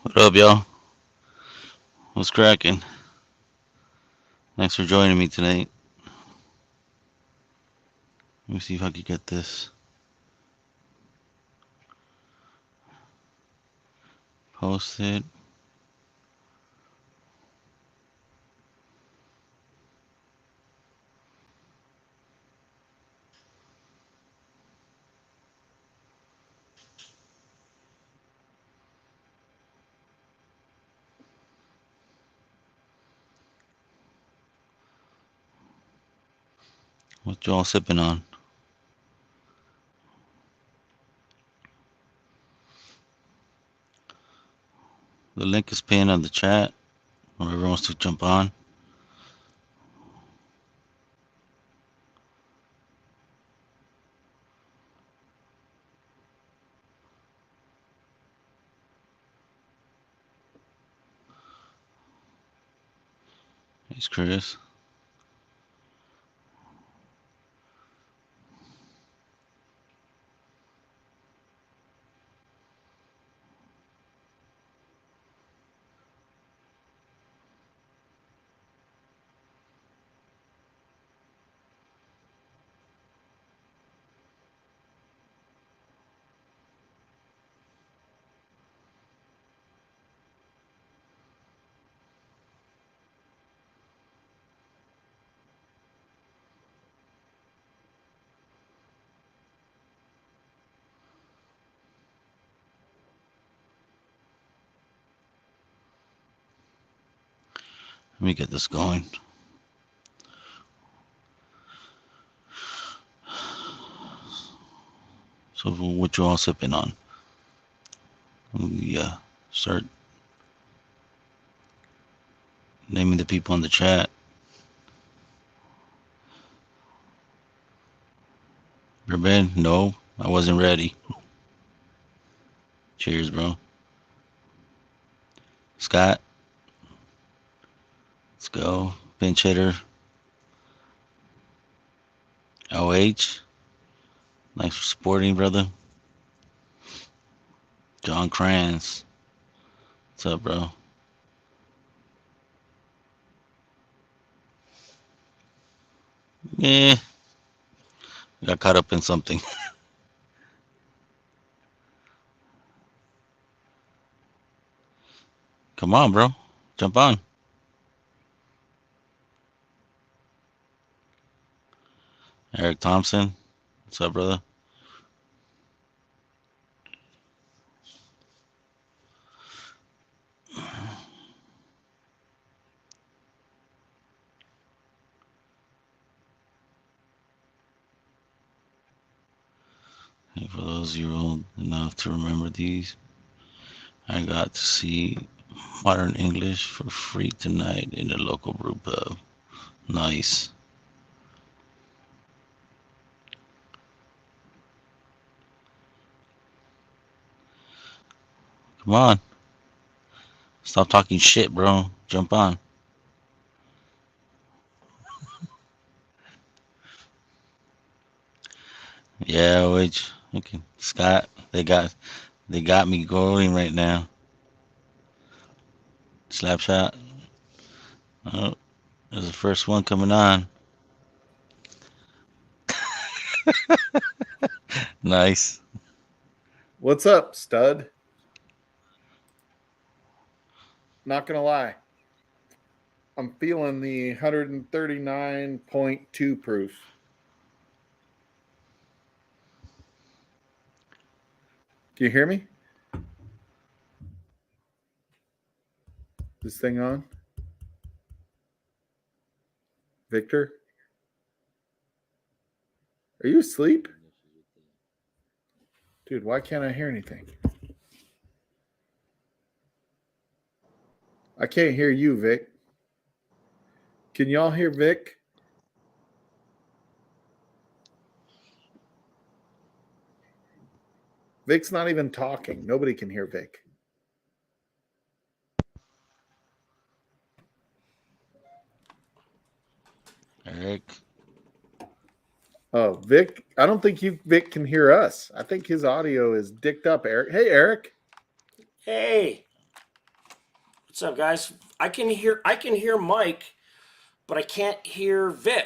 What up, y'all? What's cracking? Thanks for joining me tonight. Let me see if I can get this posted. What y'all sipping on? The link is pinned on the chat. Whoever wants to jump on. He's Chris. Let me get this going. So, what you all sipping on? Yeah, start naming the people in the chat. Bourbon? No, I wasn't ready. Cheers, bro. Scott, let's go. Pinch hitter. OH, thanks for supporting, brother. John Kranz, what's up, bro? Yeah, got caught up in something. Come on, bro. Jump on. Eric Thompson, what's up, brother? And for those of you old enough to remember these, I got to see Modern English for free tonight in the local brew pub. Nice. Come on. Stop talking shit, bro. Jump on. Yeah, which okay. Scott, they got me going right now. Slap shot. Oh, there's the first one coming on. Nice. What's up, stud? Not gonna lie, I'm feeling the 139.2 proof. Can you hear me? This thing on? Victor? Are you asleep? Dude, why can't I hear anything? I can't hear you, Vic. Can y'all hear Vic? Vic's not even talking. Nobody can hear Vic. Eric. Oh, Vic, I don't think Vic can hear us. I think his audio is dicked up, Eric. Hey, Eric. Hey, What's up, guys? I can hear Mike, but I can't hear Vic.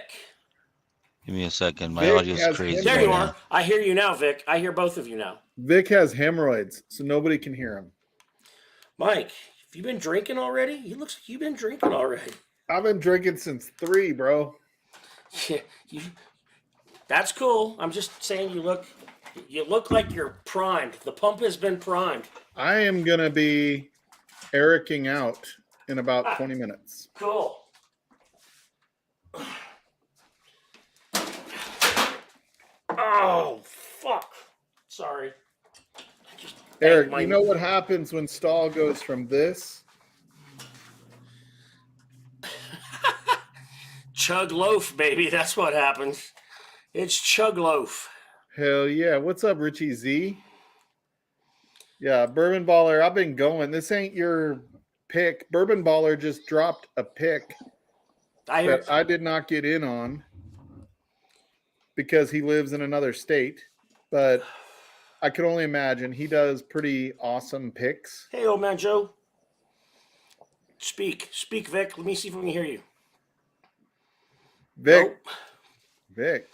Give me a second. My Vic audio's has crazy There right you now. are. I hear you now, Vic. I hear both of you now. Vic has hemorrhoids, so nobody can hear him. Mike, have you been drinking already? It looks like you've been drinking already. I've been drinking since 3, bro. Yeah, that's cool. I'm just saying you look like you're primed. The pump has been primed. I am going to be Ericing out in about 20 minutes. Cool. Oh, fuck. Sorry. Eric, you know what happens when Stahl goes from this? Chug loaf, baby. That's what happens. It's chug loaf. Hell yeah. What's up, Richie Z? Yeah, Bourbon Baller, I've been going. This ain't your pick. Bourbon Baller just dropped a pick that I did not get in on because he lives in another state. But I can only imagine he does pretty awesome picks. Hey, old man Joe. Speak, Vic. Let me see if we can hear you. Vic. Nope. Vic.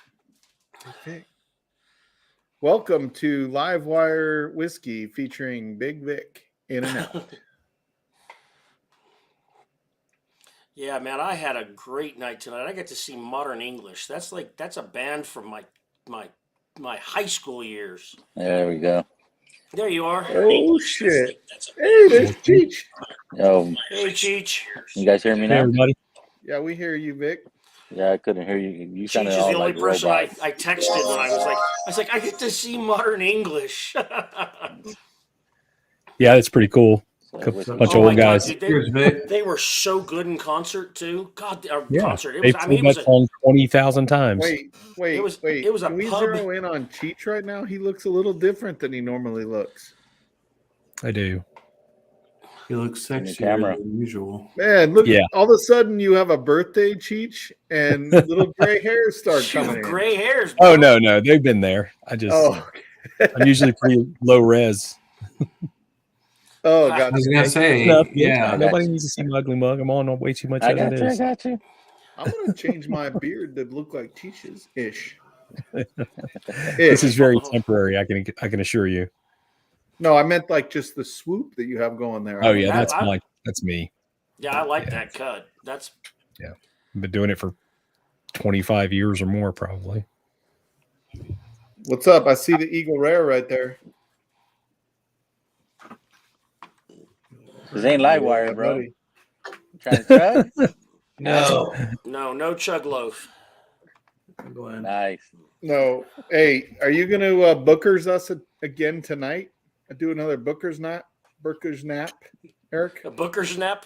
Welcome to Livewire Whiskey featuring Big Vic in and out. Yeah, man, I had a great night tonight. I got to see Modern English. That's a band from my high school years. There we go. There you are. Oh shit! Hey, there's Cheech. Oh, Hey, Cheech. you guys hear me Hey, now? everybody. Yeah, we hear you, Vic. Yeah, I couldn't hear you. You Cheech sounded is all the only like person robots. I texted when I was like, I get to see Modern English. Yeah, it's pretty cool. So, Bunch with- of Oh old my God, guys. dude, Cheers, Vic. they were so good in concert too. God, our Yeah, concert. It they've was. I mean, played it was that a, song 20,000 times. Wait. It was a Can we pub. zero in on Cheech right now? He looks a little different than he normally looks. I do. He looks In the sexier camera. than usual. Man, look! Yeah. All of a sudden, you have a birthday, Cheech, and little gray hairs start Shoot, coming in. gray hairs. Oh, bro. no. They've been there. Oh, I'm usually pretty low res. oh, I God. I was gonna say, Enough. yeah. Nobody needs to see my ugly mug. I'm on way too much I as got it you. I is. got you. I'm gonna change my beard to look like Cheech's ish. This is very Oh. temporary. I can assure you. No, I meant like just the swoop that you have going there. Oh yeah, I- that's me. Yeah, I like Yeah. that cut. That's I've been doing it for 25 years or more, probably. What's up? I see the Eagle Rare right there. This ain't live wire, Yeah, bro. buddy. Trying to chug? No. no chug loaf. Go ahead. Nice. No. Hey, are you gonna Booker's us again tonight? Do another Booker's nap, Eric? A Booker's nap.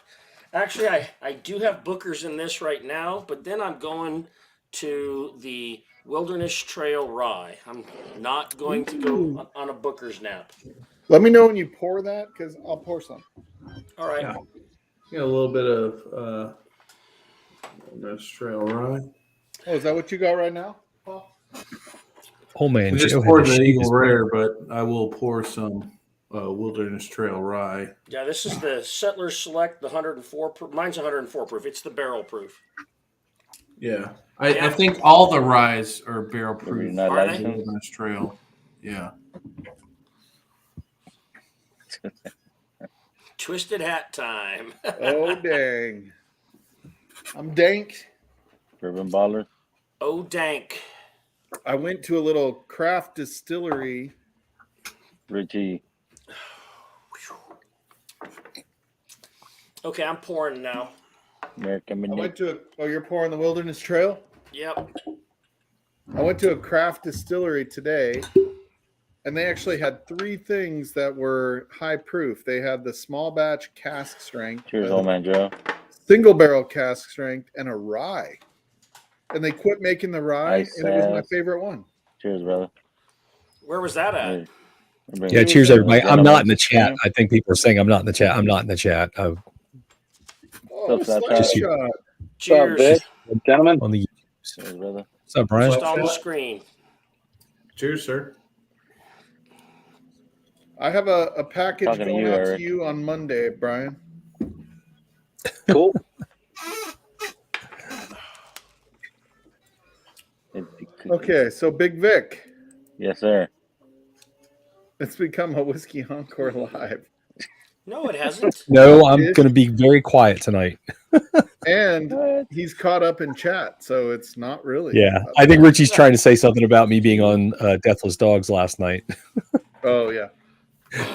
Actually, I do have Booker's in this right now, but then I'm going to the Wilderness Trail Rye. I'm not going to go on a Booker's nap. Let me know when you pour that, because I'll pour some. All right. Yeah. Got a little bit of Wilderness Trail Rye. Oh, is that what you got right now, Paul? Oh man, I just Joe had poured to an shave Eagle his- Rare, but I will pour some Wilderness Trail Rye. Yeah, this is the Settlers Select, the 104 proof. Mine's 104 proof. It's the barrel proof. Yeah. Yeah. I think all the ryes are barrel Maybe proof. not Are like they? them. Wilderness Trail. Yeah. Twisted hat time. Oh, dang. I'm dank. Bourbon baller. Oh, dank. I went to a little craft distillery. Richie. Okay, I'm pouring now. American I Midnight. went to you're pouring the Wilderness Trail? Yep. I went to a craft distillery today, and they actually had 3 things that were high proof. They had the small batch cask strength, Cheers, a old man Joe. single barrel cask strength, and a rye. And they quit making the rye, Nice and it was my ass. favorite one. Cheers, brother. Where was that at? Yeah, cheers, everybody. I'm not in the chat. I think people are saying I'm not in the chat. I'm not in the chat. Oh, What's up, Slapshot. Cheers. Vic? Gentlemen, On the Cheers, brother. What's up, Brian? Just on the screen. Cheers, sir. I have a package Talking to going you, out Eric. to you on Monday, Brian. Cool. Okay, so Big Vic, Yes, sir. it's become a Whiskey Encore Live. No, it hasn't. No, I'm going to be very quiet tonight. And he's caught up in chat, so it's not really. Yeah, I think Richie's trying to say something about me being on Deathless Dogs last night. Oh, yeah.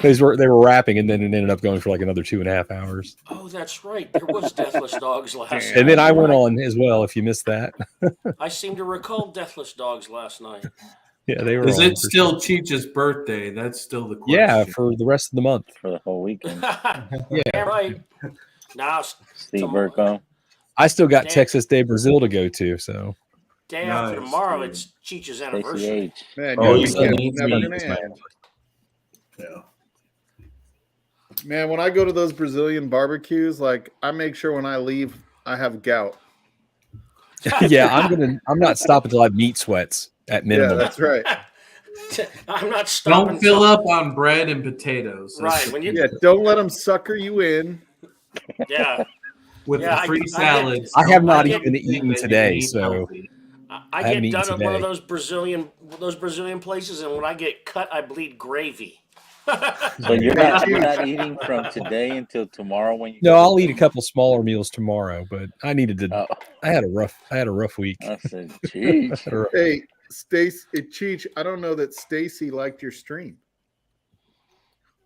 they were rapping, and then it ended up going for like another 2.5 hours. Oh, that's right. There was Deathless Dogs last night. And then I went on as well, if you missed that. I seem to recall Deathless Dogs last night. Yeah, they were. Is on it for still sure. Cheech's birthday? That's still the question. Yeah, for the rest of the month. For the whole weekend. Yeah, right. Now, Steve Burko. I still got Damn. Texas Day Brazil to go to, so day after Nice, tomorrow, dude. it's Cheech's anniversary. ACH. Man, Oh, your he's weekend's needs never me. gonna It's my- end. Yeah. Man, when I go to those Brazilian barbecues, like I make sure when I leave, I have gout. yeah, I'm not stopping till I have meat sweats at Yeah, minimum. that's right. I'm not stopping. Don't fill up on bread and potatoes. Right. When you, Yeah, don't let them sucker you in. yeah. With Yeah, the free I salads. I have not get- even eaten today, so I haven't get eaten done at one of today. those Brazilian places, and when I get cut, I bleed gravy. So you're not eating from today until tomorrow when you no, I'll eat a couple smaller meals tomorrow. But I needed to. Oh, I had a rough week. I said, geez. Hey, Stace, Cheech, I don't know that Stacy liked your stream.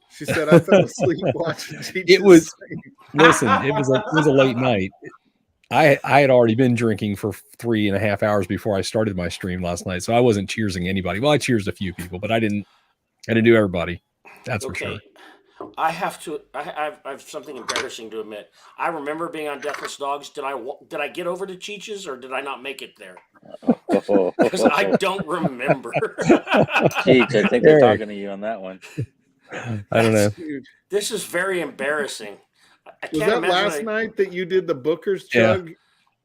She said I fell asleep watching Cheech's It was- stream. Listen, it was a late night. I had already been drinking for 3.5 hours before I started my stream last night, so I wasn't cheersing anybody. Well, I cheersed a few people, but I didn't do everybody. That's for sure. I have to. I have something embarrassing to admit. I remember being on Deathless Dogs. Did I get over to Cheech's, or did I not make it there? Because I don't remember. Cheech, I think they're talking to you on that one. I don't know. Dude, This is very embarrassing. I was can't that imagine last night that you did the Booker's Yeah. chug?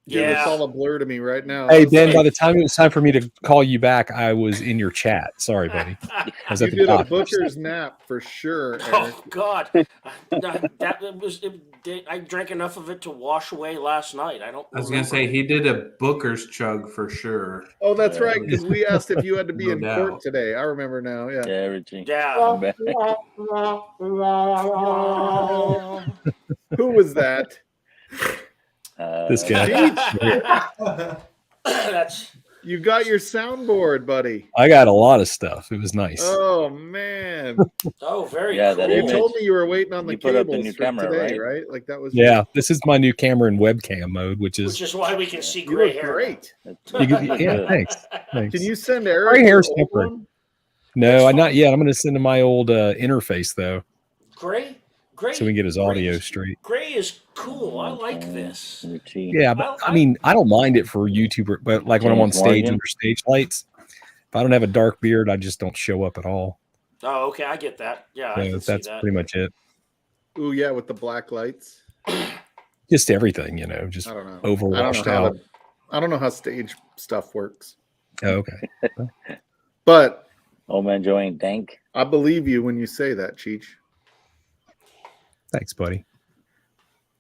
Dude, it's Yeah. all a blur to me right now. Hey I was Ben, like, by the time it was time for me to call you back, I was in your chat. Sorry, buddy. I was you at the did a top. Booker's nap for sure, Eric. Oh God, I drank enough of it to wash away last night. I don't. I was gonna say he did a Booker's chug for sure. Oh, that's Yeah. right, because we asked if you had to be No in doubt. court today. I remember now. Yeah. Yeah, Richie. Yeah. Back. Who was that? This guy. That's You got your soundboard, buddy. I got a lot of stuff. It was nice. Oh man! very Yeah, cool. that You image. told me you were waiting on the You put up the cables new for camera, today, right? right? Like that was. Yeah, this is my new camera in webcam mode, which Which is is why we can see You gray look hair. great. yeah. Thanks. Thanks. Can you send Eric Gray hair's the old temporary. one? No, I'm not yet. I'm going to send him my old interface though, Gray, so we can get his audio straight. Gray is cool. I like this. Richie. Yeah, but I mean, I don't mind it for YouTuber, but like when I'm on James stage Morgan. under stage lights, if I don't have a dark beard, I just don't show up at all. Oh, okay, I get that. Yeah, I So can see that's that. pretty much it. Ooh, yeah, with the black lights. Just everything, just I don't know. overwashed I don't know how out. I don't know how stage stuff works, Oh, okay. but Old man Joe ain't dank. I believe you when you say that, Cheech. Thanks, buddy.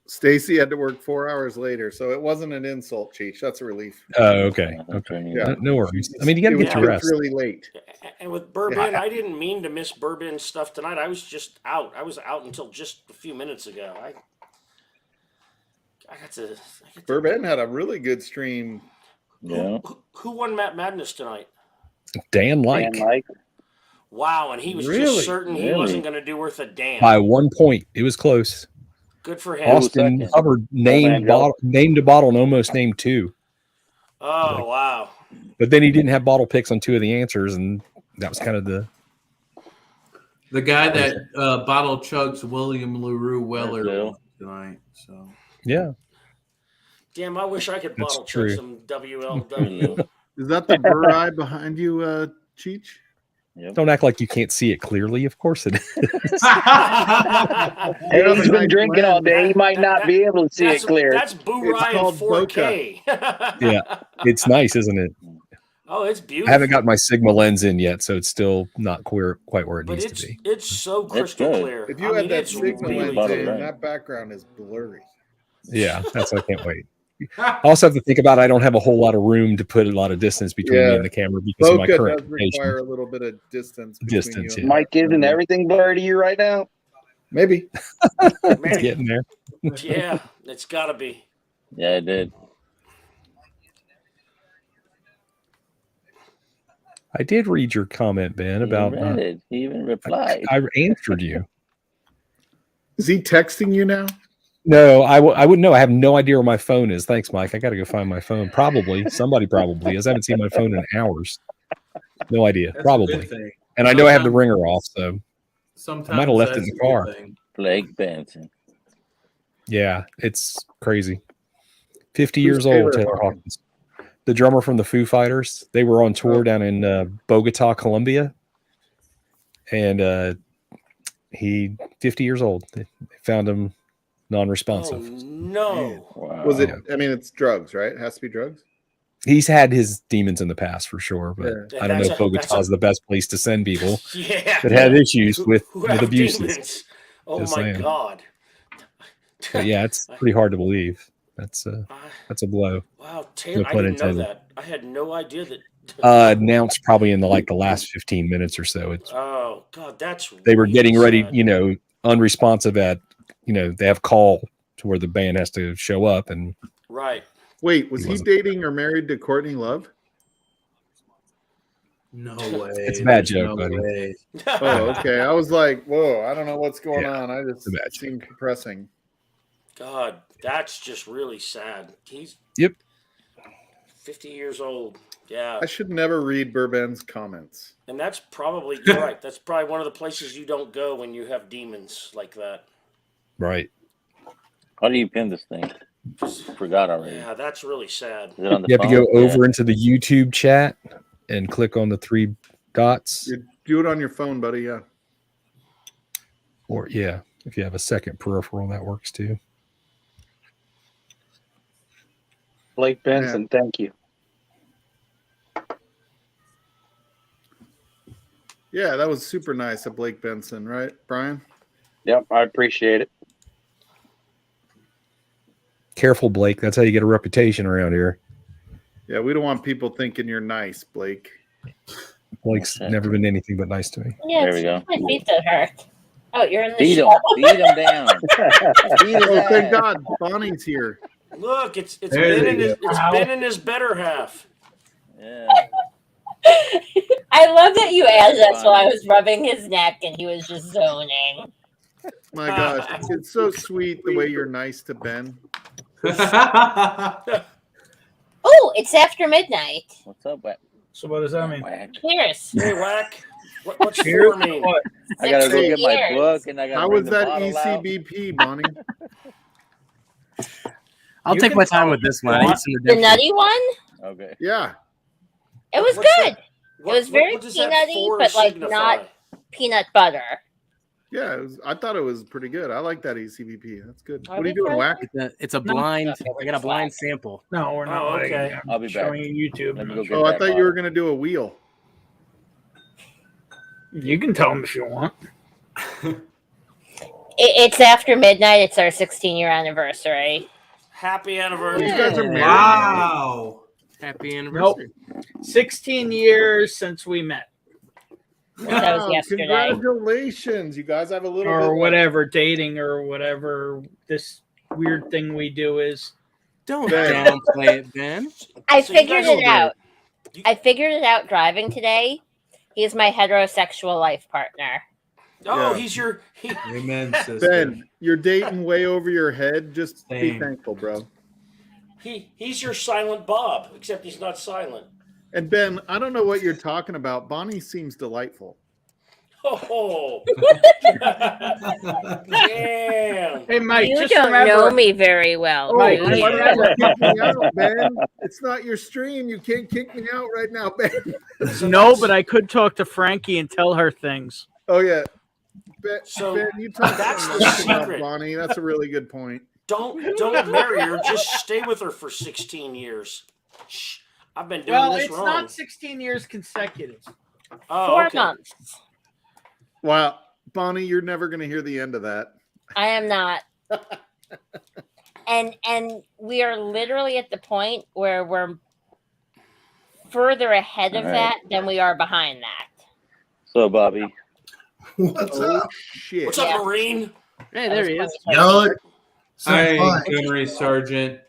Stacy had to work 4 hours later, so it wasn't an insult, Cheech. That's a relief. Oh, okay. Okay. Yeah. No worries. I mean, you got to It get was your rest. really late. And with Bourbon, I didn't mean to miss Bourbon stuff tonight. I was just out. I was out until just a few minutes ago. I got to. Bourbon had a really good stream. Yeah. Who won Matt Madness tonight? Dan Like Wow, and he was Really? just certain he wasn't going to do worth a damn. by 1 point. It was close. Good for him. Austin second? Hubbard named a bottle and almost named two, Oh, wow. but then he didn't have bottle picks on two of the answers, and that was kind of the. The guy that bottle chugs William LaRue Weller Bill. tonight. So Yeah. Damn, I wish I could That's bottle true. chug some WLW. Is that the Burr Eye behind you, Cheech? Yep. Don't act like you can't see it clearly. Of course it is. Hey, he's been drinking all day. He might not be able to see it clear. That's Boo It's Ryan called 4K. Yeah. It's nice, isn't it? Oh, it's I beautiful. haven't got my Sigma lens in yet, so it's still not quite where it But needs to be. it's so crystal good. clear. If you had that it's Sigma really lens in, good. that background is blurry. Yeah, I can't wait. I also have to think about I don't have a whole lot of room to put a lot of distance between me and the camera because of my Bokeh current does require a little bit of distance. distance. You. Yeah. Mike, isn't everything blurry to you right now? Maybe. It's getting there. Yeah, it's got to be. Yeah, it did. I did read your comment, Ben, about He read it. He even replied. I answered you. Is he texting you now? No, I wouldn't know. I have no idea where my phone is. Thanks, Mike. I got to go find my phone. Probably somebody probably is. I haven't seen my phone in hours. No idea. That's Probably. a good thing. And I know I have the ringer off, so Sometimes I might have left it in that's the a good car. thing. Blake Benson. Yeah, it's crazy. 50 Who's years old, Taylor Taylor Hawkins. The drummer from the Foo Fighters. They were on tour down in Bogota, Colombia. And he 50 years old. They found him non-responsive. Oh, no. Wow. Was it? I mean, it's drugs, right? It has to be drugs. He's had his demons in the past for sure, but Yeah. I don't know if Bogota is the best place to send people Yeah. that have issues with have abuses. demons. Oh, Just my saying. God. But yeah, it's pretty hard to believe. That's a blow. Wow, Taylor, No I pun didn't know intended. that. I had no idea that. Announced probably in the last 15 minutes or so. Oh, God, that's. They were really getting ready, sad. unresponsive at, they have call to where the band has to show up. And Right. Wait, was He he wasn't. dating or married to Courtney Love? No way. It's a bad There's joke, no buddy. way. Oh, okay. I was like, whoa, I don't know what's going Yeah, on. I just a bad it seemed depressing. God, that's just really sad. He's Yep. 50 years old. Yeah. I should never read Burben's comments. And that's probably, you're right. That's probably one of the places you don't go when you have demons like that. Right. How do you pin this thing? Forgot already. Yeah, that's really sad. Is it on the You have to phone? go over into the YouTube chat and click on the three dots. You do it on your phone, buddy. Yeah. Or, yeah, if you have a second peripheral, that works too. Blake Benson, thank you. Yeah, that was super nice of Blake Benson, right, Brian? Yep, I appreciate it. Careful, Blake. That's how you get a reputation around here. Yeah, we don't want people thinking you're nice, Blake. Blake's Okay. never been anything but nice to me. Yeah, There we go. my feet that hurt. Oh, you're in the Beat him. show. Beat him down. Beat his Oh, thank ass. God, Bonnie's here. Look, it's There been they in his, go. it's been in his better half. Yeah. I love that you asked us while I was rubbing his neck and he was just zoning. My gosh, it's so sweet the way you're nice to Ben. Oh, it's after midnight. What's up, Whack? So what does that mean? Whack? Cheers. Hey, Whack. What's Cheers. four mean? What? I gotta go 16 get my years. book and I gotta How bring was the that bottle out. ECBP, Bonnie? I'll You take can my time tell with this if one. you I need want. some The redemption. nutty one? Okay. Yeah. It was What's good. that? It was very does that peanutty, four but like signify? not peanut butter. Yeah, I thought it was pretty good. I like that ECBP. That's good. Are What are you we doing, further? Whack? It's a blind. I got a blind sample. No, we're not. Oh, okay. I'm I'll be back. showing you YouTube. Let me go get Oh, I that thought you bottle. were going to do a wheel. You can tell them if you want. It's after midnight. It's our 16-year anniversary. Happy You anniversary. guys are married. Wow. Happy anniversary. 16 years since we met, That was Wow, yesterday. congratulations. You guys have a little bit or of- whatever, dating or whatever this weird thing we do is. Don't Ben. downplay it, Ben. I So you figured guys it out. You- I figured it out driving today. He's my heterosexual life partner. Oh, Yeah. he's your. Amen, sister. Ben, you're dating way over your head. Just be Same. thankful, bro. He's your silent Bob, except he's not silent. And Ben, I don't know what you're talking about. Bonnie seems delightful. Oh, damn! Hey, Mike, you just don't remember, know me very well. Oh, Right. do you? why don't you kick me out, Ben? It's not your stream. You can't kick me out right now, Ben. No, but I could talk to Frankie and tell her things. Oh yeah, Ben. So, Ben, you talked that's so the much about secret. Bonnie. That's a really good point. Don't marry her. Just stay with her for 16 years. Shh, I've been doing Well, this it's wrong. not 16 years consecutive. Oh, 4 okay. months. Wow, Bonnie, you're never going to hear the end of that. I am not. and we are literally at the point where we're further ahead of All right. that than we are behind that. So, Bobby, What's Oh, up? shit. What's up, Marine? Hey, there he is. Yo, so Hi, fun. Gunnery Sergeant.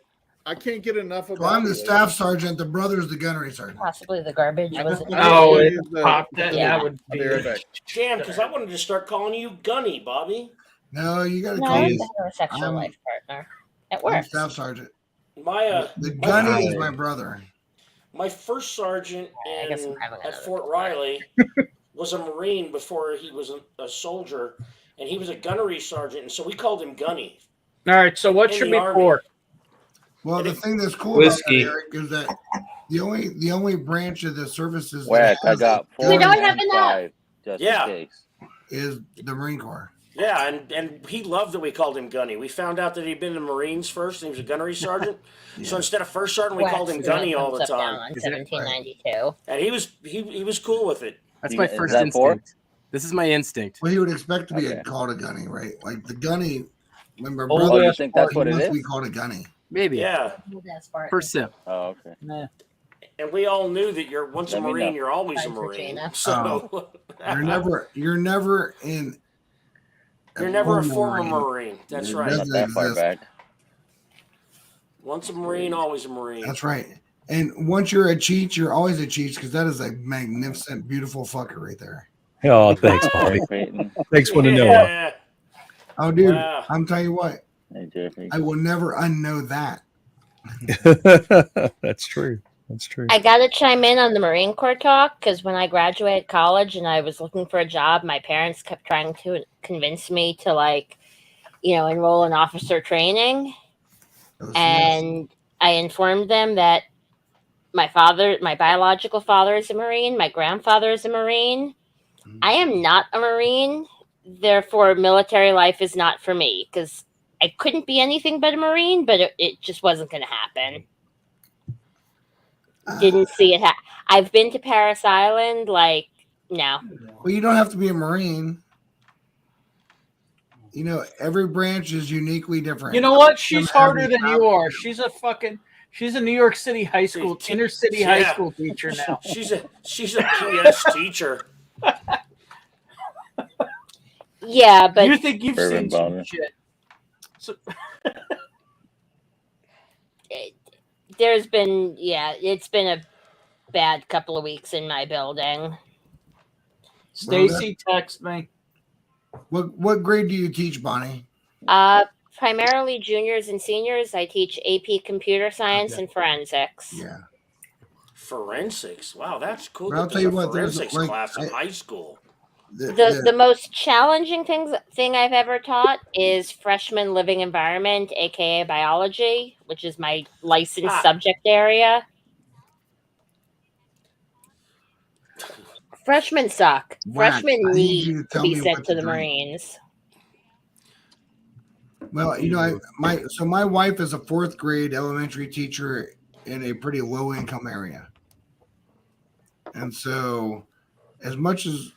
I can't get enough of So I'm the staff sergeant. The brother's the gunnery sergeant. Possibly the garbage was it? Oh, it He's the- popped that. Yeah. That would be Damn, because I wanted to start calling you Gunny, Bobby. No, you got to No, call I'm me. a heterosexual I'm- life partner. It I'm works. staff sergeant. My The gunny is my brother. my first sergeant I guess I'm in, having at another Fort Riley was a Marine before he was a soldier, and he was a gunnery sergeant, and so we called him Gunny. All right. So what In should the we Army. pour? Well, the thing that's cool Whiskey. about that, Eric, is that the only branch of the services whack, that I has got a 4 We don't and have enough. 5 just Yeah. in case. is the Marine Corps. Yeah, and he loved that we called him Gunny. We found out that he'd been in the Marines first, and he was a gunnery sergeant. So instead of first sergeant, we called him Wax Gunny really all the comes up down time, on Is it- 1792. and he was cool with it. That's You my got- is first that four? instinct. This is my instinct. Well, he would expect to be Okay. called a gunny, right? Like the gunny. When my Oh, Oh, brother you think that's what it must is? be called a gunny. Maybe. Yeah, That's part. First sip. Oh, okay. and we all knew that you're once a Let me Marine, know. you're always a Fine, Marine. Regina. So You're never in. you're never a former Marine. That's It right. doesn't Not that far exist. back. Once a Marine, always a Marine. That's right. And once you're a Cheech, you're always a Cheech because that is a magnificent, beautiful fucker right there. Oh, thanks, Bobby. Peyton. Thanks, one to know. Yeah. Oh, dude, Wow. I'm telling you what, Hey, Jeffrey. I will never unknow that. That's true. That's true. I got to chime in on the Marine Corps talk because when I graduated college and I was looking for a job, my parents kept trying to convince me to, like, enroll in officer training. And I informed them that my biological father is a Marine, my grandfather is a Marine. I am not a Marine, therefore military life is not for me because I couldn't be anything but a Marine, but it just wasn't going to happen. Didn't see it. I've been to Paris Island, like, no. Well, you don't have to be a Marine. Every branch is uniquely different. You know what? She's Some harder have than you are. She's a New York City high school, inner city high Yeah. school teacher now. She's a PS teacher. Yeah, but You think you've Bourbon seen some bottle. shit? So, there's been, it's been a bad couple of weeks in my building. Stacy, text me. What grade do you teach, Bonnie? Primarily juniors and seniors. I teach AP Computer Science and Forensics. Yeah. Forensics. Wow, that's cool. But I'll that tell you there's a what, there's, forensics like, class in high school. The most challenging thing I've ever taught is freshman living environment, aka biology, which is my licensed subject area. Freshmen suck. Whack. Freshmen I need you need to to tell be me sent what to to the drink. Marines. Well, my wife is a 4th grade elementary teacher in a pretty low income area. And so as much as,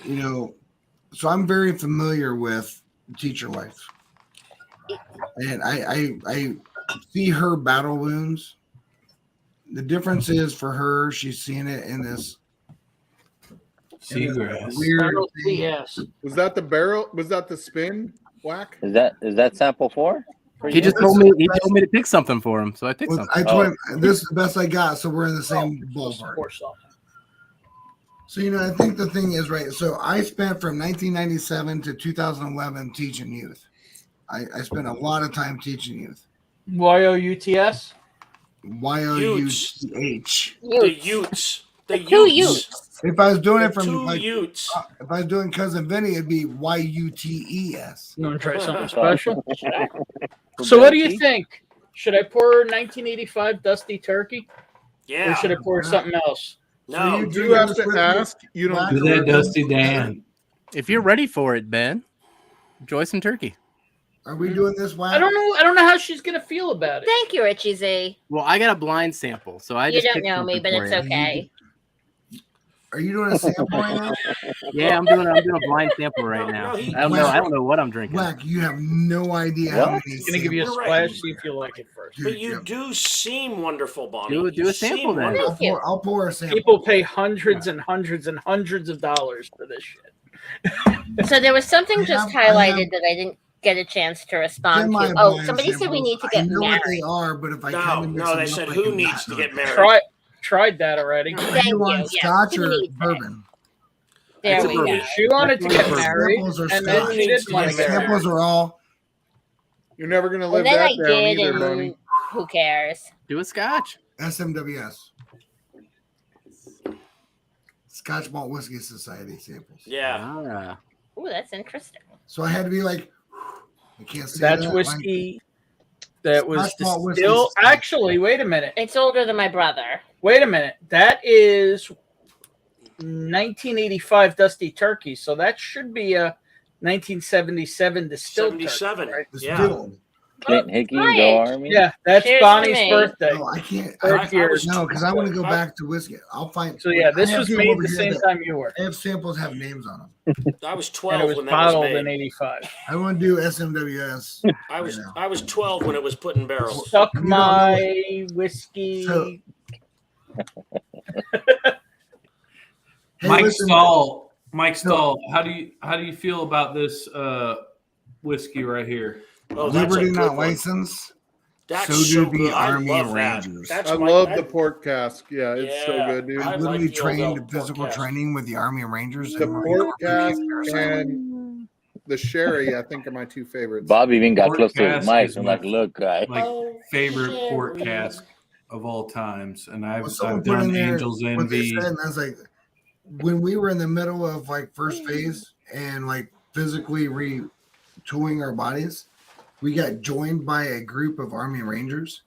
so I'm very familiar with teacher life. And I see her battle wounds. The difference is for her, she's seeing it in this Seagrass. weird thing. Yes. Was that the barrel? Was that the spin whack? Is that sample 4? He just told me to pick something for him, so I picked Well, something. I told him this is the best I got, so we're in the same ballpark. So I think the thing is right. So I spent from 1997 to 2011 teaching youth. I spent a lot of time teaching youth. YOUTS? YOUTH. The Utes. The two Utes. If I was doing it The from two like, Utes. if I was doing Cousin Vinny, it'd be YUTES. You want to try something special? So what do you think? Should I pour 1985 Dusty Turkey? Yeah. Or should I pour something else? No. You do have to ask. You don't Do that, Dusty Dan. If you're ready for it, Ben, enjoy some turkey. Are we doing this? Wow. I don't know how she's gonna feel about it. Thank you, Richie Z. Well, I got a blind sample, so I You just don't picked know me, something but for it's you. okay. Are you doing a sample right now? Yeah, I'm doing a blind sample right now. I don't know what I'm drinking. Whack, you have no idea how many. It's gonna give you a splash. See if you like it first. But you do seem wonderful, Bonnie. Do a sample then. I'll pour a sample. People pay hundreds and hundreds and hundreds of dollars for this shit. So there was something just highlighted that I didn't get a chance to respond to. Oh, somebody said we need to get I know married. what they are, but if I No, they said who needs to get married. Tried that already. Thank you you. want Scotch or bourbon? There we go. She wanted to get married, Samples are and then Scotch. she didn't want to get married. Samples are all. You're never gonna And live then that I down did, either, and Bonnie. who cares? Do a Scotch. SMWS. Scotch Malt Whiskey Society samples. Yeah. Ooh, that's interesting. So I had to be like, I can't say That's that. whiskey that was Scotch malt whiskey distilled. society. Actually, wait a minute. It's older than my brother. Wait a minute. That is 1985 Dusty Turkey. So that should be a 1977 distilled 77. turkey, right? Distilled. Clint Hickey, Right. Go Army. Yeah, that's Cheers to Bonnie's me. birthday. No, I can't. Third year. No, because I want to go back to whiskey. I'll find. So yeah, I this have was some made over the here same that- time you were. I have samples have names on them. I was And 12 it was when that bottled was in made. '85. I want to do SMWS. I was 12 when it was put in barrels. Suck You don't know my whiskey. So- Hey, Mike listen, Stahl. Mike Stahl. How do you feel about this whiskey right here? Oh, that's a Liberty good not one. licensed. That's So do so the good. I Army love that. Rangers. That's I my- love that- the port cask. Yeah, it's so Yeah. good, dude. I I like literally the old trained Elk physical Podcast. training with the Army Rangers. The and Marine port Corps cask Rangers. and the sherry, I think, are my two favorites. Bob even got Port close to his cask mic. is I'm my- like, look, guy. Like Oh, favorite port sherry. cask of all times, and Well, I've someone put in done there Angels what they Envy. said, and I was like, when we were in the middle of like first phase and like physically retooling our bodies, we got joined by a group of Army Rangers.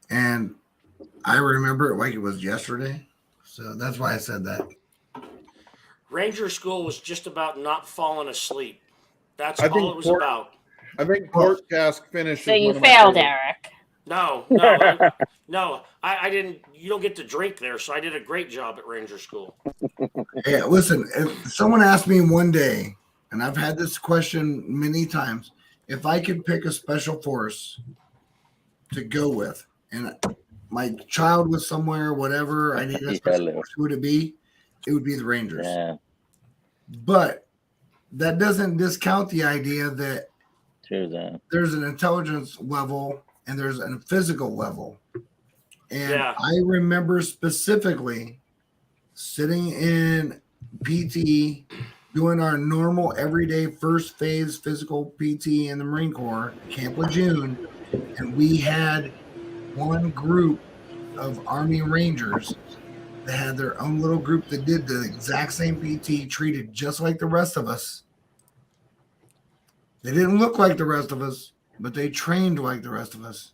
And I remember it like it was yesterday. So that's why I said that. Ranger school was just about not falling asleep. That's I all think it was port- about. I think port cask finish. So is you one of my failed, favorites. Eric. No, I didn't. You don't get to drink there, so I did a great job at Ranger school. Hey, listen, if someone asked me one day, and I've had this question many times, if I could pick a special force to go with, and my child was somewhere, whatever, I need a special force, who would it be? It would be the Rangers. Yeah, But that doesn't discount the idea that true that. there's an intelligence level and there's a physical level. And Yeah. I remember specifically sitting in PT doing our normal everyday first phase physical PT in the Marine Corps, Camp Lejeune, and we had one group of Army Rangers that had their own little group that did the exact same PT, treated just like the rest of us. They didn't look like the rest of us, but they trained like the rest of us.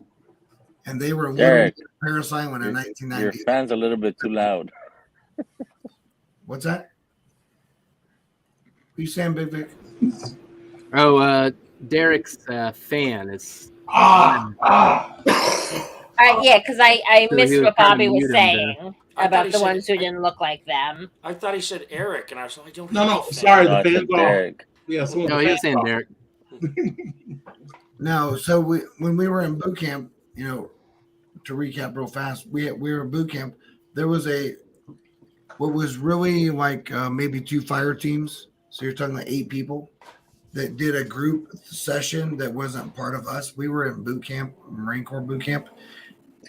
And they were literally Derek, Paris Island in Your 1990. fan's a little bit too loud. What's that? What you saying, Big Vic? Oh, Derek's fan is. Yeah, because I So missed he was what trying to Bobby was mute him saying I thought about he the said- ones who didn't look like them. I thought he said Eric, and I was like, I don't. No, have a fan. sorry, No, the I said fan's off. Derek. Yeah, someone No, he was saying Derek. No, so when we were in boot camp, you know, to recap real fast, we were in boot camp. There was what was really like maybe 2 fire teams. So you're talking like 8 people that did a group session that wasn't part of us. We were in boot camp, Marine Corps boot camp,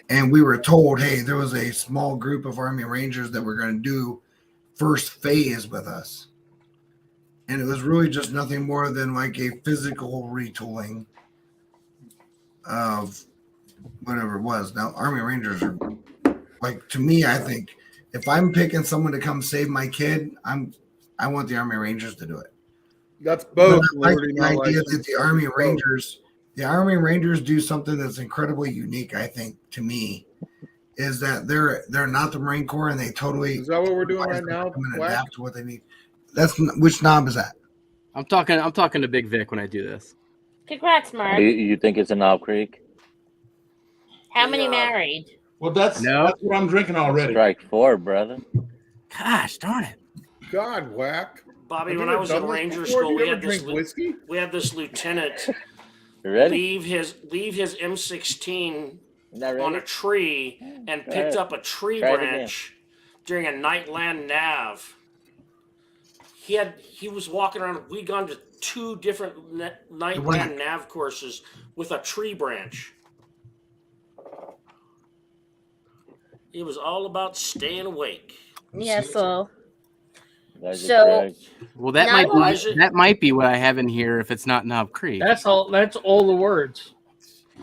and we were told, hey, there was a small group of Army Rangers that were going to do first phase with us. And it was really just nothing more than like a physical retooling of whatever it was. Now, Army Rangers are like, to me, I think if I'm picking someone to come save my kid, I want the Army Rangers to do it. That's both. But I like Liberty the not idea licensed. that the Army Rangers do something that's incredibly unique. I think to me is that they're not the Marine Corps and they totally Is that what we're doing right now? come and Whack? adapt to what they need. That's which knob is that? I'm talking to Big Vic when I do this. Congrats, Mark. You think it's an Knob Creek? How many married? Well, that's No. what I'm drinking already. Strike 4, brother. Gosh darn it. God, Whack. Bobby, Have when you I ever was done in this Ranger before? School, Do we you ever had drink whiskey? this lieutenant You ready? leave his M16 Not ready? on a tree and Go picked ahead. up a tree Try it again. branch during a Nightland nav. He was walking around. We'd gone to 2 different Nightland nav courses with a tree branch. It was all about staying awake. Yeah, so Elijah So- Craig. Well, that Not might be what I have in here if it's not Knob Creek. That's all the words.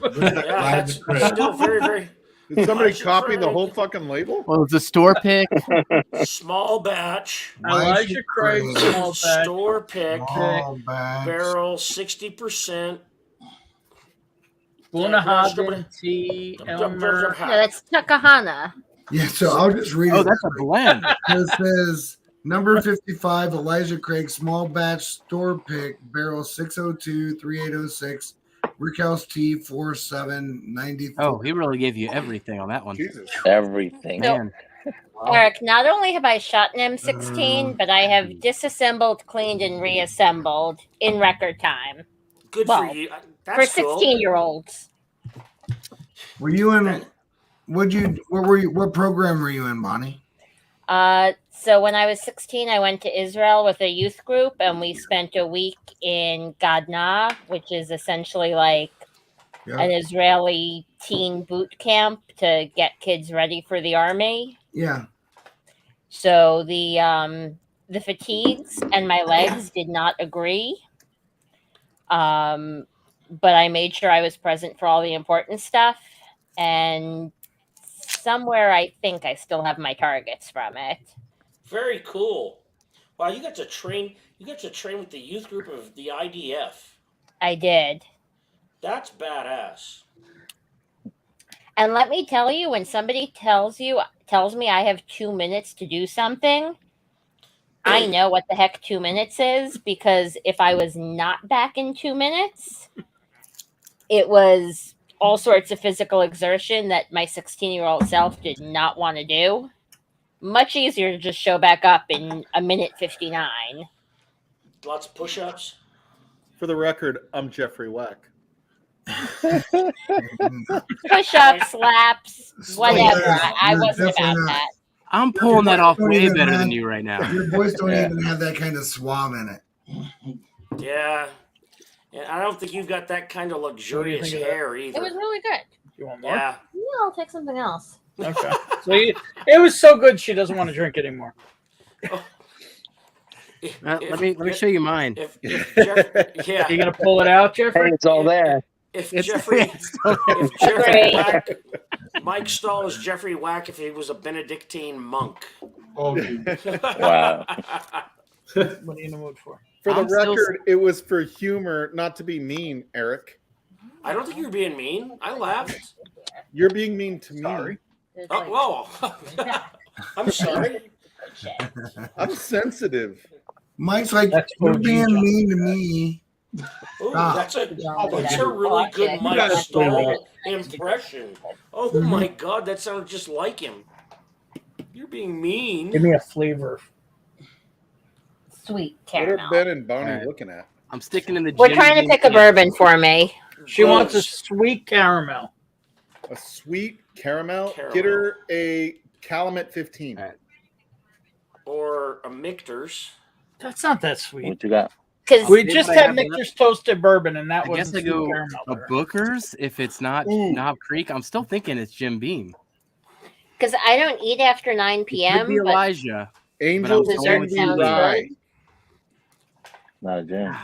Yeah, that's still very, very Did somebody Elijah copy the Craig. whole fucking label? Well, it's a store pick. small batch, Elijah Craig, small batch. store pick, Small bags. barrel 60%. Bunahagen tea, Elmer. yeah, that's Takahana. Yeah, so I'll just read Oh, it. that's a blend. It says number 55, Elijah Craig, small batch store pick, barrel 602 3806, Rickhouse T 4794. Oh, he really gave you everything on that one. Jesus. Everything. Man. Eric, not only have I shot an M16, but I have disassembled, cleaned, and reassembled in record time Good Well, for you. for That's cool. 16-year-olds. Were you in what program were you in, Bonnie? So when I was 16, I went to Israel with a youth group, and we spent a week in Gadna, which is essentially like an Israeli teen boot camp to get kids ready for the army. Yeah. So the fatigues and my legs did not agree. But I made sure I was present for all the important stuff, and somewhere I think I still have my targets from it. Very cool. Wow, you got to train. You got to train with the youth group of the IDF. I did. That's badass. And let me tell you, when somebody tells me I have 2 minutes to do something, I know what the heck 2 minutes is, because if I was not back in 2 minutes, it was all sorts of physical exertion that my 16-year-old self did not want to do. Much easier to just show back up in a minute 59. Lots of push-ups. For the record, I'm Jeffrey Wack. Push-ups, slaps, whatever. I wasn't about definitely not. that. I'm pulling that off Don't way even better have- than you right now. Your voice don't even have that kind of suave in it. Yeah. And I don't think you've got that kind of luxurious think of that? hair It either. was really good. You want more? Yeah. Yeah, I'll take something else. Okay. So it was so good she doesn't want to drink anymore. Let me show you mine. If Jeff, yeah. You gonna pull it out, Jeffrey? Hey, it's all there. If It's- Jeffrey, if Jeffrey Wack, Mike Stahl is Jeffrey Wack if he was a Benedictine monk. Oh, Wow. what are you in the mood for? For the I'm still- record, it was for humor, not to be mean, Eric. I don't think you're being mean. I laughed. You're being mean to me. Sorry. It's like- Whoa. I'm sorry. I'm sensitive. Mike's like, That's you're OG being John. mean to me. Ooh, Stop. that's a Don't really good You Mike gotta Stahl play impression. Oh my God, that sounded just like him. You're being mean. Give me a flavor. Sweet What are caramel. Ben and Bonnie All right. looking at? I'm sticking in the We're Jim trying to Beam pick a camp. bourbon for me. She wants a sweet caramel. A sweet caramel. Caramel. Get her a Calumet 15. All right. Or a Michter's. That's not that sweet. What you got? Because We Did just I had have Michter's toasted bourbon, and that I was guess I go a caramel. Booker's if it's not Ooh. Knob Creek. I'm still thinking it's Jim Beam. I don't eat after 9 Could p.m. be But Elijah. Angels But I'm Envy going with Rye. Not a gym.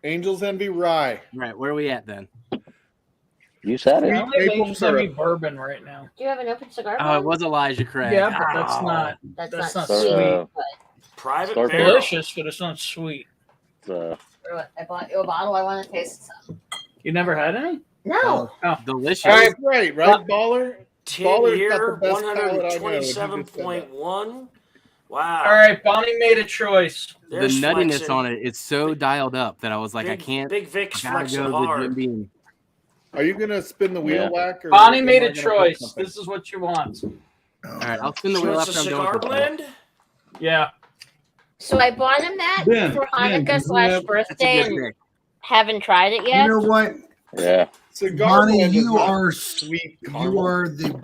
Angels Envy Rye. Right, where are we at then? You said I it. only Maple make semi syrup. bourbon right now. do you have an open cigar? Oh, it bun? was Elijah Craig. Yeah, but that's Oh. not That's that's not not sweet. sweet. But Private Start barrel. delicious, but it's not sweet. Uh, I bought you a bottle. I want to taste some. You never had any? No. Delicious. All right. That's right, right, Baller? 10 Baller's year, got the best palate I know, and you just said that. 127.1. Wow. All right, Bonnie made a choice. The There's nuttiness flexing. on it, it's so dialed up that I was like, I Big- can't. Big Vic's I gotta flexing go to Jim hard. Beam. Are you going to spin the wheel, Yeah. Whack? Or Bonnie am made I a gonna put choice. something? This is what you want. All right, I'll spin the So wheel it's a after I'm done cigar with the blend? Yeah. So I bought him that Ben, for Ben, Hanukkah / That's a birthday, good and pick. haven't tried it You yet. know what, Yeah. Cigar Bonnie, blend is you not are sweet you caramel. are the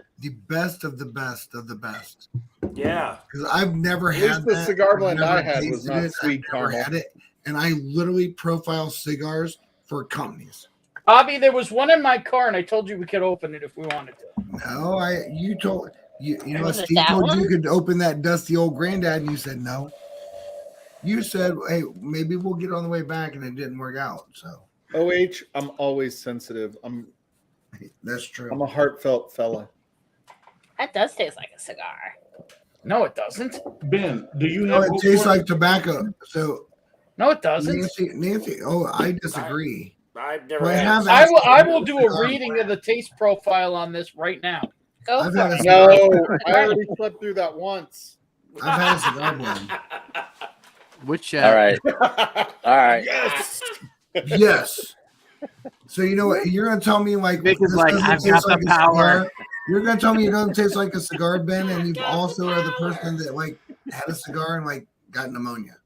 best of the best of the best. Yeah. Because I've never At had least the that. cigar I've blend never I had was tasted not it. sweet I've never caramel. had it, and I literally profile cigars for companies. Bobby, there was one in my car, and I told you we could open it if we wanted to. No, you told you know Was it Steve that told you one? could open that dusty old granddad, and you said no. You said, "Hey, maybe we'll get on the way back," and it didn't work out. So OH, I'm always sensitive. that's true. I'm a heartfelt fella. That does taste like a cigar. No, it doesn't. Ben, do you Oh, it tastes like tobacco. So No, it doesn't. Nancy. Oh, I disagree. I've never Well, I had have it. I will do a reading of the taste profile on this right now. Go I've for had a it. cigar. No, I already slept through that once. I've had a cigar blend. Which All right. All right. Yes. Yes. So you know what? You're gonna tell me like Nick is this like, doesn't I've taste got the a power. cigar? You're gonna tell me it doesn't taste like a cigar, Ben, and you also are the person that like had a cigar and like got pneumonia.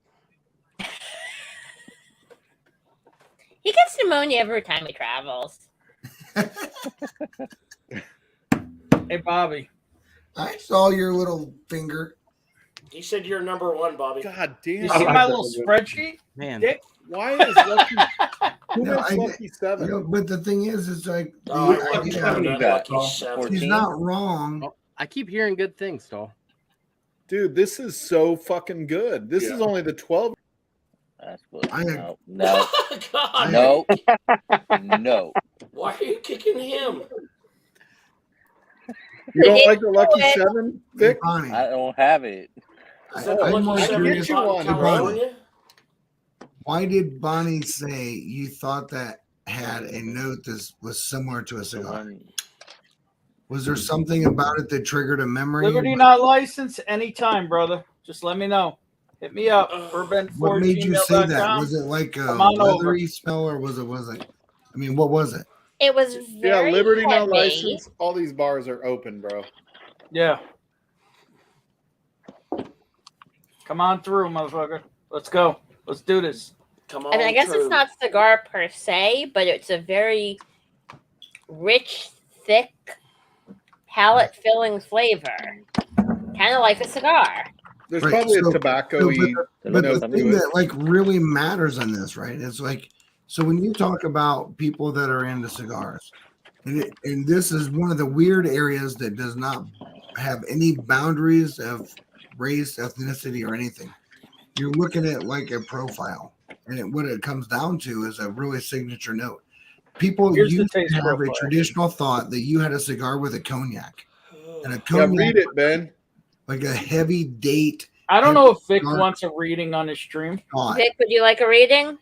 He gets pneumonia every time he travels. Hey, Bobby. I saw your little finger. He said you're number one, Bobby. God damn. You see my little spreadsheet? Man, Dick? Why is Lucky? Who No, makes I- Lucky You Seven? know, but the thing is, it's like Oh, I the want to idea- try you that got? Lucky 7. he's not wrong. oh, I keep hearing good things, Stoll. Dude, this is so fucking good. This is only the 12. That's what. I- No. No. God, No. No. why are you kicking him? You don't Nick, like the Lucky do it. 7, Vic? Bonnie, I don't have it. Is that the I'm Lucky more 7 curious. you in one, California? Why did Bonnie say you thought that had a note that was similar to a The cigar? one. Was there something about it that triggered a memory? Liberty not licensed anytime, brother. Just let me know. Hit me up. What made you say that? Burbank4gmail.com. Was it like a Come on over. leathery smell, or was it? I mean, what was it? It was Yeah, very Liberty now heavy. license. All these bars are open, bro. Yeah. Come on through, motherfucker. Let's go. Let's do this. Come on. I mean, I guess through. it's not cigar per se, but it's a very rich, thick, palate-filling flavor. Kind of like a cigar. There's Right, probably so- a tobacco-y But note the to thing it. that like really matters in this, right? It's like, so when you talk about people that are into cigars, and this is one of the weird areas that does not have any boundaries of race, ethnicity, or anything. You're looking at like a profile, and what it comes down to is a really signature note. People Here's the used to taste have profile. a traditional thought that you had a cigar with a cognac, and a Yeah, cognac, read it, Ben. like a heavy date I don't know if Vic Cigar. wants a reading on his stream. thought. Vic, would you like a reading?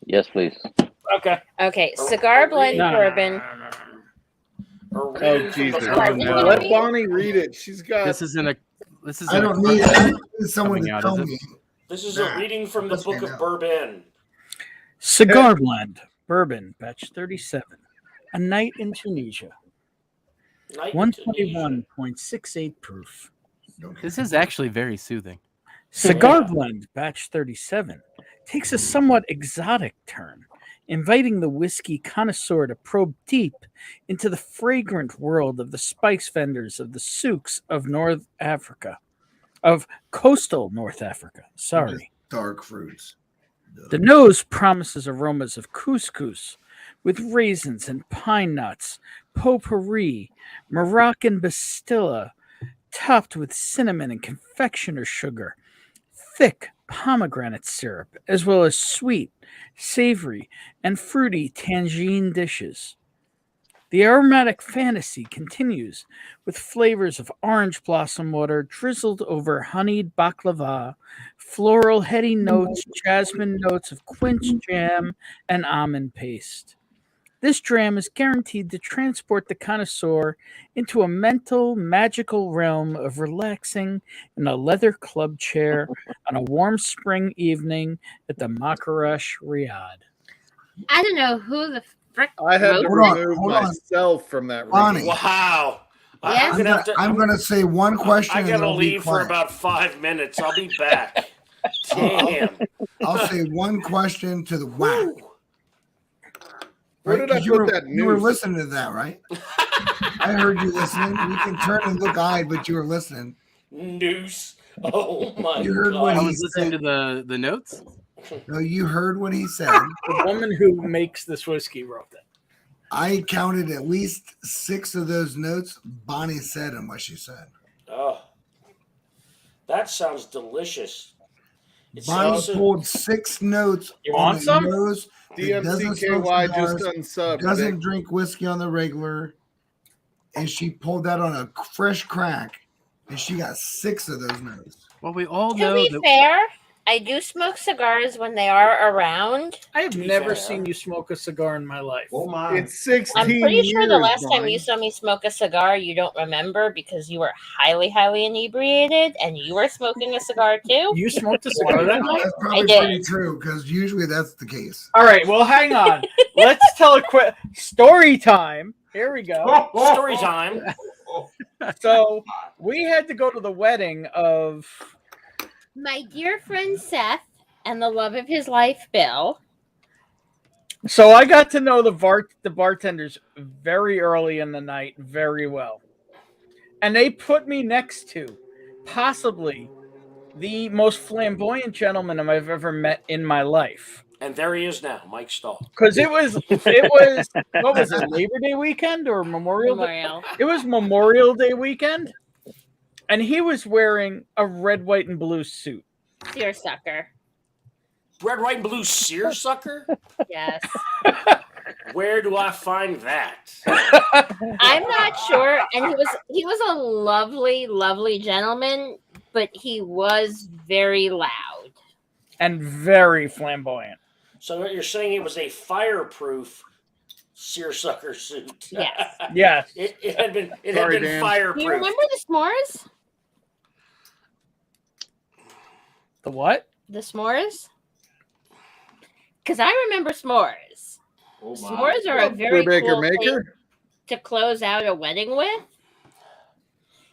Yes, please. Okay. Okay, cigar blend No, no, bourbon. Oh, Oh, Jesus. What? Let Bonnie read it. She's got. This isn't a. This is. I don't need someone coming to out, tell is it? me. This is a reading from the Let's Book find of out. Bourbon. Cigar blend bourbon batch 37. A night in Tunisia. Night in Tunisia. 121.68 proof. This is actually very soothing. Cigar blend batch 37 takes a somewhat exotic turn, inviting the whiskey connoisseur to probe deep into the fragrant world of the spice vendors of the souks of North Africa, of coastal North Africa. Sorry. Dark fruits. The nose promises aromas of couscous with raisins and pine nuts, potpourri, Moroccan bastilla, topped with cinnamon and confectioner sugar, thick pomegranate syrup, as well as sweet, savory, and fruity tangine dishes. The aromatic fantasy continues with flavors of orange blossom water drizzled over honeyed baklava, floral heady notes, jasmine notes of quince jam, and almond paste. This dram is guaranteed to transport the connoisseur into a mental, magical realm of relaxing in a leather club chair on a warm spring evening at the Marrakesh Riyadh. I don't know who the frick I had to wrote remove hold on. myself from that Bonnie. reading. Wow. I'm gonna say one question. I and gotta I'll be leave for quiet. about 5 minutes. I'll be back. Damn. I'll say one question to the whack. Where did I You put were, that you were noose? listening to that, right? I heard you listening. You can turn and look eyed, but you were listening. Noose. Oh my You heard god. what I he was listening said. to the notes. No, you heard what he said. The woman who makes this whiskey wrote it. I counted at least 6 of those notes. Bonnie said in what she said. Oh, that sounds delicious. It Bonnie sounds so- pulled 6 notes You on want the some? nose. that doesn't smoke DMCKY cigars, just unsubbed. doesn't Vic. drink whiskey on the regular, and she pulled that on a fresh crack, and she got 6 of those notes. Well, we all To know be that. fair, I do smoke cigars when they are around. I have be never fair. seen you smoke a cigar in my life. It's 16 I'm pretty sure the years, last time Bonnie. you saw me smoke a cigar, you don't remember because you were highly, highly inebriated and you were smoking a cigar too. You smoked a cigar that night? That's probably did. pretty true because usually that's the case. All right, well, hang on. Let's tell a quick story time. Here we go. Story time. So we had to go to the wedding of My dear friend Seth and the love of his life, Bill. So I got to know the bartenders very early in the night very well. And they put me next to possibly the most flamboyant gentleman I've ever met in my life. And there he is now, Mike Stahl. Because it was what was it, Labor Day weekend or Memorial Day? Memorial. It was Memorial Day weekend. And he was wearing a red, white, and blue suit. Seersucker. Red, white, and blue seersucker? Yes. Where do I find that? I'm not sure. And he was a lovely, lovely gentleman, but he was very loud. And very flamboyant. So what you're saying it was a fireproof seersucker suit? Yes. Yes. It had been Sorry, Dan. fireproof. Do you remember the s'mores? The what? The s'mores? Because I remember s'mores. S'mores are a very Baker cool Maker? thing to close out a wedding with.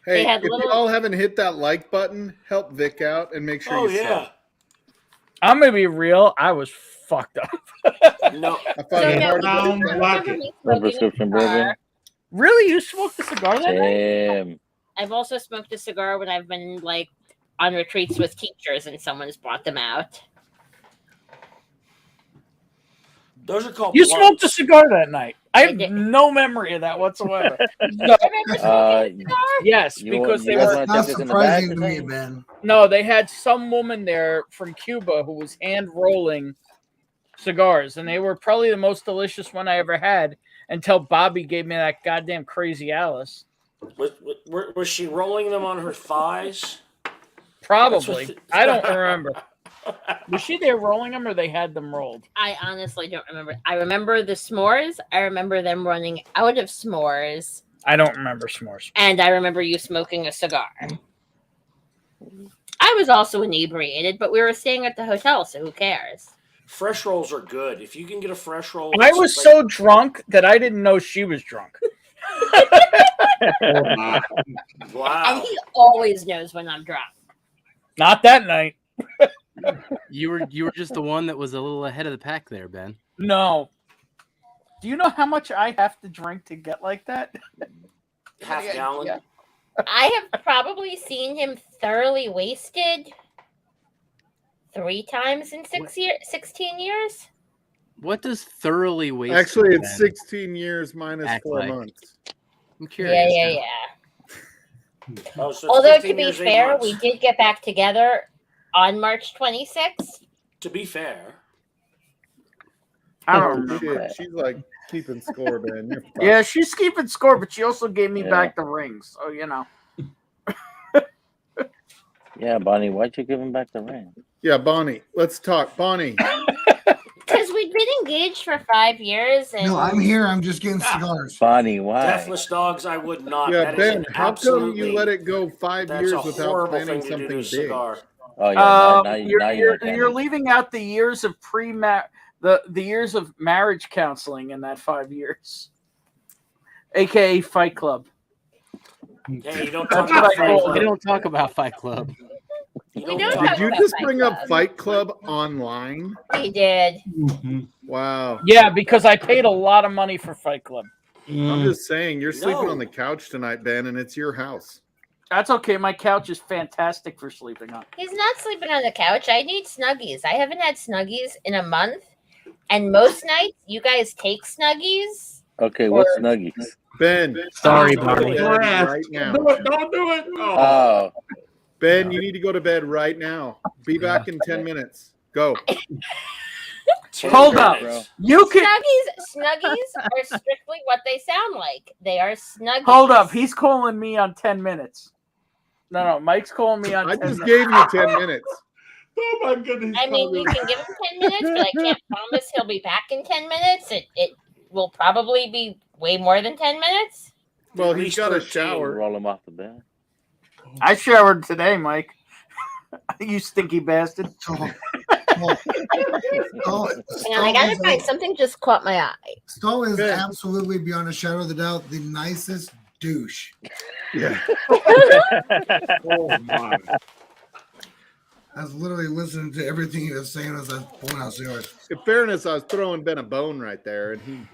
Hey, They had if little- y'all haven't hit that like button, help Vic out and make sure Oh you yeah. sub. I'm gonna be real. I was fucked up. No. I find So, it yeah, hard do to you believe that. remember me Rubber smoking a prescription cigar? bourbon. Really? You smoked a cigar that night? Damn. I've also smoked a cigar when I've been like on retreats with teachers and someone's brought them out. Those are called You blunts. smoked a cigar that night. I have did. no memory of that whatsoever. No. You remember smoking a cigar? Yes, You because they you were wanna That's not take this in the back surprising or to me, something? Ben. no, they had some woman there from Cuba who was hand rolling cigars, and they were probably the most delicious one I ever had until Bobby gave me that goddamn crazy Alice. Was she rolling them on her thighs? Probably. That's what- I don't remember. Was she there rolling them or they had them rolled? I honestly don't remember. I remember the s'mores. I remember them running out of s'mores. I don't remember s'mores. And I remember you smoking a cigar. I was also inebriated, but we were staying at the hotel, so who cares? Fresh rolls are good. If you can get a fresh roll. I was so drunk that I didn't know she was drunk. Wow. And he always knows when I'm drunk. Not that night. You were just the one that was a little ahead of the pack there, Ben. No. Do you know how much I have to drink to get like that? Half gallon. Yeah. I have probably seen him thoroughly wasted 3 times in 16 years. What does thoroughly waste? Actually, mean, it's Ben? 16 years minus Act 4 like. months. I'm curious. Yeah. Oh, so it's Although, 15 to be years, 8 fair, months. we did get back together on March 26th. To be fair. I Oh, don't remember. shit. She's like keeping score, Ben. You're fucked. Yeah, she's keeping score, but she also gave me Yeah. back the rings. So, you know. Yeah, Bonnie, why'd you give him back the ring? Yeah, Bonnie. Let's talk. Bonnie. Because we'd been engaged for 5 years. And No, I'm here. I'm just getting cigars. Bonnie, why? Deathless dogs, I would not. Yeah, That is Ben, an how come absolutely- you let it go 5 That's years a without horrible planning thing to do something to a big? cigar. Oh yeah, now you You're leaving out the years of the years of marriage counseling in that 5 years, aka Fight Club. Hey, you don't That's talk about what I Fight told- Club. we don't talk about Fight Club. You We don't don't talk talk Did you about just Fight bring up Club. Fight Club online? He did. Wow. Yeah, because I paid a lot of money for Fight Club. I'm just saying, you're sleeping No. on the couch tonight, Ben, and it's your house. That's okay. My couch is fantastic for sleeping on. He's not sleeping on the couch. I need snuggies. I haven't had snuggies in a month. And most nights, you guys take snuggies. Okay, what's Snuggies? Ben, Sorry, you need to go to Barney. bed right now. Don't do it. Oh, Ben, you need to go to bed right now. Be back in 10 minutes. Go. Hold up. bro. You can Snuggies are strictly what they sound like. They are snuggies. hold up. He's calling me on 10 minutes. No, Mike's calling me on I 10 just minutes. gave you 10 minutes. Oh my goodness. I mean, you can give him 10 minutes, but I can't promise he'll be back in 10 minutes. It will probably be way more than 10 minutes. Well, At he's least got a 13. shower. Roll him off the bed. I showered today, Mike. You stinky bastard. And I gotta find something just caught my eye. Stoll is Ben. absolutely beyond a shadow of the doubt the nicest douche. Yeah. Oh my. I was literally listening to everything he was saying as I was pulling out cigars. In fairness, I was throwing Ben a bone right there, and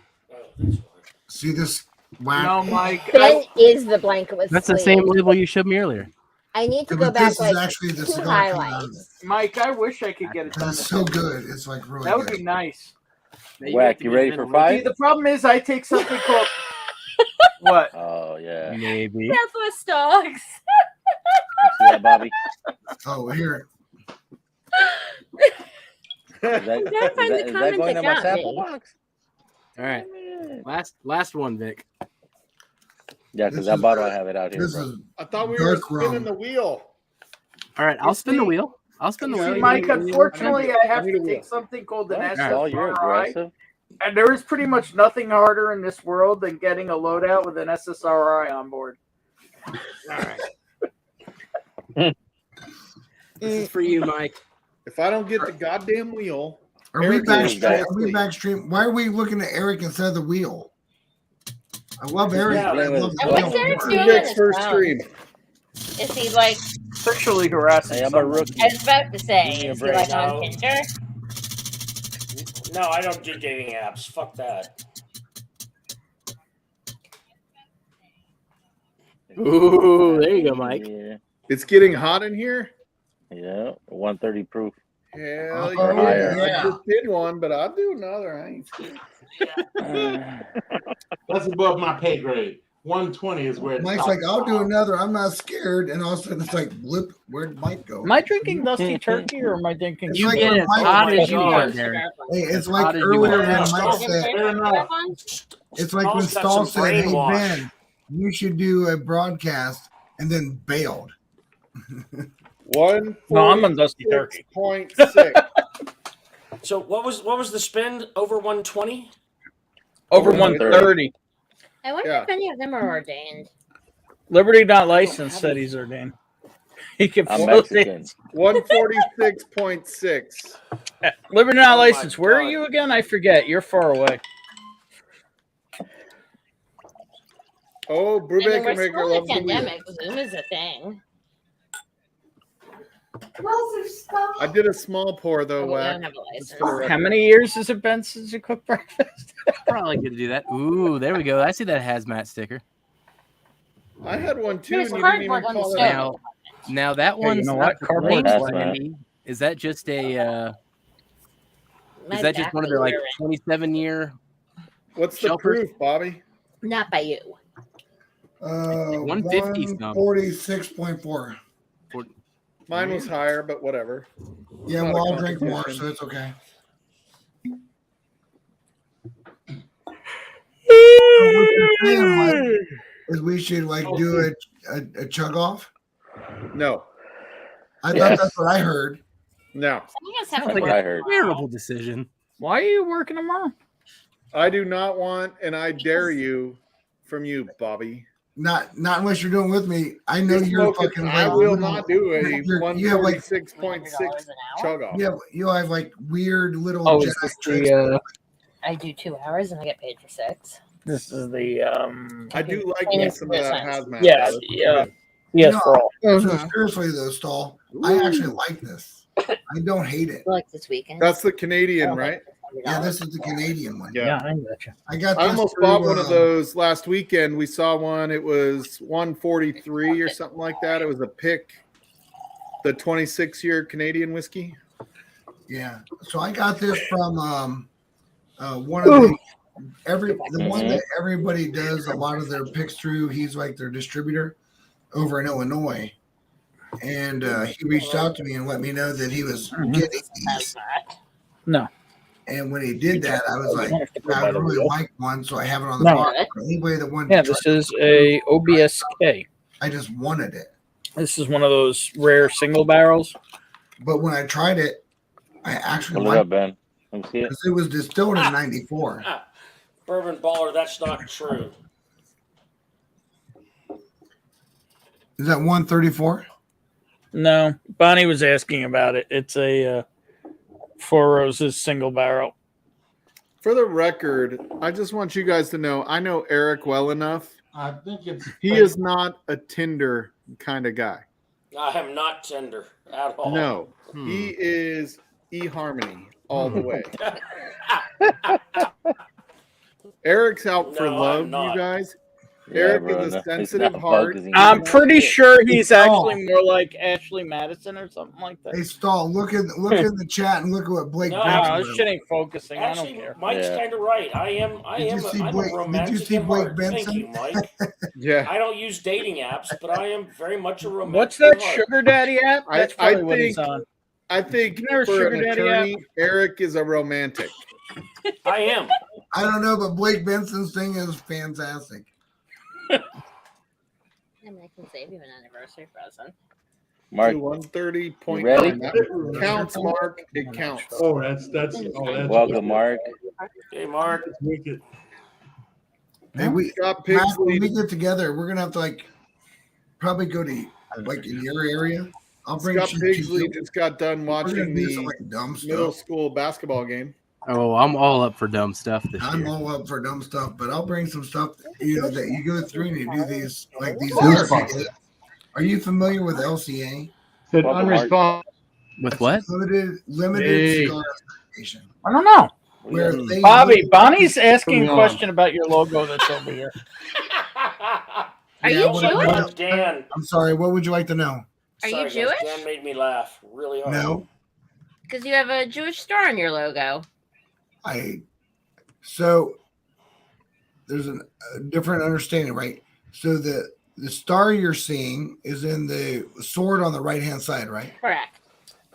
he. See this whack? No, Mike. Ben is the blanket with That's the sleeve. same label you showed me earlier. I need to Yeah, go but back this is like actually the two cigar coming out of highlights. Mike, I wish I could get it done. It's so good. It's like really That would good. be nice. Whack, you ready for See, five? the problem is I take something called what? Oh yeah. You Maybe. Southwest dogs. see that, Bobby? Oh, here. Is that, Gotta find the is that comment going that in my got sample me. box? All right. Last one, Vic. Yeah, because that bottle I have it out here, This bro. is I thought we were dark spinning rum. the wheel. All right, I'll spin the wheel. I'll spin the Yeah, wheel. See, you Mike, need- unfortunately, I have I need to a take wheel. something called an That's all, you're SSRI. aggressive. And there is pretty much nothing harder in this world than getting a loadout with an SSRI on board. All right. This is for you, Mike. If I don't get the goddamn wheel, Are we Eric back? is Are we asleep. backstream? Why are we looking at Eric instead of the wheel? I love Eric. Yeah, but I love And the what's wheel Eric more. doing on Nick's his first phone? stream. Is he like? Sexually harassing Hey, I'm a someone. rookie. I was about to say, Give me a is he break. like on No. Tinder? No, I don't do dating apps. Fuck that. Ooh, there you go, Mike. Yeah, It's getting hot in here. yeah, 130 proof. Hell Oh, yeah. yeah. I just did one, but I'll do another. I ain't scared. That's above my pay grade. 120 is where it's Mike's like, I'll do another. I'm not scared. And all of a sudden, it's like, blip. Where'd Mike go? Am I drinking Dusty Turkey or am I drinking? It's You like get when as Mike- hot as you God. want, Derek. Hey, it's As like hot as you earlier want. when Mike Stop. said, Fair enough. it's like when Stall's got Stahl some said, hey, brainwash. Ben, you should do a broadcast and then bailed. 146.6. No, I'm on Dusty Turkey. So what was the spend over 120? Over 130. 130. I wonder Yeah. if any of them are ordained. Liberty not licensed said he's ordained. He can I'm facilitate. Mexican. 146.6. Liberty not Oh my licensed. Where are God. you again? I forget. You're far away. Oh, I mean, Brubaker we're Maker still in a loves the wheel. pandemic. Zoom is a thing. I did a small pour though, Oh, we Whack. don't have a Just for the license. How record. many years has it been since you cooked breakfast? Probably good to do that. Ooh, there we go. I see that hazmat sticker. I had one too, There's and you didn't even cardboard on the call it stove. out. Now that Hey, you one's know not what? the Cardboard blank is fine. Andy. Is that just a? My Is that just back one of was their like hurting. 27-year? What's the Shelter? proof, Bobby? Not by you. 150 some. 146.4. Mine was higher, but whatever. Yeah, Not a well, I'll drink more, competition. so it's okay. What you're saying, Mike, is we should like do a chug off. No, I thought Yes. that's what I heard. no, You guys have Sounds to like what I work. heard. Terrible decision. Why are you working tomorrow? I do not want, and I dare you from you, Bobby. Not unless you're doing it with me. I know you're smoking- fucking. I like, will little- not do a you have like 146.6 chug off. you have like weird little. Oh, Jack is this tricks. the? I do 2 hours and I get paid for 6. This is the I do like me some of that hazmat. Yeah, though. yeah. Yes, for all. So seriously though, Stall, I actually like this. I don't hate it. Like this weekend. That's the Canadian, right? Yeah, this is the Canadian one. Yeah. I got you. I got. I this almost through, bought one of those last weekend. We saw one. It was 143 or something like that. It was a pick, the 26-year Canadian whiskey. Yeah. So I got this from one of the one that everybody does a lot of their picks through. He's like their distributor over in Illinois, and he reached out to me and let me know that he was getting these. No. And when he did that, I was like, I really like one, so I have it on the box. Anybody that wanted, yeah, this is a OBSK. I just wanted it. This is one of those rare single barrels. But when I tried it, I actually Pull it liked up, Ben. Let me see it. because it was distilled in '94. Bourbon Baller, that's not true. Is that 134? No, Bonnie was asking about it. It's a Four Roses single barrel. For the record, I just want you guys to know, I know Eric well enough. I think it's. He is not a Tinder kind of guy. I am not tender at all. No, he is eHarmony all the way. Eric's out for No, love, I'm not. you guys. Yeah, Eric bro, is a it's sensitive not heart. bugging I'm you. pretty sure he's actually more like Ashley Madison or something like that. Hey, Stall, look in the chat and look at what Blake. No, Benson No, wrote. this shit ain't focusing. I Actually, don't care. Mike's Yeah. kind of right. I'm a romantic. Did you see at Blake heart. Benson? Thank you, Mike. Yeah. I don't use dating apps, but I am very much a romantic. What's that at heart. sugar daddy app? That's I probably what he's think- on. I think Isn't there a for sugar an daddy attorney, Eric is a romantic. I am. I don't know, but Blake Benson's thing is fantastic. I mean, I can save you an anniversary present. Mark, 130.9. You ready? That counts, Mark. It counts. Oh, that's. welcome, Mark. Hey, Mark. That's wicked. Hey, Scott Matt, when we Pigsley. get together, we're gonna have to probably go to in your area. I'll bring Scott you Pigsley just got done we're gonna watching do some the dumb middle stuff. school basketball game. Oh, I'm all up for dumb stuff this I'm year. all up for dumb stuff, but I'll bring some stuff that you go through and you do these these. Cool. Are you familiar with LCA? Said Welcome, Mark. unresponsive. With what? Limited Hey. Cigar Association. I don't know. Where they Bobby, Bonnie's asking a Come on. question about your logo that's over here. Are Yeah, you what I- Jewish? what I- Dan. I'm sorry. What would you like to know? Are Sorry, you guys, Jewish? Dan made me laugh really hard. No, Because you have a Jewish star on your logo. So there's a different understanding, right? So the star you're seeing is in the sword on the right hand side, right? Correct.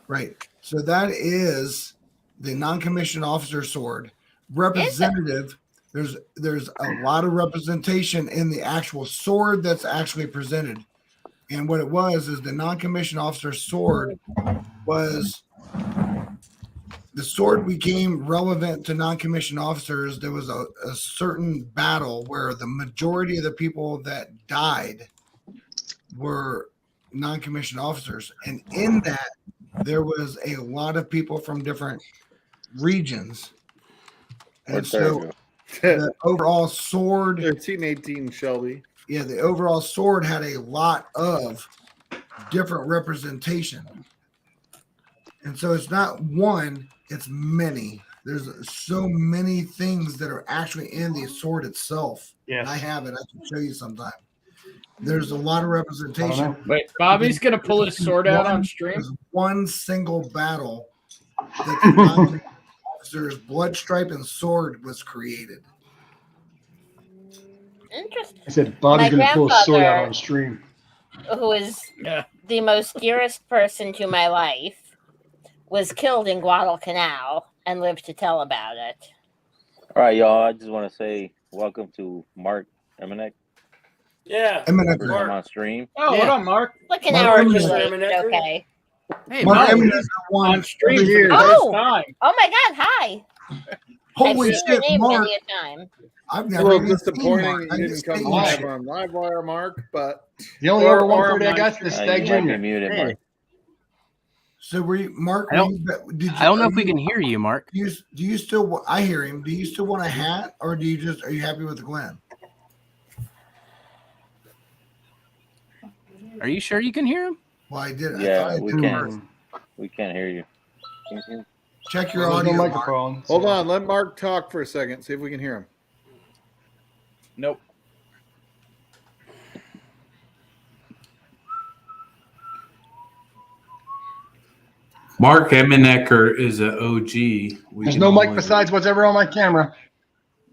Right. So that is the non-commissioned officer sword. Representative. There's a lot of representation in the actual sword that's actually presented. And what it was is the non-commissioned officer sword was the sword became relevant to non-commissioned officers. There was a certain battle where the majority of the people that died were non-commissioned officers. And in that, there was a lot of people from different regions. And so the overall sword, 1318 Shelby. yeah, the overall sword had a lot of different representation. And so it's not one, it's many. There's so many things that are actually in the sword itself. Yes. I have it. I can show you sometime. There's a lot of representation. Wait, Bobby's gonna pull his sword out on stream. There's one single battle that the non-officer's blood stripe and sword was created. Interesting. I said Bobby's My going to pull his sword out grandfather- on stream. Who is Yeah. the most dearest person to my life, was killed in Guadalcanal and lived to tell about it. All right, y'all. I just want to say welcome to Mark Emanek. Yeah. Emanek. First time on stream. Oh, hold on, Mark. Like an Mark hour Emmett. too late. Emanek. Okay. Hey, Mark Bobby. Emmett is the one On stream for the here. first Oh! time. Oh my God! Hi. Holy I've seen your shit, name Mark! many a time. I've It's a never little even seen disappointing Mark. you I didn't just come hate live shit. on Livewire, Mark, but The only Or- R130 or I got is the You Stag might be Jr. muted, Hey. Mark. So were you, Mark? I don't know if we can hear you, Mark. Do you still? I hear him. Do you still want a hat, or are you happy with Glenn? Are you sure you can hear him? Well, I did. Yeah, I we can't. We can't hear you. Check your audio microphone. Hold on, let Mark talk for a second. See if we can hear him. Nope. Mark Emenecker is an OG. There's no mic besides what's ever on my camera.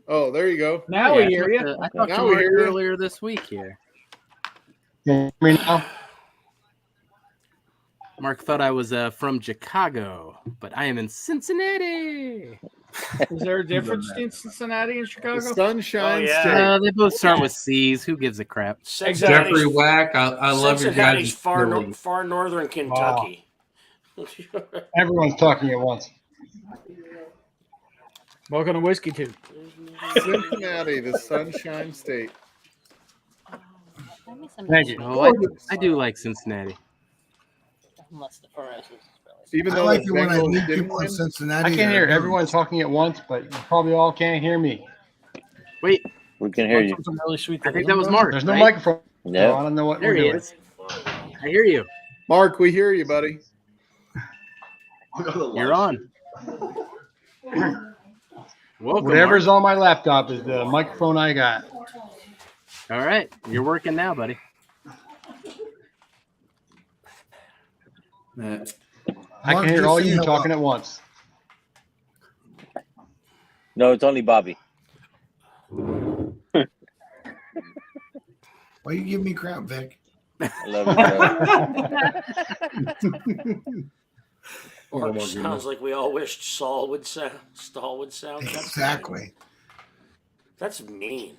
Oh, there you go. Now we hear you. I talked to Now we Mark hear you. earlier this week here. Can you hear me now? Mark thought I was from Chicago, but I am in Cincinnati. Is there a difference between Cincinnati and Chicago? Sunshine They both start with C's. Who gives a crap? Jeffrey Wack, I love your Cincinnati's guys' far northern Kentucky. Everyone's talking at once. Welcome to Whiskey Tube. Cincinnati, the Sunshine State. Thank you. Oh, I do like Cincinnati. Unless the Perez is Even I though like the it when I Bengals meet didn't people in win. Cincinnati. I can't hear everyone talking at once, but you probably all can't hear me. Wait, We can hear you. Some really sweet. I think that was Mark. There's no right? microphone. Yeah. So I don't know what There we're he doing. is. I hear you. Mark, we hear you, buddy. You're on. Welcome. Whatever's Mark. on my laptop is the microphone I got. All right, you're working now, buddy. I can hear all you talking at once. No, it's only Bobby. Why you give me crap, Vic? I love you, Mark sounds like we all wished Saul would sound. Exactly. That's mean.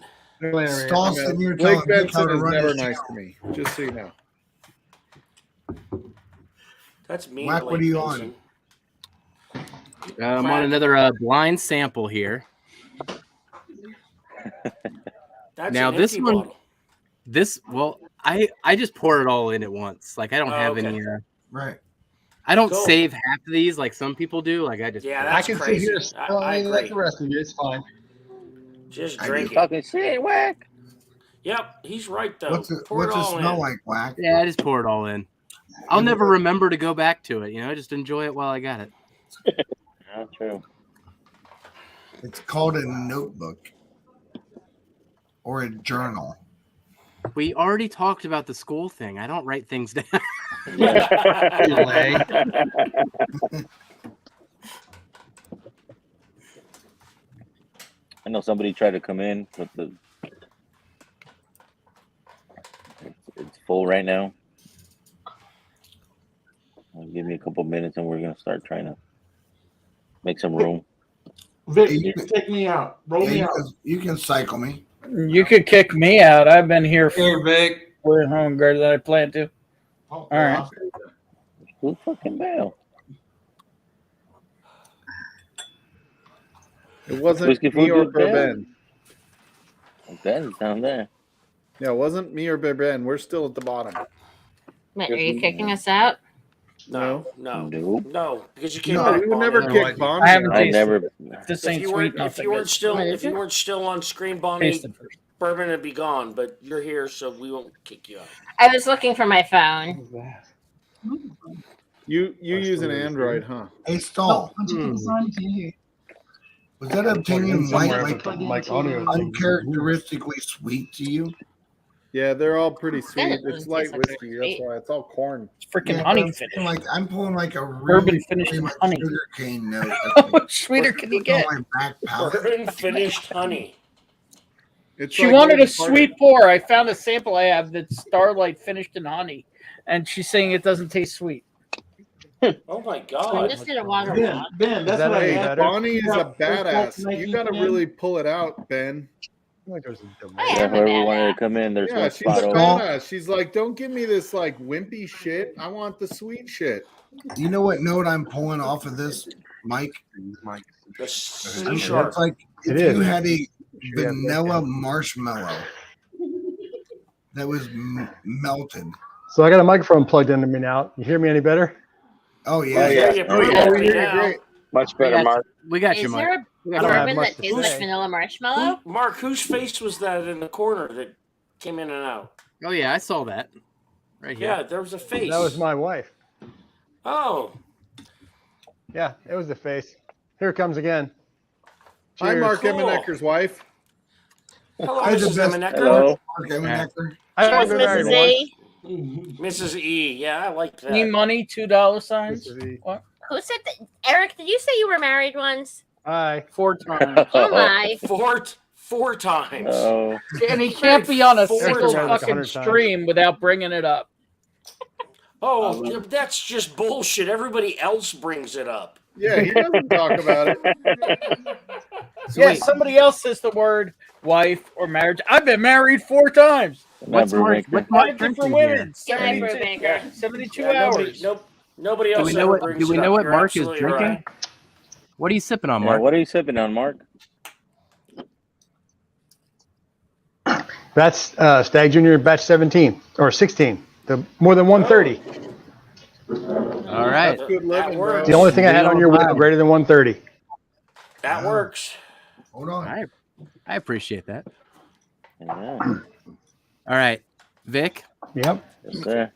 Stall sitting here Blake telling Vic how Benson to is run never his nice channel. to me, just so you know. That's mean. Whack, what Blake are you Benson. I'm on another blind sample here. That's Now an this empty one, bottle. I just pour it all in at once. Like I don't have okay. any. Right. I don't Cool. save half of these like some people do. Like I just. Yeah, I that's can crazy. sit here I like agree. the rest of you. It's fine. Just drink it. Talking shit, Wack. Yep, he's right though. What's it Pour it all smell in. like, Whack? Yeah, I just pour it all in. I'll never remember to go back to it. You know, just enjoy it while I got it. Not true. It's called a notebook or a journal. We already talked about the school thing. I don't write things down. I know somebody tried to come in, but it's full right now. Give me a couple minutes, and we're gonna start trying to make some room. Vic, you can take me out. Roll me out. You can cycle me. You could kick me out. I've been here Hey, Vic. for longer than I planned to. All right. Who fucking bell? It wasn't Whiskey me Food or Good Bell? Ben. Ben's down there. Yeah, it wasn't me or Ben. We're still at the bottom. Wait, are you kicking us out? No, because you came No, back. we would Bonnie. never kick Bonnie. I haven't I tasted never. it. This If ain't you sweet weren't, enough. if you weren't still, What is if you it? weren't still on screen, Bonnie, Taste it first. Bourbon would be gone. But you're here, so we won't kick you out. I was looking for my phone. You use an Android, huh? Hey, Stall. Was that opinion white like uncharacteristically sweet to you? Yeah, they're all pretty sweet. It It's doesn't light taste like whiskey. sweet. That's why it's all corn. It's freaking Yeah, honey but finish. I'm pulling like a Bourbon really finished pretty in much honey. sugar cane note. How much sweeter can you get? On my back palate. Bourbon finished honey. It's She like wanted a Golden Party. sweet pour. I found a sample I have that's Starlight finished in honey, and she's saying it doesn't taste sweet. Oh my I god! just did a water Ben, walk. Ben, that's what I Hey, had. Bonnie is a Yeah, badass. You got to really pull it out, Ben. I Yeah, am a whoever wanted badass. to come in, there's Yeah, one she's spot a open. badass. She's like, don't give me this like wimpy shit. I want the sweet shit. You know what note I'm pulling off of this, Mike? The sea It's shark. like if It is. you had a vanilla marshmallow that was melted. So I got a microphone plugged into me now. You hear me any better? Oh yeah. Great. Much better, Mark. We got you, Is Mark. there a bourbon that tastes like vanilla marshmallow? Mark, whose face was that in the corner that came in and out? Oh yeah, I saw that. Right here. Yeah, there was a face. That was my wife. Oh. Yeah, it was the face. Here it comes again. Hi, Cheers. Mark Cool. Emmenecker's wife. Hello, Hi, the Mrs. best- Emmenecker. Hello. Mark Emmenecker. I've Cheers, been married Mrs. once. E. Mrs. E. Yeah, I like that. Need money? $2 Mrs. E. What? Who said that? Eric, did you say you were married once? Hi. 4 times. Oh my. Four times. Oh, And he can't be on a 4 single times. fucking 100 times. stream without bringing it up. Oh, that's just bullshit. Everybody else brings it up. Yeah, he doesn't talk about it. Yeah, somebody else says the word wife or marriage. I've been married 4 times. What's Mark? What's 5 Mark different drinking women. here? Good night, Brubaker. 72 Yeah, hours. Nobody Do else we know ever what? brings Do we it know up. what You're Mark is absolutely drinking? right. What are you sipping on, yeah, Mark? what are you sipping on, Mark? That's Stag Junior batch 17 or 16. The more than 130. All right. That's good living, bro. The only thing I had on your wheel greater than 130. That works. Hold on. I appreciate that. Yeah. All right, Vic. Yep. Yes, sir.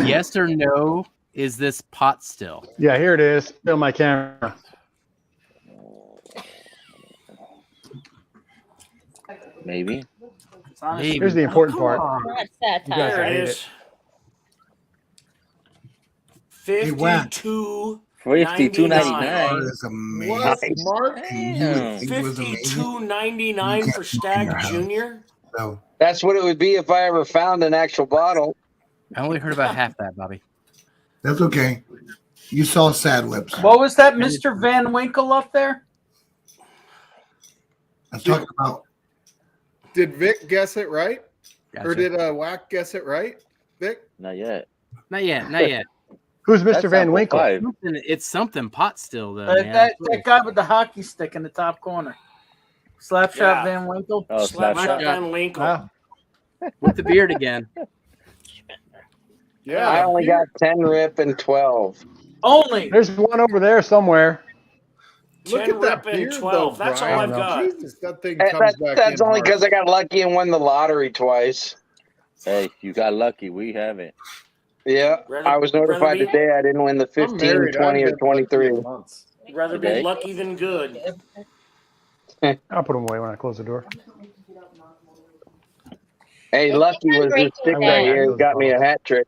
Yes or no? Is this pot still? Yeah, here it is. Film my camera. Maybe. Maybe. Here's the important part. What's that You guys time? There hate it it. is. Hey, Whack. 52. $52.99. That is amazing. What, Mark? Damn. It was amazing. $52.99 for Stag Junior. So, That's what it would be if I ever found an actual bottle. I only heard about half that, Bobby. that's okay. You saw Sad Lips. What was that, Mr. Van Winkle up there? I'm talking about. Did Vic guess it right? Gotcha. Or did Whack guess it right? Vic? Not yet. Not yet. Not yet. Who's Mr. That's Van apple Winkle? pie. It's something pot still though, man. That guy with the hockey stick in the top corner. Slapshot Yeah. Van Winkle. Oh, Slapshot Slapshot. Van Winkle. Wow. With the beard again. Yeah. I only got 10 rip and 12. Only. There's one over there somewhere. Look 10 at that rip and beard, 12. though, That's all Brian. I've got. Jesus, that thing comes back That's in only hard. because I got lucky and won the lottery twice. Hey, you got lucky. We haven't. Yeah, Rather- I was notified rather be- today I didn't win the 15, married. 20, I've or been 23. months. Rather be Okay. lucky than good. I'll put them away when I close the door. Hey, Lucky was this stick right here and got me a hat trick.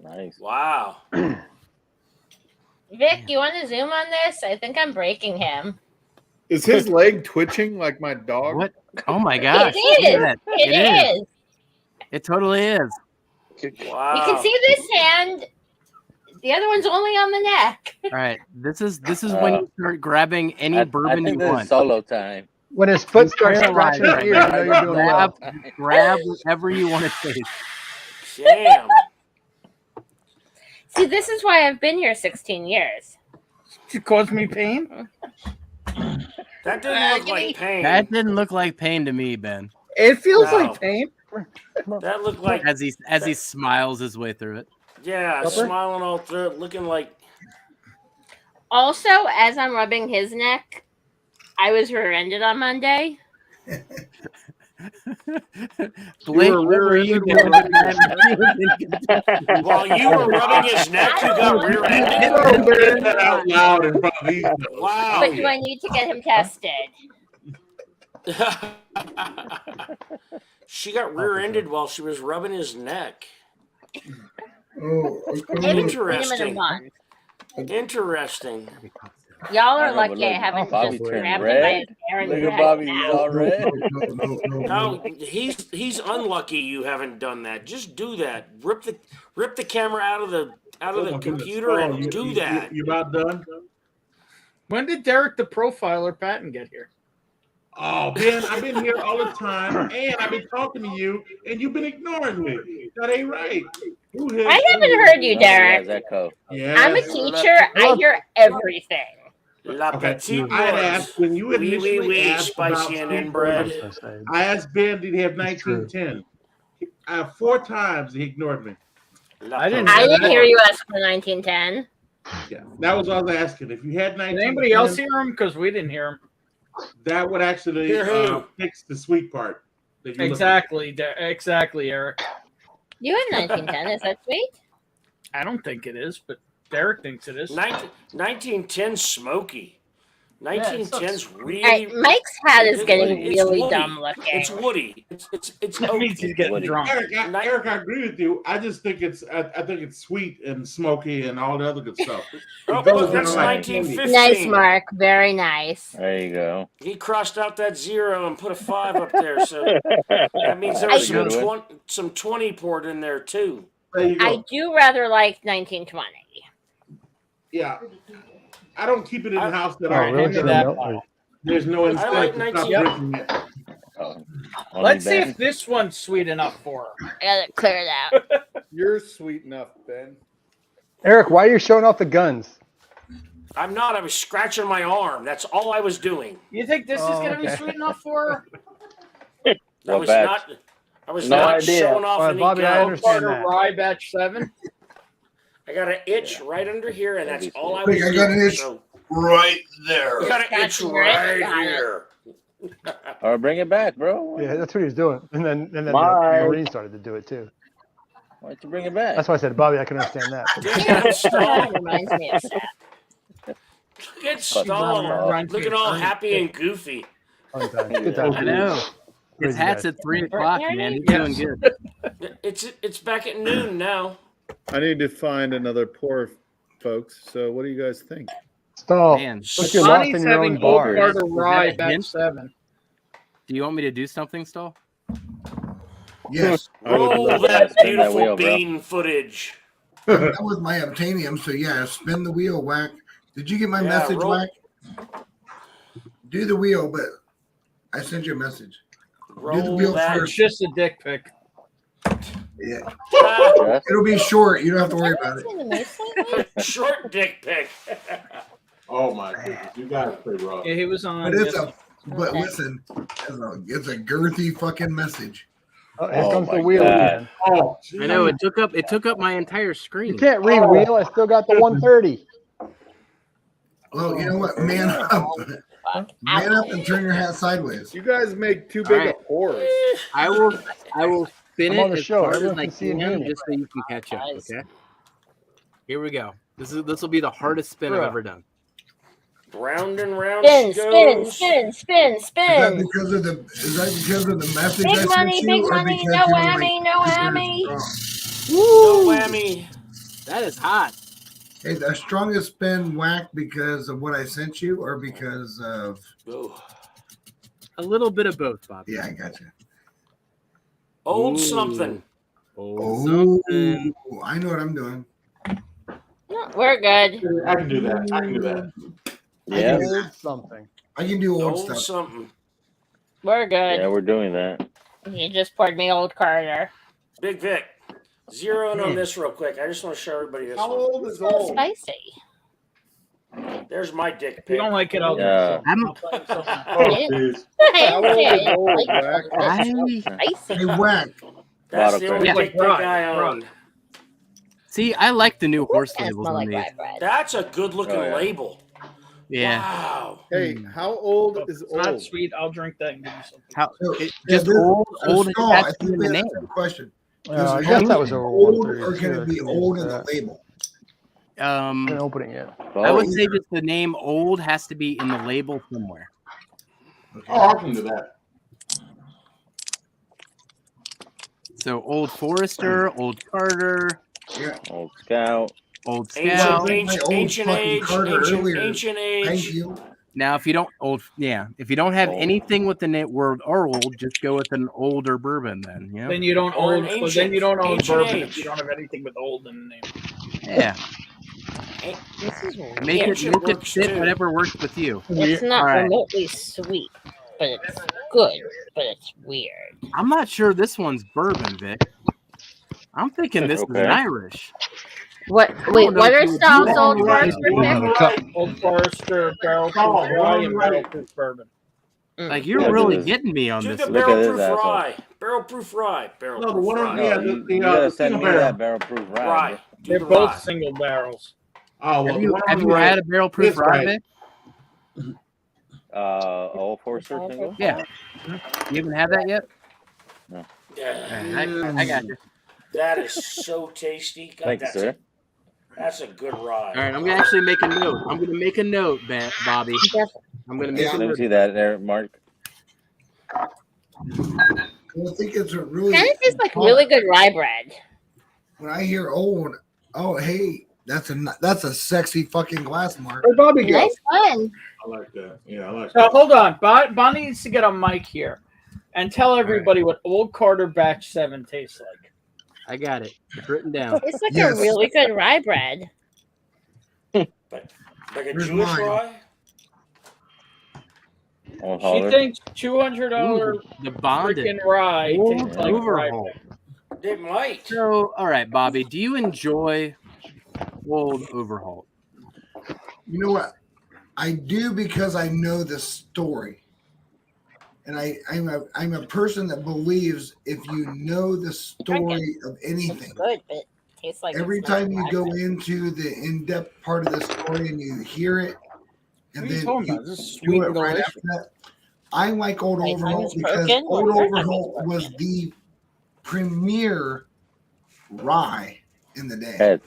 Nice. Wow. Vic, you want to zoom on this? I think I'm breaking him. Is his leg twitching like my dog? What? Oh my gosh. It look is. at that. It is. It totally is. Wow. You can see this hand. The other one's only on the neck. All right. This is when you start grabbing any I bourbon you think this want. is solo time. When his foot starts You're scratching alive the ear, right you know you're doing well. grab whatever you want to taste. Damn. See, this is why I've been here 16 years. It caused me pain. That didn't look like pain. That didn't look like pain to me, Ben. It feels No. like pain. That looked like, As he smiles his way through it. yeah, smiling all through it, looking like, Also, as I'm rubbing his neck, I was rear-ended on Monday. Blake, were what were you rear-ended doing? while you were rubbing his neck, you got rear-ended. out loud in front of these. Wow. But do I need to get him tested? She got rear-ended while she was rubbing his neck. Oh, Interesting. Interesting. Y'all are I know, but lucky I look, haven't Bobby just turned grabbed him red. by his hair and Look at dragged Bobby. him He's out. all red. No, he's unlucky you haven't done that. Just do that. Rip the camera out of the computer and do that. You about done? When did Derek the Profiler Patton get here? Oh, Ben, I've been here all the time, and I've been talking to you, and you've been ignoring me. That ain't right. I haven't heard you, Derek. Yes. I'm a teacher. I hear everything. La petite I had asked when you initially oui, asked spicy about and inbred. I asked Ben, did he have 1910? 4 times he ignored me. I didn't hear you ask for 1910. Yeah, that was what I was asking. If you had 1910, Did anybody else hear him? Because we didn't hear him. that would actually fix the sweet part. that you look Exactly, Eric. You have 1910. Is that sweet? I don't think it is, but Derek thinks it is. 1910 smoky. 1910's really. Right, Mike's hat is getting it's really woody. dumb looking. It's woody. It's That means he's getting drunk. Eric, I agree with you. I just think I think it's sweet and smoky and all the other good stuff. Oh, look, that's 1915. Nice, Mark. Very nice. There you go. He crossed out that 0 and put a 5 up there, so that means there was some 20 poured in there too. There you go. I do rather like 1920. Yeah. I don't keep it in the house that there's no I like incentive to stop drinking it. Let's see if this one's sweet enough for him. I gotta clear it out. You're sweet enough, Ben. Eric, why are you showing off the guns? I'm not. I was scratching my arm. That's all I was doing. You think this is gonna be sweet enough for her? I was not showing off any Bobby, I gun. understand that. Rye batch 7. I got an itch right under here, and that's all I was Wait, doing. I got an itch So, right there. I got an itch right here. All right, bring it back, bro. Yeah, that's what he was doing. And then the Mike. Marine started to do it too. Why don't you bring it back? That's why I said, Bobby, I can understand that. Damn, Stall. Reminds me of that. Look at Stall. Looking all happy and goofy. Good time. I know. His Crazy hat's guy. at 3 o'clock, man. He's doing good. It's back at noon now. I need to find another pour, folks. So what do you guys think? Stall. Man. Look, you're lost Sonny's in your own having Old bar. Carter Rye Is that a batch hint? 7. Do you want me to do something, Stall? Yes. Roll love that that. Spin that beautiful wheel, bro. bean footage. That was my obtainium. So yeah, spin the wheel, Whack. Did you get my Yeah, message, roll- Whack? Do the wheel, but I sent you a message. Roll wheel that. It's just a dick pic. Yeah. Ah, It'll be short. You don't have to worry about it. short dick pic. Oh my goodness, you guys play rough. Yeah, he was on. But listen, it's a girthy fucking message. Oh, here Oh comes the my wheel God. again. Oh, I know it took up my entire screen. You can't read wheel. I still got the 130. Well, you know what? Man up. Man up and turn your hat sideways. You guys make too All big right. of pours. I will spin I'm on it the as show. hard as Everyone I can see and can, hear me. just so you can catch up. Okay. Here we go. This will be the hardest spin I've ever done. Round and round Spin, she spin, goes. spin, spin, Is that spin. because of the message? I Big sent money, you, big or money, because no you were whammy, no like, whammy. No whammy. That is hot. Hey, the strongest spin, Whack, because of what I sent you, or because of? Oh. A little bit of both, Bob. Yeah, I got you. Old Ooh. something. Oh, I know what I'm doing. No, we're good. I can do that. I can do that. Yeah. Old something. I can do old Old stuff. something. We're good. Yeah, we're doing that. You just poured me Old Carter. Big Vic. Zero in on this real quick. I just want to show everybody this How one. old is So old? spicy. There's my dick If you pic. don't like it, I'll Yeah. I'll play something. Oh, geez. How old is old, Whack? Hey, Whack. That's the only Yeah. dick pic I Right. own. See, I like the new horse Kind of labels smell on like these. rye bread. That's a good looking Oh, yeah. label. Yeah. Wow. Hey, how old If is it's not old? sweet, I'll drink that and give you something. How So, it, yeah, just this- old, so old Skull, I attached to think the we name. answered the question. I Is guess it that was over old, 130. or can it be old in the label? Been opening it. I would say just the name old has to be in the label somewhere. Oh, I can do that. So old Forester, old Carter, Yeah. Old Scout. old Ancient, Scout. ancient, old ancient fucking age, Carter ancient, earlier. ancient Thank age. you. Now, if you don't if you don't have Old. anything with the word old, just go with an older bourbon. Then, yeah, Then you don't Or own. an Well, then you don't own ancient bourbon age. if you don't have anything with old in the name. yeah. This is Make it Ancient make it works fit too. whatever works with you. It's not All right. remotely sweet, but it's good, but it's weird. I'm not sure this one's bourbon, Vic. I'm thinking this is Okay. Irish. What? Wait, know what if are you would styles do Old that. Forester pick? Old Forester, barrel proof rye, and barrel proof bourbon. Like you're really getting me on Do this. the barrel-proof rye. Barrel-proof rye. No, the Barrel-proof one rye. yeah, you gotta send me barrel. that barrel-proof rye. Rye. Do They're the both rye. single barrels. Oh, well, Have the you, one have on you the had right. a barrel-proof It's rye, right. Vic? All four single? Yeah. You haven't had that yet? No. Yeah. I got you. That is so tasty. God, Thanks, sir. That's a good rye. All right, I'm gonna actually make a note. I'm gonna make a note, Bobby. I'm gonna make a Let me note. see that there, Mark. I think it's a really. Kind of tastes like really good rye bread. When I hear old, oh hey, that's a sexy fucking glass, Mark. Where'd Bobby go? Nice one. I like that. Yeah, I like So that. hold on. Bonnie needs to get on mic here and tell everybody what Old Carter Batch 7 tastes like. I got it. It's written down. It's like a really good rye bread. Like a Where's Jewish mine? rye? She thinks $200 The bonded. freaking rye tastes like rye Overhaul. bread. It might. So, all right, Bobby, do you enjoy Old Overhaul? You know what? I do because I know the story. And I'm a person that believes if you know the story of anything, Good, but it tastes like every it's not time you rye go bread. into the in-depth part of the story and you hear it, and What are you then talking you about? This is do sweet it and right delicious. after that. I like Old My tongue Overhaul is because broken, or Old your tongue is Overhaul was broken? the premier rye in the day. Ed.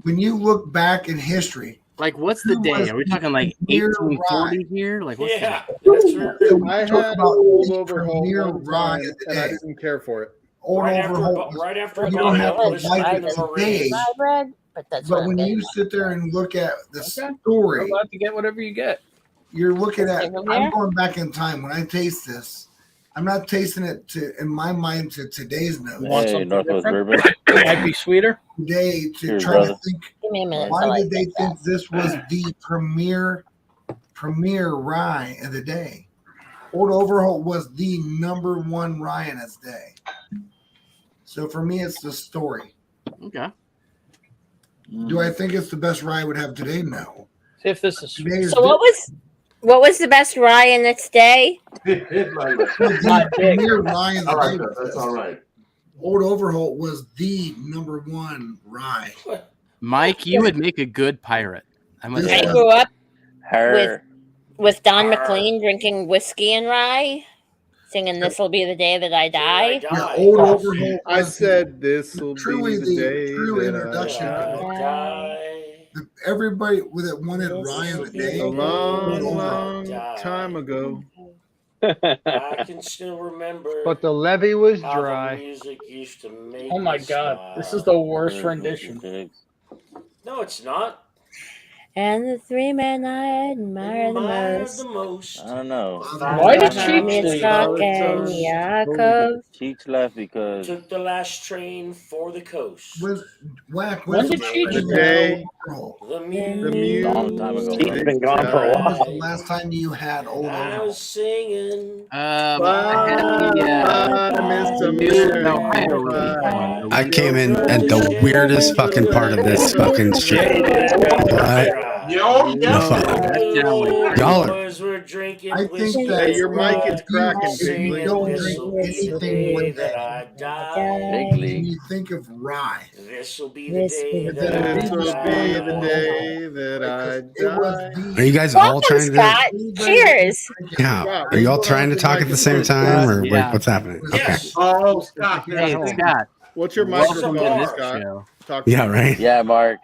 When you look back in history, Like, what's the Who day? was Are we the talking like premier 1840 here? Like, what's Yeah, the that's so right. we I talk had about Old the Overhaul premier one rye time, of the and I day. didn't care for it. Old Right after, Overhaul was, right after you I don't Bobby, have I'm to like listening like to it the rye today, Marines. rye bread, but that's but what I'm when getting. you sit there and look at the Okay. story, You're allowed to get whatever you get. you're looking This at. thing from I'm there? going back in time. When I taste this, I'm not tasting it in my mind to today's notes. You want Hey, something Northwest different? Bourbon. It might be sweeter. Today to Cheers, try brother. to think, Give me a minute why till I did they get that. think this was the premier rye of the day? Old Overhaul was the number one rye in its day. So for me, it's the story. Okay. Do I think it's the best rye I would have today? No. See if this is sweet. Today's So what was the best rye in its day? It's like the Not big. premier rye in I the like day. that. That's all right. Old Overhaul was the number one rye. Mike, you would make a good pirate. I must Yeah. I say. grew up Her. with Don Arr. McLean drinking whiskey and rye, singing "This'll Be the Day That I Die." Yeah, Old Overhaul. I was said this will truly be the the day true that introduction I to I it. die. Everybody that wanted rye in the day. a long, Old Overhaul. long time ago. I can still remember But the levee was how the dry. music used to make Oh my me god, this is smile. the worst rendition. No, it's not. And the three men I admire the Admire most. the most. I don't know. Why did Cheech Cheech Yitzchak leave? and Yaakov. Cheech left because Took the last train for the coast. When, Whack, When when's did the Cheech last leave? time Overhaul? The The music. long time ago. He's been gone for a When was while. the last time you had Old I Overhaul? was singing. I had the, no, I had a really good one. I came in at the weirdest fucking part of this fucking stream. Yo, Y'all are. Boys were drinking I think whiskey that Hey, your mic is and cracking, if you Bigly. don't drink This'll be the anything one day that day, I die. and Bigly. you think of rye, This'll be the day that This I will be die. the day that I it was die. Are you guys all Welcome, trying to? Scott. Cheers. Yeah. Are you all trying to talk at the same time, or Yeah. like what's happening? Okay. Yes. Oh, Scott. Hey, Scott. What's your Welcome to microphone, this Scott? show. Talk to Yeah. me. Right. Yeah, Mark.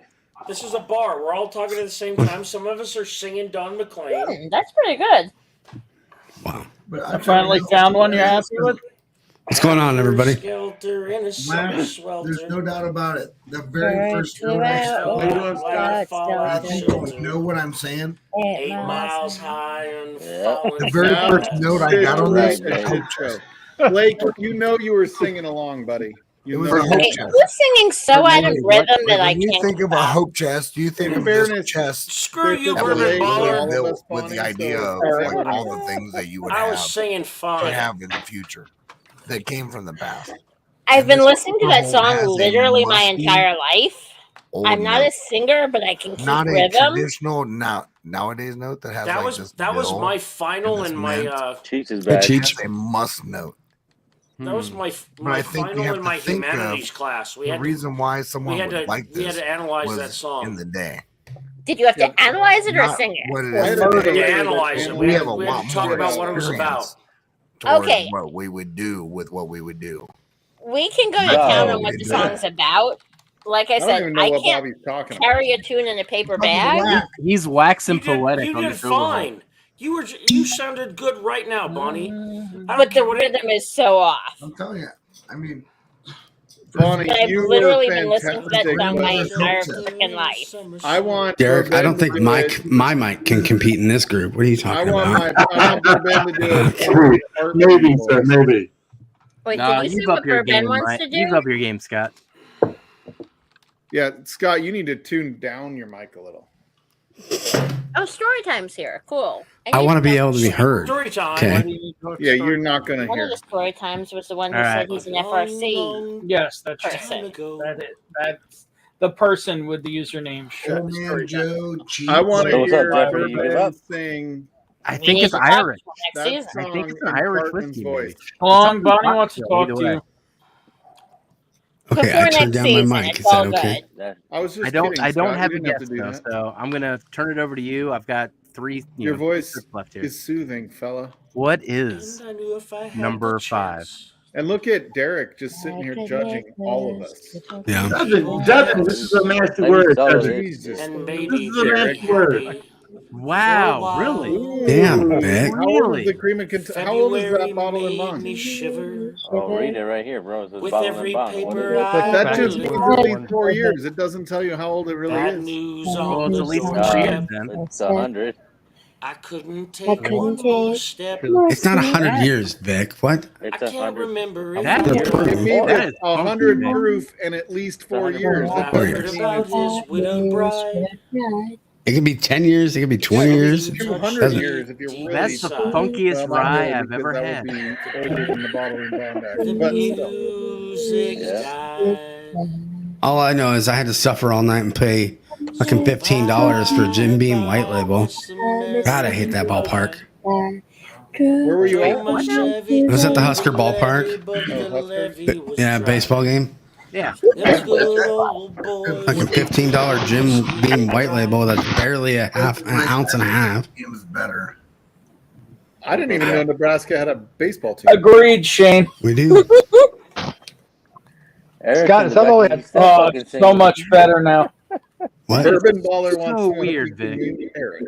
This is a bar. We're all talking at the same time. Some of us are singing Don McLean. That's pretty good. Wow. but I finally found one you're happy with. What's going on, everybody? Skelter in a summer There's swelter. no doubt about it. The very first Two note I out, said, Like Scott, falling I think you shelter. know what I'm saying. 8 miles high and Yeah. falling. The very Now first note I got on this Right, is baby. hope chest. Blake, you know you were singing along, buddy. It You was know. a hope Hey, chest. who's singing so out of rhythm that I When you can't think of a stop? hope chest, you think In of this fairness, chest Screw you, That bourbon relates to baller. all of built us, with the Bonnie, idea so of is like everyone all else. the things that you would I was have singing to fine. have in the future that came from the past. I've been this listening to that Overhaul has song a literally my musty entire life. Old I'm not note. a singer, but I can keep Not a rhythm. traditional, not nowadays note that has That like was this that was bill my final and and this my mint? Cheats is It bad. has a must note. that was my But I my think we final have in to my think humanities of class. We the had reason why to, someone would like we had this to analyze was that song. in the day. Did you have to analyze it or Not sing what it? it is We had today. to analyze it. We have a We had lot to talk more about what it was about. experience towards Okay. what we would do with what we would do. We can go to Not town what on what we the do. song's about. Like I I don't said, even know I what can't Bobby's talking about. carry a tune in a paper bag. He's waxing You did, poetic you on did this overhaul. fine. You sounded good right now, Bonnie. But the rhythm is so off. I'm telling you. I mean, Bonnie, I've you literally were been listening to that fantastic. song my with entire it. freaking life. I want Derek, I Bourbon don't to think do it. my mic can compete in this group. What are you I talking want about? I want Bourbon to do it. Maybe, sir, maybe. Wait, Nah, did you use say up what your Bourbon game, wants right? to do? Use up your game, Scott. Yeah, Scott, you need to tune down your mic a little. Oh, story time's here. Cool. I want to be able to be heard. Story time. Okay. Yeah, you're not going to One hear. of the story times was the one who All said right. he's an FRC Yes, that's person. that's the person with the username. Old Man Joe, Cheats. I want to So what's up, hear Jeffrey? You give Bourbon up? sing I We think need it's to talk Irish. next that season. song I think it's an in Irish Cartman's whiskey, voice. maybe. Long, It's Bonnie on wants to cocktail, talk either to way. you. Okay, Before I next turned down season, my mic. it's Is that all okay? good. I was just I don't kidding, have Scott. a You didn't have guest to do though, that. so I'm gonna turn it over to you. I've got three Your voice scripts left here. is soothing, fella. What is And I knew if I had number the 5? chance. And look at Derek just sitting here judging all of us. Yeah. Judging, this is a nasty Maybe word. so, Judging. Jesus. And This maybe is a very nasty word. happy. Wow, really? Damn, Ooh, Vic. How old is Really? the cream and how old is February that bottle in made bond? me shiver Oh, read it right here, bro. It says with bottle every and bond. What is paper it? I That just means deliver. at least 4 years. It doesn't tell you how old it really Bad is. news Well, on it's the at least 4 doorstep. years then. It's 100. I couldn't take one more step. It's not 100 years, Vic. What? I It's can't 100. remember if That's it It was means That it's is funky, 100 man. proof and at least 4 years. I That Four doesn't heard years. mean about it's his widowed bride. It could be 10 years. It could be 20 years. 200 Doesn't- years if you're really That's the Well, funkiest not rye really, I've because ever that had. would be older than the bottle in bond act. The But still. music died. All I know is I had to suffer all night and pay fucking $15 for Jim Beam White Label. God, I hate that ballpark. Where were you at? It was at the Husker ballpark. Oh, Husker? Yeah, baseball game. Yeah. Fucking $15 Jim Beam White Label. That's barely an ounce and a half. It was better. I didn't even know Nebraska had a baseball team. Agreed, Shane. We do. Eric's Scott, in is the that back all? of the still Oh, fucking it's so singing. much better now. What? Bourbon Baller wants So to know weird, if you can Vic. meet Eric.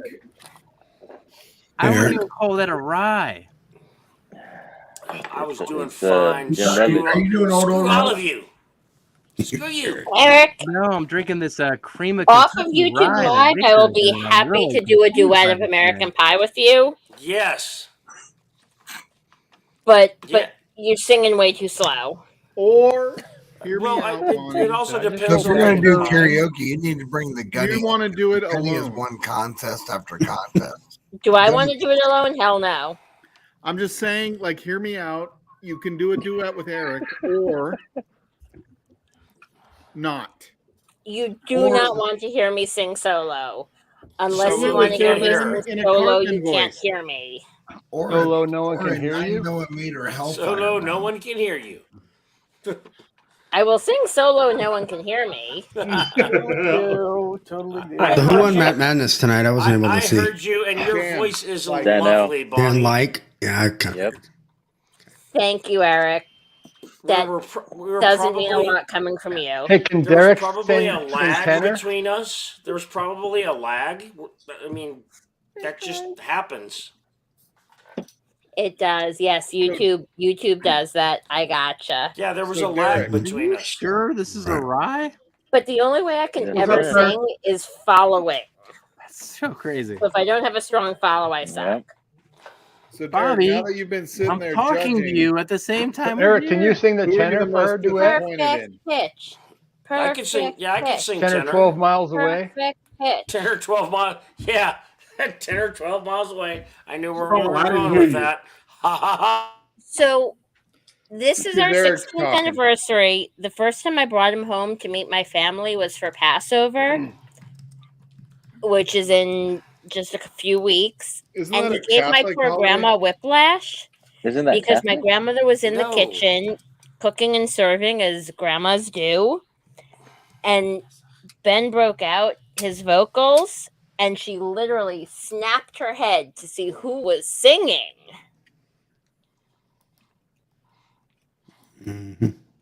I wouldn't Eric. even call that a rye. I was doing It's, fine. Jim Screw Reddick. Are you doing old all Orlando? of you. Screw you. Eric, No, I'm drinking this cream of off of Kentucky YouTube rye that Live, Vic I will is be doing. I'm happy really to do a duet confused of by American this Pie with you, Yes. but Yeah. you're singing way too slow. Or hear Well, me out, it Bonnie. also So depends if we're on gonna do the karaoke, you need to bring the gunny. You want to do it Gunny has alone. won contest after contest. Do I want to do it alone? Hell no. I'm just saying, like, hear me out. You can do a duet with Eric or not. You do Or- not want to hear me sing solo. Unless Solo you want to we hear can't me hear. sing In a solo, Cartman you can't voice. hear me. Or Solo, no one or can hear you. 9-millimeter Hellfire. Solo, no one can hear you. I will sing solo, no one can hear me. Totally do. So who won Matt Madness tonight? I wasn't able I to see. heard you, and your Dan, voice is like- Dan, lovely, Dan, Bonnie. like, yeah, I kind Yep. Thank you, Eric. That we were doesn't mean a probably- lot coming from you. Hey, can There was Derek probably a sing lag tenor? between us. There was probably a lag. I mean, that just happens. It does, yes. YouTube does that. I gotcha. Yeah, there was So a lag Derek- between us. Sure, this is a rye? But the only way I can Yeah. ever Yeah. sing is follow it. That's so crazy. So if I don't have a strong follow, I suck. So, Derek, Bobby, now that you've been sitting I'm there talking judging, to you at the same time. Eric, can you sing the who are you tenor the for most her duet? disappointed Perfect in? pitch. I Perfect can sing. Yeah, I can pitch. sing 10 or tenor. 12 miles away? Perfect pitch. 10 or 12 miles. Yeah, 10 or 12 miles away. I knew where Oh, we were I didn't going hear with you. that. Ha ha ha. So this is our Derek's 16th talking. anniversary. The first time I brought him home to meet my family was for Passover, which is in just a few weeks, Isn't and that he a gave my Catholic poor holiday? grandma whiplash Isn't that because my Catholic? grandmother was in the No. kitchen cooking and serving as grandmas do, and Ben broke out his vocals, and she literally snapped her head to see who was singing.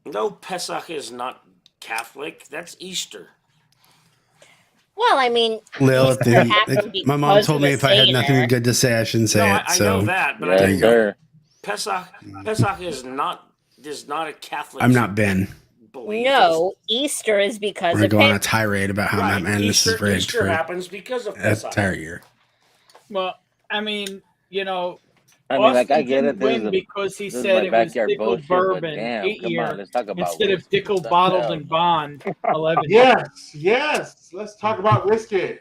No, Pesach is not Catholic. That's Easter. Well, I mean, Lilith, Easter happened my mom because told of me a if I had Seder. nothing good to say, I shouldn't say No, it. I So know that, but Yes, I there you sir. Pesach is not a Catholic. I'm not Ben. believe. No, Easter is because We're of going on a Pesach. tirade about how Right. man, this is rigged Easter for happens because of the Pesach. entire year. Well, I mean, you know, I mean, like, I Austin get it. didn't This is win a- because he this is said my it was backyard Dickel bullshit, but bourbon damn, 8 come year on, let's talk about instead of whiskey. Dickel What the bottled hell? and bond 11 year. Yes. Let's talk about whiskey.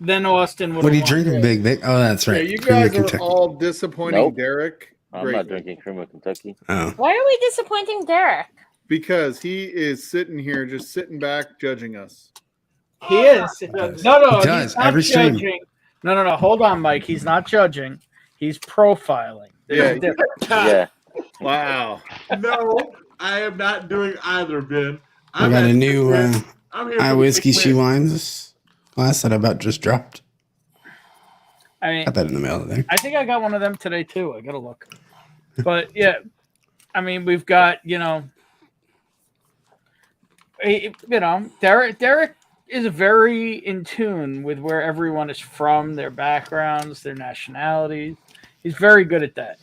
Then Austin would What are you have won. drinking, Big Vic? Oh, that's Yeah, right. you Cream of guys are Kentucky. all disappointing Nope. Derek. I'm greatly. not drinking cream of Kentucky. Oh. Why are we disappointing Derek? Because he is sitting here, just sitting back, judging us. He is. No, He does, he's not every stream. judging. No. Hold on, Mike. He's not judging. He's profiling. There's a Yeah. difference. Yeah. Wow. No, I am not doing either, Ben. I got a new I'm here I for whiskey the she win. wines glass that I about just dropped. I mean, Got that in the mail today. I think I got one of them today too. I gotta look. But yeah, I mean, we've got Derek is very in tune with where everyone is from, their backgrounds, their nationalities. He's very good at that.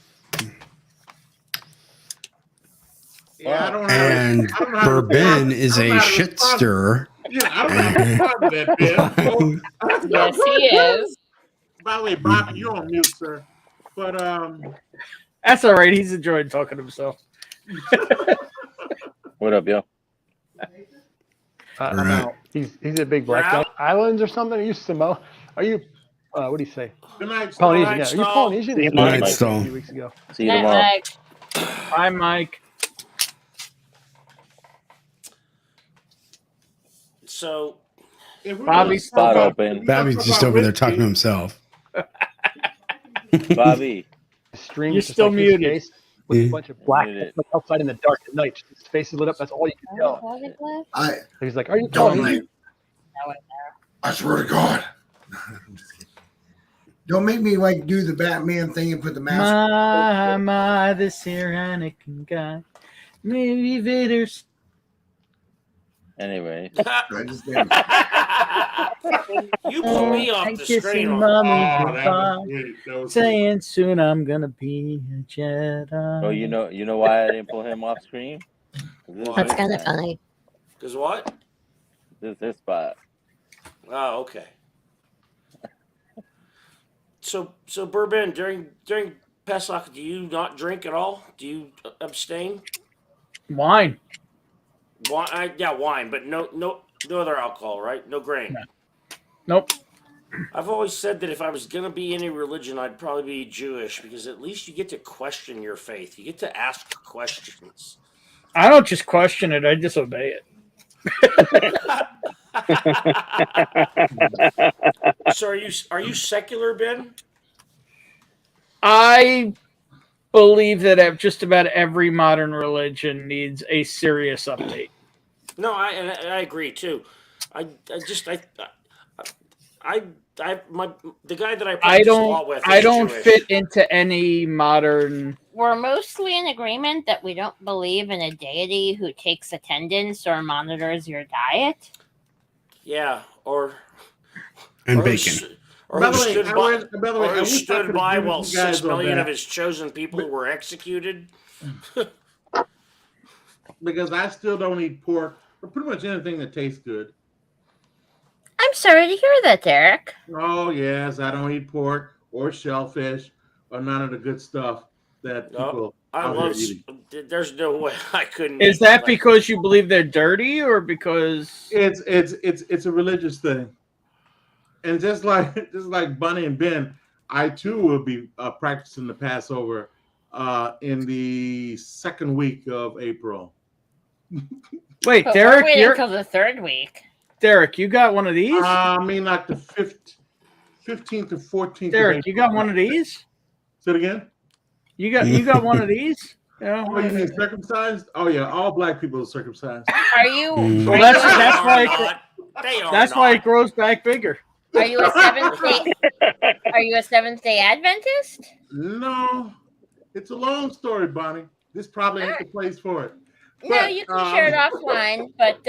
Yeah, I don't And have a bourbon is I don't a have shit response- stir. Yeah, I don't have a problem with that, Ben. Yes, he is. By the way, Bobby, you're on mute, sir. But That's all right. He's enjoying talking to himself. What up, yo? I'm Right. out. He's a big black You're guy. Islands or something? Are you Samoa? Are you? What do you say? good night. Polynesian. night, Yeah. Are you Stall. Polynesian? Good night, I met you Stall. a few weeks ago. See you Night, tomorrow. Mike. Hi, Mike. So If we're Bobby, Spot about- open. Bobby's just over there talking to himself. Bobby. The stream You're is just still like his muted. face with Yeah. a bunch of black Muted. like outside in the dark at night. His face is lit up. That's all you can tell. I He's like, "Are you don't Polynesian?" make. I swear to God. Don't make me like do the Batman thing and put the mask. My, this here Anakin guy. Maybe Vader's. Anyway. I just did. you put me off I'm the kissing screen. Oh, mommy that goodbye, was great. That was saying soon I'm gonna be a Jedi. Oh, you know why I didn't pull him off screen? That's kind of funny. Because what? This spot. Oh, okay. So Bourbon, during Pesach, do you not drink at all? Do you abstain? Wine. Wine, wine, but no other alcohol, right? No grain. Nope. I've always said that if I was gonna be any religion, I'd probably be Jewish because at least you get to question your faith. You get to ask questions. I don't just question it, I disobey it. So are you secular, Ben? I believe that just about every modern religion needs a serious update. No, I agree too. The guy that I practice law with. I is don't Jewish. fit into any modern. We're mostly in agreement that we don't believe in a deity who takes attendance or monitors your diet. Yeah, or And bacon. Or By who the way, stood I by, went- by the way, or I who wish I stood could've by given while you guys 6 all million that. of his chosen people were executed. because I still don't eat pork or pretty much anything that tastes good. I'm sorry to hear that, Derek. Oh yes, I don't eat pork or shellfish or none of the good stuff that people I out love. here eating. There's no way I couldn't. Is eat, that like- because you believe they're dirty, or because It's a religious thing, and just like Bunny and Ben, I too will be practicing the Passover in the second week of April. wait, But Derek? we're waiting You're until the third week. Derek. You got one of these? I mean, like the 15th to 14th. Derek, you got one of these? Say it again. You got one of these? Yeah. Oh, you mean circumcised? Oh yeah, all black people are circumcised. Are you? Well, that's why it grows back bigger. Are you a Seventh Day? Are you a Seventh Day Adventist? No, it's a long story, Bonnie. This probably ain't the place for it. No, But, you can share it offline, but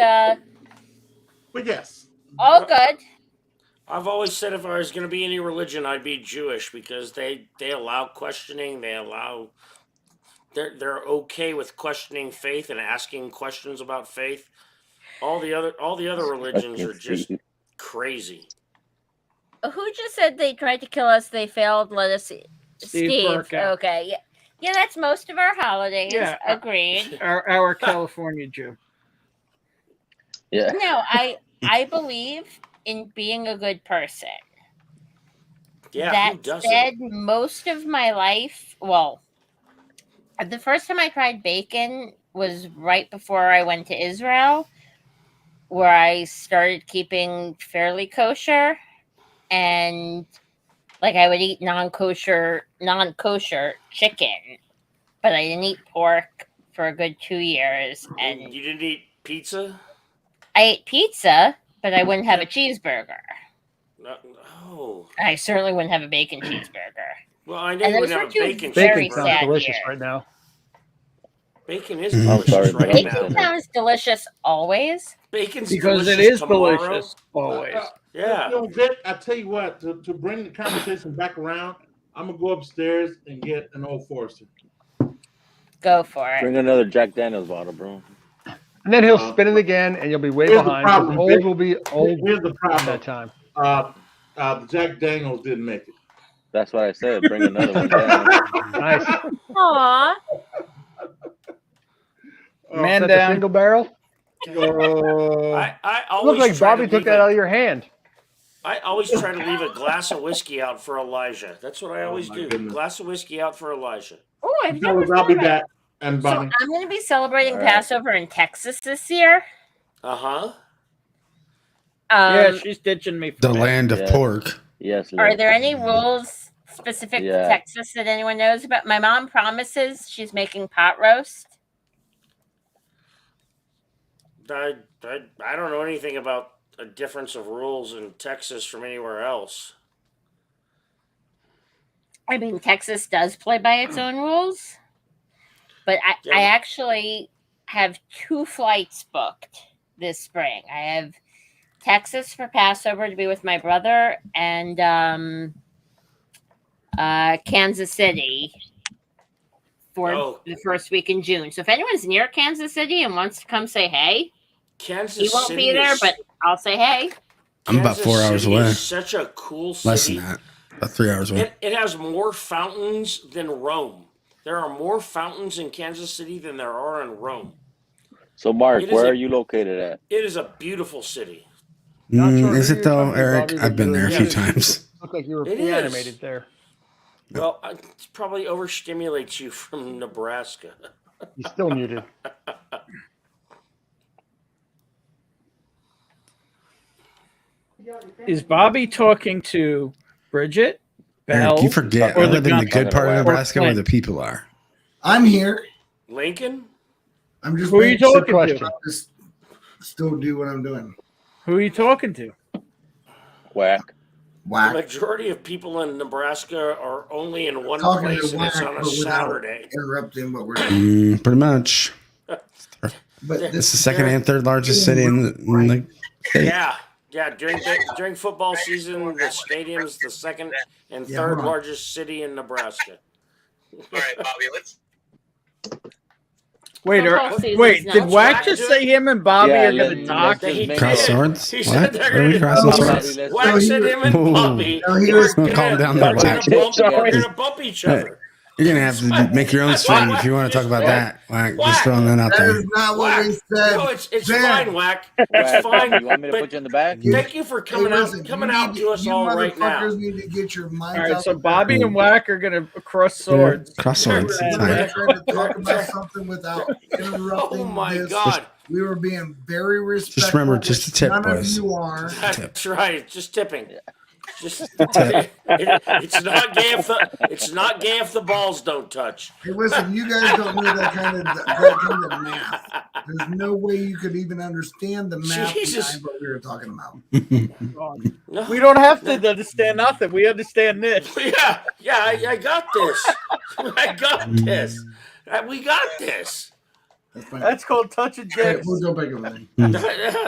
yes. all good. I've always said if I was going to be any religion, I'd be Jewish because they allow questioning. They're okay with questioning faith and asking questions about faith. All the other religions are just crazy. Who just said they tried to kill us? They failed. Let us see. Steve. Burkow. Okay. Yeah, that's most of our holidays. Yeah. Agreed. Our California Jew. Yeah. No, I believe in being a good person. Yeah, That who doesn't? said, most of my life, well, the first time I tried bacon was right before I went to Israel, where I started keeping fairly kosher, and like I would eat non-kosher chicken, but I didn't eat pork for a good 2 years. And You didn't eat pizza? I ate pizza, but I wouldn't have a cheeseburger. No. I certainly wouldn't have a bacon cheeseburger. Well, I know And you those wouldn't were have a two bacon very cheeseburger. Sounds sad delicious years. right now. Bacon is I'm delicious sorry, but right I'm now. Bacon sounds delicious always. Bacon's Because it delicious is tomorrow. delicious always. Yeah. You know, Vic, I tell you what, to bring the conversation back around, I'm gonna go upstairs and get an Old Forester. Go for it. Bring another Jack Daniels bottle, bro. And then he'll spin it again, and you'll be way Here's the behind. problem, Old Vic. will be old Here's the at problem. that time. The Jack Daniels didn't make it. That's what I said. Bring another one down. Nice. Aw. Man Is that the down. single barrel? I always Looked like try Bobby to took leave that a- out of your hand. I always try to leave a glass of whiskey out for Elijah. That's what I always my do. goodness. Glass of whiskey out for Elijah. Oh, I've Fellas, never I'll be thought back. of And it. So Bonnie. I'm going to be celebrating All right. Passover in Texas this year. Uh-huh. Yeah, she's ditching me. The For land of Yeah. pork. Yes. Are Lord. there any rules specific to Yeah. Texas that anyone knows about? My mom promises she's making pot roast. I don't know anything about a difference of rules in Texas from anywhere else. I mean, Texas does play by its own rules, but I actually have 2 flights booked this spring. I have Texas for Passover to be with my brother, and Kansas City for the first week in June. So if anyone's near Kansas City and wants to come say hey, Kansas he won't City be there, is- but I'll say hey. I'm about 4 hours City away. is such a cool city. Less than that. About 3 hours away. It has more fountains than Rome. There are more fountains in Kansas City than there are in Rome. So, Mark, It is where a- are you located at? It is a beautiful city. Is it though, Eric? I've been there a few times. Looked like you were It is. reanimated there. Well, it probably overstimulates you from Nebraska. He's still muted. Is Bobby talking to Bridget? Belle, Eric, you forget. or I live in the guy- good part of or Nebraska where Clint? the people are. I'm here. Lincoln? I'm just Who are you waiting talking to? Just still do what I'm doing. Who are you talking to? Whack. The majority of people in Nebraska are only in one Talking place, to and it's Whack, on a but without Saturday. interrupting what we're doing. Pretty much. But It's the second and third largest city in the state. Yeah. During football season, the stadium's the second and Yeah, third hold on. largest city in Nebraska. All right, Bobby, let's. Wait, Football season's wait, not did Whack started. just say him and Bobby Yeah, are going to let's talk? just Cross swords? He What? said they're Are we gonna- crossing Oh, swords? let's- Whack said him and Whoa. Bobby No, he were was- gonna- Calm down they're there, gonna Whack. bump- they're gonna bump each other. You're gonna have to make your own stream if you want to talk about that. Whack, just throwing that out That there. is not what we Whack. said. No, it's Ben. fine, Whack. It's fine. You want me to but put you in the back? thank you for coming Hey, listen, coming you out need to us you all right now. motherfuckers need to get your minds All right, out so the Bobby gutter. and Whack are going to cross swords. Cross swords. We It's were fine. trying to talk about something without interrupting Oh my this. God. We were being very respectful. Just remember, just a tip, None boys. of you are. That's right. Just tipping. It's not gay if the balls don't touch. Hey, listen, you guys don't know that kind of math. There's no way you could even understand the math behind what we were talking about. We don't have to understand nothing. We understand this. Yeah, I got this. I got this. We got this. That's called touching dicks. Right, we'll go back over there.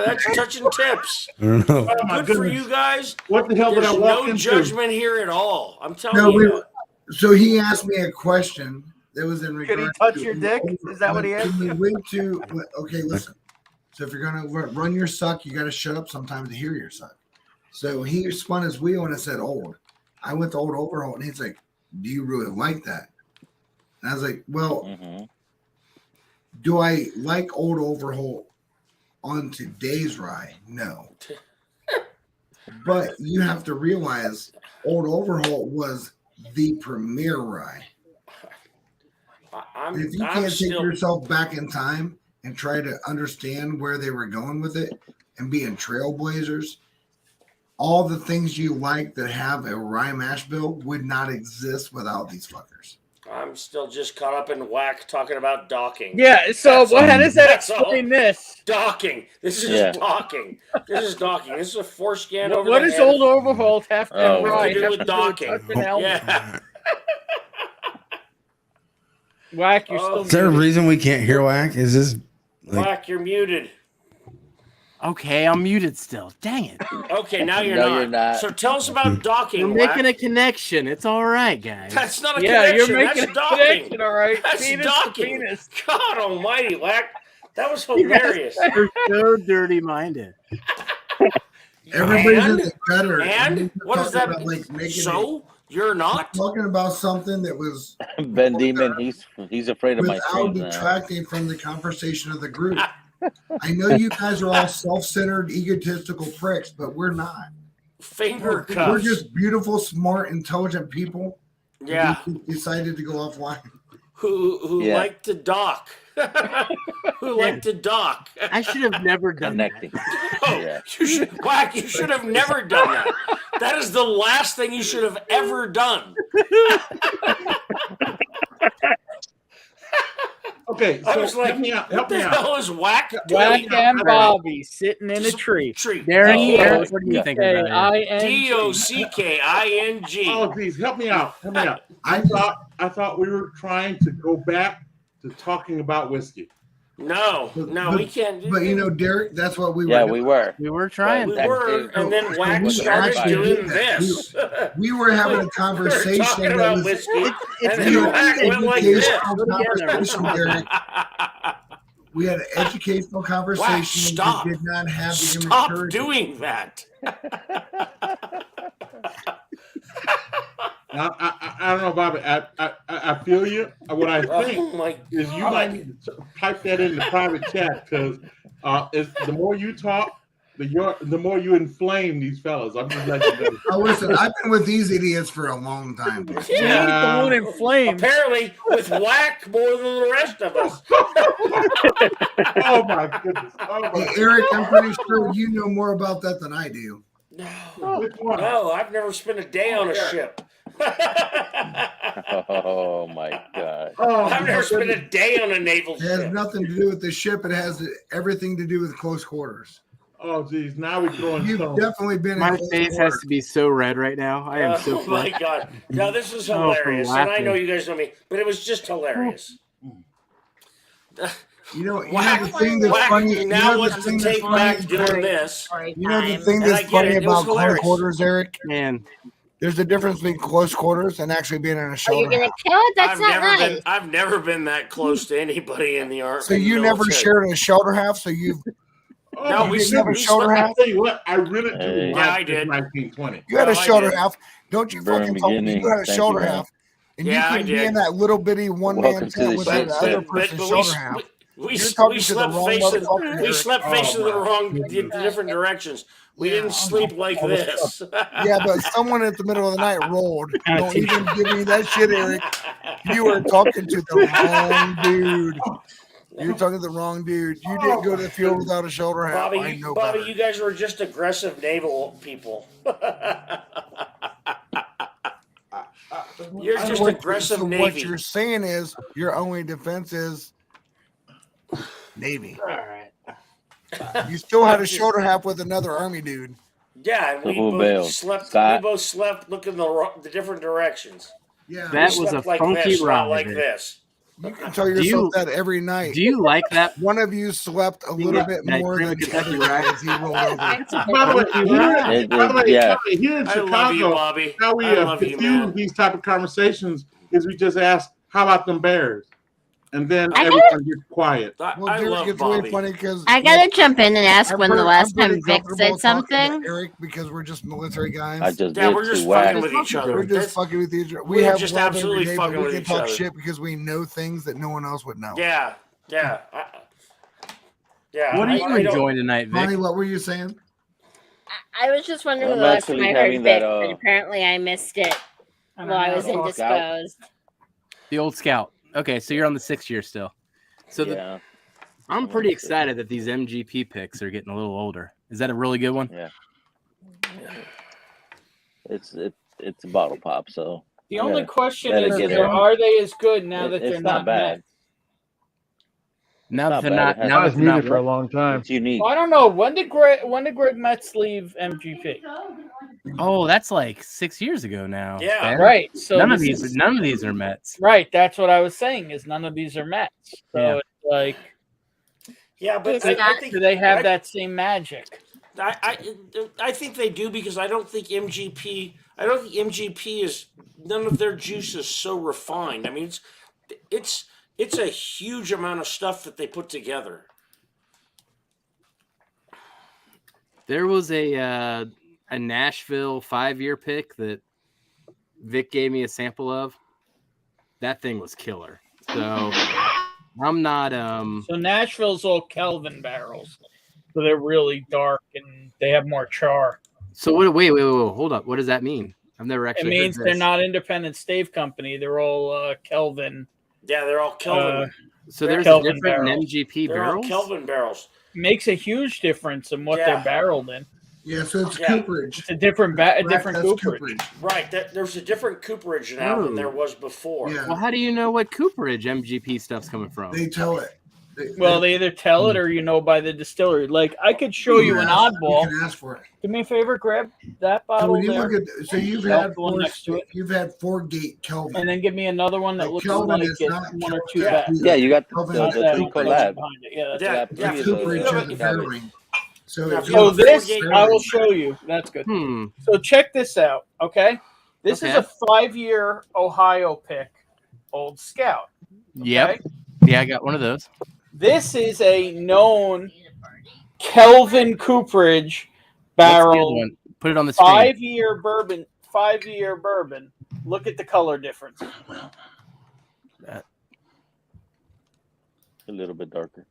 That's touching tips. I don't know. Oh my Good for goodness. you guys. What the hell did I There's walk no into? judgment here at all. I'm telling No, you. so he asked me a question that was in regard. Could he touch your dick? Is that what he asked? We went to. Okay, listen. So if you're gonna run your suck, you got to shut up sometimes to hear your suck. So he spun his wheel and it said old. I went to Old Overholt and he's like, "Do you really like that?" And I was like, "Well, do I like Old Overholt on today's rye? No." But you have to realize Old Overholt was the premier rye. If you can't take yourself back in time and try to understand where they were going with it and being trailblazers, all the things you like that have a rye mash bill would not exist without these fuckers. I'm still just caught up in whack talking about docking. Yeah, so how does that That's all. explain this? Docking. This is docking. This is docking. This is a foreskin over What the does head. Old Overholt have to What to do have with to docking? Yeah. Whack, you're still Is there a reason we can't hear Whack? Is this like, Whack, you're muted. Okay, I'm muted still. Dang it. Okay, now you're, No, not. you're not. So tell us about docking. We're Whack. making a connection. It's all right, guys. That's not a Yeah, connection. you're making That's a docking. connection, all right. That's Penis to docking. penis. God almighty, Whack. That was You guys hilarious. are so dirty minded. Everybody's And? in the gutter. And? What does that about, like, making So? You're not? talking about something that was Ben Demon, he's afraid of my without streams now. detracting from the conversation of the group. I know you guys are all self-centered, egotistical pricks, but we're not. Finger We're cuffs. just beautiful, smart, intelligent people. Yeah. Who decided to go offline. Who Yeah. like to dock. Who like to dock. I should have never done that. Connecting. Oh, Yeah. you should, Whack, you should have never done that. That is the last thing you should have ever done. Okay, I so was like, help me out. what Help the me hell out. is Whack Whack doing? and Bobby sitting in a tree. Darren, what do you think about it? D-O-C-K-I-N-G. Oh, geez, help me out. Help me out. I thought we were trying to go back to talking about whiskey. No, we can't. But you know, Derek, that's what we Yeah, were. we were. We were trying. We were, and then Whack we started actually doing did that. this. We were having a We were conversation talking that about was whiskey, and we then had Whack an went like this. educational conversation, Derek. We had an educational conversation. Whack, stop. We did not have the Stop immaturity. doing that. I don't know, Bobby. I feel you. What I think Oh my is you might need to type that in the private chat because the more you talk, the more you inflame these fellas. I'm just letting you know. Oh, listen, I've been with these idiots for a long time. Dude. The one in flames. Apparently, with Whack more than the rest of us. Oh my goodness. Oh my Hey, Eric, I'm pretty sure you know more about that than I do. No, I've never spent a day on a ship. Oh my god. I've never spent a day on a naval It has ship. nothing to do with the ship. It has everything to do with close quarters. Oh geez, now we're throwing You've stones. definitely been in My close face quarters. has to be so red right now. I am so Oh my flat. god! Now this is Oh, from hilarious, and I laughing. know you guys know me, but it was just hilarious. You know the thing that's Whack funny. now the wants to thing that's take funny back is doing Derek, this. You know the thing And I that's get funny it, it was about close hilarious. quarters, Eric? Man, There's a difference between close quarters and actually being in a Are you shoulder. gonna house. kill it? That's not nice. I've never been that close to anybody in the army. So you never shared a shoulder half. So you've No, you we didn't have a shoulder slept- half. I'll tell you what, I really do. Hey. Yeah, I like did. 1920. You had No, a I shoulder did. half. Don't you Burn fucking tell me beginning. you had a Thank shoulder you, man. half, and Yeah, you I can be did. in that little bitty one man Welcome to tent the with shit the other show. person's we, shoulder half. we You're talking to the slept wrong facing motherfucker we here. slept Oh, facing the my wrong goodness. different directions. We Yeah, didn't sleep like all this this. Yeah, but someone at the middle of the night rolled. Don't even give me that shit, Eric. You were talking to the wrong dude. You're talking to the wrong dude. You didn't go to the field without a shoulder hat. Bobby, I know Bobby, better. you guys were just aggressive naval people. You're just aggressive so Navy. What you're saying is your only defense is Navy. All right. You still had a shoulder hat with another Army dude. Yeah, and we Who both bailed? slept. Scott? We both slept looking the different directions. Yeah, That We was a slept like funky this, not ride. like this. you can tell Do yourself you- that every night. Do you like that? One of you slept a little bit that more cream than of the Kentucky other ride? as he rolled over. By the way, Yeah. here in I Chicago, love you, Bobby. how we I love you, diffuse man. these type of conversations is we just ask, "How about them Bears?" And then I everyone gets quiet. Well, I dude, love it's Bobby. really funny because I gotta jump in and ask when the last time pretty Vic comfortable said talking to something. Eric, because we're just military guys. I just Yeah, did we're just too. Whack. fucking with each other. We're just That's- fucking with each other. we're We have just love absolutely every day, fucking but we with can each talk other. shit because we know things that no one else would know. Yeah, yeah, yeah. What are I you don't- enjoying tonight, Bonnie, Vic? what were you saying? I was just wondering I'm the last time actually I heard having Vic, that, but apparently I missed it while I was indisposed. The old scout. Okay, so you're on the 6th year still. So Yeah. I'm pretty excited that these MGP picks are getting a little older. Is that a really good one? Yeah. It's a bottle pop, so The I only gotta- question gotta is, get are it. they as good now that It's they're not not bad. Mets? Now that Not they're bad. not, It has- now I that was they're not muted for a what? long time. It's unique. Well, I don't know. When did Greg Metz leave MGP? Oh, that's like 6 years ago now. Yeah. Ben. Right. So none of this these, is- none of these are Mets. Right. That's what I was saying. Is none of these are Mets. So Yeah. it's like, Yeah, but It's I not- think do they have I- that same magic? I think they do because I don't think MGP is none of their juice is so refined. I mean, it's a huge amount of stuff that they put together. There was a Nashville 5-year pick that Vic gave me a sample of. That thing was killer. So I'm not So Nashville's all Kelvin barrels, so they're really dark and they have more char. So what? Wait, hold up. What does that mean? I've never It actually. means heard they're this. not independent stave company. They're all Kelvin. Yeah, they're all Kelvin. So there's a Kelvin different barrels. MGP They're all barrels. Kelvin barrels. Makes a huge difference in what Yeah. they're barreled in. Yeah, so it's Yeah. cooperage. It's a different different That's cooperage. Right. There's a different cooperage now than there was before. Yeah. Well, how do you know what cooperage MGP stuff's coming from? They tell it. Well, they either tell it or you know by the distillery. Like I could show you an You oddball. can ask for it. Do me a favor, grab that So bottle when you there, look at, so you've That's had the one next to it. you've had 4-gate Kelvin. and then give me another one that Like looks Kelvin like is it's not one or two Kelvin. back. Yeah, you got the Kelvin Not is that three one collab. behind it. Yeah, that's Yeah, right. the yeah. cooperage Yeah, of the yeah. barreling. So Yeah, it's yeah. So not this Four-gate I will barreling. show you. That's good. Hmm. So check this out. Okay, this is Okay. a 5-year Ohio pick, Old Scout. Yep. Yeah, I got one of those. This is a known Kelvin cooperage What's the other barrel. one? Put it on the screen. 5-year bourbon. 5-year bourbon. Look at the color difference. A little bit darker.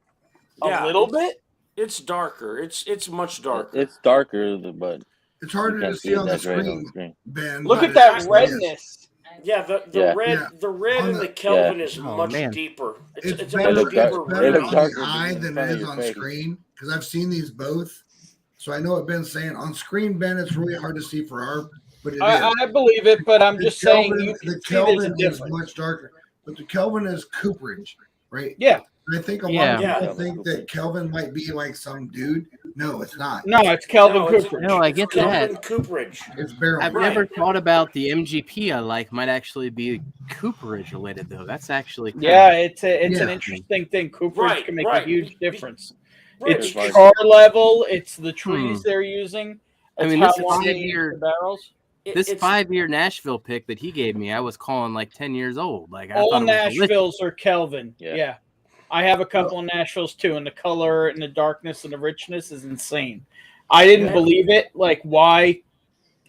Yeah, A little bit. It's darker. It's much darker. It's darker, but It's you harder to can't see see it on the that great on screen, the screen. Ben. Look but at that it is. redness. Yeah, the Yeah. red Yeah. the red On in the- the Kelvin yeah. is Oh, much man. deeper. It's It's a better, much look dark- deeper better they red. look on darker the eye than than in front it of is your on face. screen because I've seen these both. So I know what Ben's saying. On screen, Ben, it's really hard to see for our, but it is. I believe it, but I'm The just saying Kelvin- you the can see there's a Kelvin is difference. much darker, but the Kelvin is cooperage, right? Yeah. And I think a lot Yeah. of Yeah. people think that Kelvin might be like some dude. No, it's not. No, it's Kelvin No, it's- Cooperage. No, I get Kelvin that. cooperage. It's barrel. I've Right. never thought about the MGP I like might actually be cooperage related though. That's actually kinda- Yeah, it's an Yeah. interesting thing. Cooperage Right, can make right. a huge difference. Right. It's Right. char level. It's the trees they're using. I It's mean, how this long they age 5-year the barrels. this It's- 5-year Nashville pick that he gave me, I was calling like 10 years old. Like I All thought it was delicious. Nashvilles are Kelvin. Yeah. Yeah. I have a couple of Nashvilles too, and the color and the darkness and the richness is insane. I didn't Yeah. believe it. Like why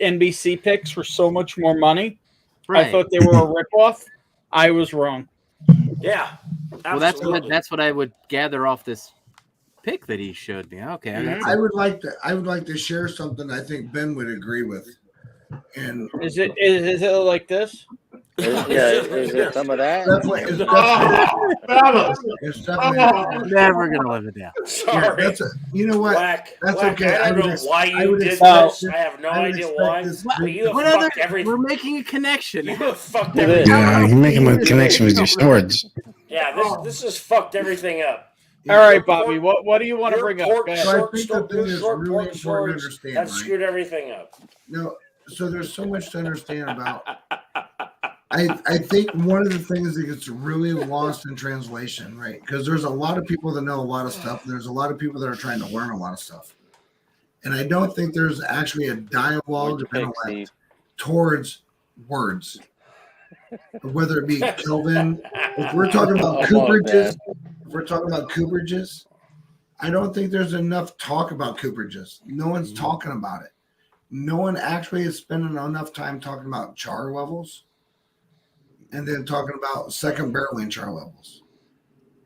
NBC picks were so much more money. Right. I thought they were a ripoff. I was wrong. Yeah. Well, that's absolutely. what I would gather off this pick that he showed me. Okay, I would like to share something I think Ben would agree with. And Is it like this? Is there some of that? That's what it's definitely Never gonna live it down. Sorry. that's you know what? Whack. That's Whack. okay. I don't know why you did expect this. I have no I would idea expect why. this- But you have What fucked other? everything. We're making a connection. You have fucked Look at everything. Yeah, you're making a connection with your swords. Yeah, this has fucked everything up. All right, Bobby. What do you want to bring up? Go ahead. So I think the thing that's short really pork important to swords understand, have right? screwed everything up. No, so there's so much to understand about. I think one of the things that gets really lost in translation, right? Because there's a lot of people that know a lot of stuff. And there's a lot of people that are trying to learn a lot of stuff. And I don't think there's actually a dialogue of intellect towards words. Whether it be Kelvin, if we're talking about cooperages, I don't think there's enough talk about cooperages. No one's talking about it. No one actually is spending enough time talking about char levels and then talking about second barreling char levels.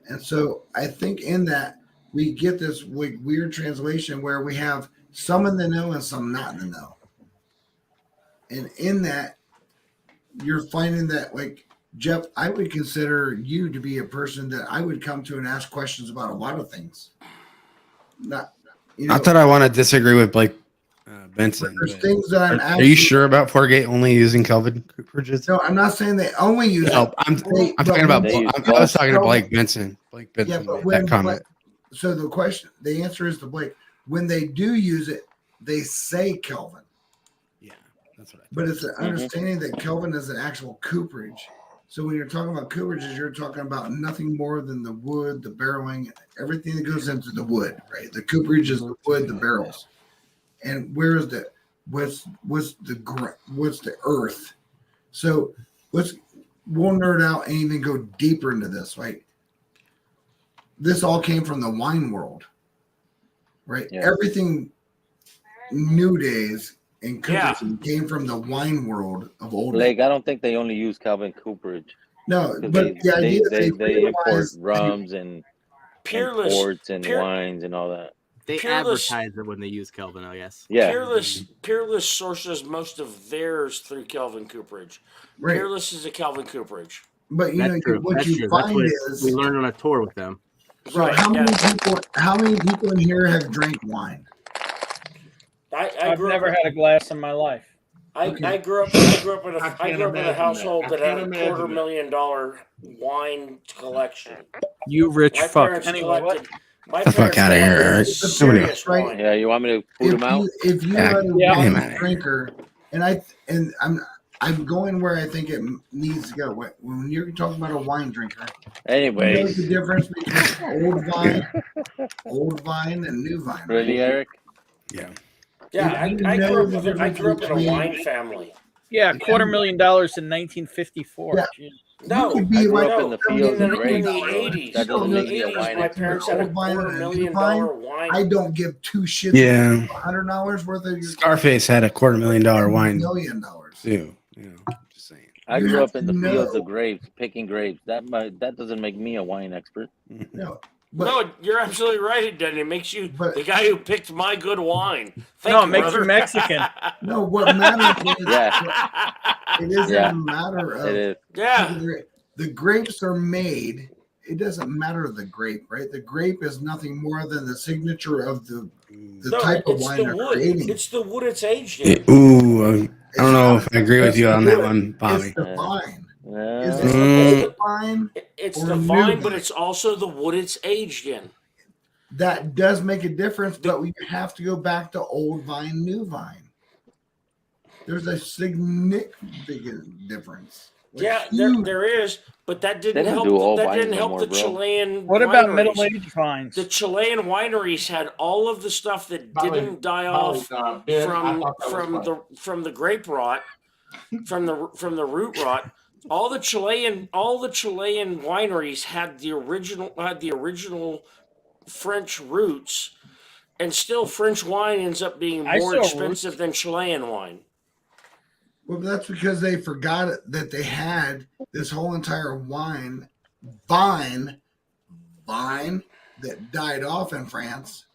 And so I think in that we get this weird translation where we have some in the know and some not in the know. And in that, you're finding that, like, Jeff, I would consider you to be a person that I would come to and ask questions about a lot of things. Not, I thought I want to disagree with Blake Benson. There's things that I'm Are you sure about Forgate only using Kelvin cooperages? No, I'm not saying they only use it. I'm talking about. I was talking to Blake Benson. Blake Benson Yeah, but made that comment. So the answer is to Blake. When they do use it, they say Kelvin. Yeah, that's what. But it's an understanding that Kelvin is an actual cooperage. So when you're talking about cooperages, you're talking about nothing more than the wood, the barreling, everything that goes into the wood, right? The cooperage is the wood, the barrels. And where is the what's the earth? So we'll nerd out and even go deeper into this, right? This all came from the wine world, right? Yeah. Everything New Days and cooperage came from the wine world of old. Blake, I don't think they only use Calvin Cooperage. No, 'Cause but the idea that they import rums and Peerless- ports and Peer- wines and all that. They Peerless- advertise it when they use Kelvin, I guess. Yeah. Peerless sources most of theirs through Kelvin Cooperage. Right. Peerless is a Kelvin Cooperage. But you That's know true. what That's you true. That's find what is we learned on a tour with them. so Right, how many people in here have drank wine? I've never had a glass in my life. I grew up in a household that had a $250,000 wine collection. You rich My fuck. parents Anyway, collected. My The fuck parents out of here, collected Eric. serious wine. Yeah, you want me to put them out? If you Yeah, are a yeah. wine Man. drinker, and I'm going where I think it needs to go. When you're talking about a wine drinker, Anyways. you know the difference between old vine, and new vine. right? Really, Eric? Yeah. Yeah, If you I know grew the up in a difference wine family. yeah, $250,000 in 1954. Yeah. Jeez. No, You could be I grew like up in the fields in of the grapes. 80s. That doesn't In the make me a 80s, wine my expert. parents had a Old vine and a new $250,000 vine, wine. I don't give two shits. Yeah. $100 worth of your Scarface had a $250,000 wine $1 million. too. You know, just saying. I You grew have up in the to fields know. of grapes, picking grapes. That doesn't make me a wine expert. No, but No, you're absolutely right. It doesn't. It makes you But- the guy who picked my good wine. Thank No, you, it makes brother. you Mexican. no, what matters is Yeah. it isn't Yeah. a matter of It is. Yeah. the grapes are made. It doesn't matter the grape, right? The grape is nothing more than the signature of the No, type of it's wine the they're wood. creating. It's the wood it's aged in. Ooh, I don't know if I agree with you on that one, Bobby. It's the vine. Yeah. Is it Mm. old vine? It's or the new vine, but vine? it's also the wood it's aged in. That does make a difference, but we have to go back to old vine, new vine. There's a significant difference. Like, Yeah, huge. there is, but that They didn't don't help. do all That vines didn't help anymore, the bro. Chilean. What about wineries. middle-aged vines? The Chilean wineries had all of the stuff that didn't die off from the grape rot, from the root rot. All the Chilean wineries had the original French roots, and still French wine ends up being I more saw expensive than Chilean wine. Well, that's because they forgot that they had this whole entire vine that died off in France,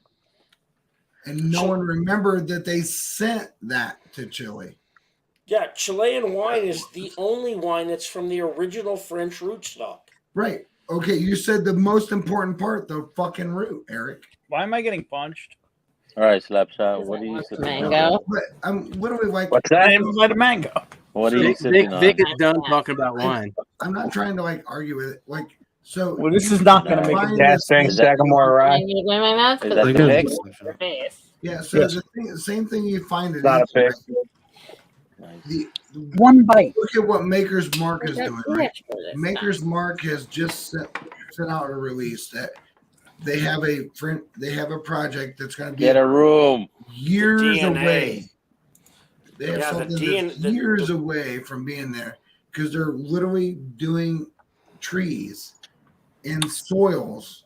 and no one remembered that they sent that to Chile. Yeah, Chilean wine is the only wine that's from the original French rootstock. Right. Okay, you said the most important part, the fucking root, Eric. Why am I getting punched? All right, Slapshot. What are you sitting Mango. But I'm literally like, What's that? Let a mango. What are you Vic, sipping on? Vic is done talking about wine. I'm not trying to like argue with it. Like, so Well, this is not going to make a find gas this- tank Sagamore I rye. need to wear my mouth Is because that it's the going Vic? to your face. Yeah, so Yes. the thing, same thing you find it. Not a pick. One bite. Look at what Maker's Mark is Got doing. too Right? much for this Maker's Mark has just sent out a release that they have a project that's going to be Get a room. years DNA. away. They have Yeah, the something DNA that's years away from being there because they're literally doing trees in soils.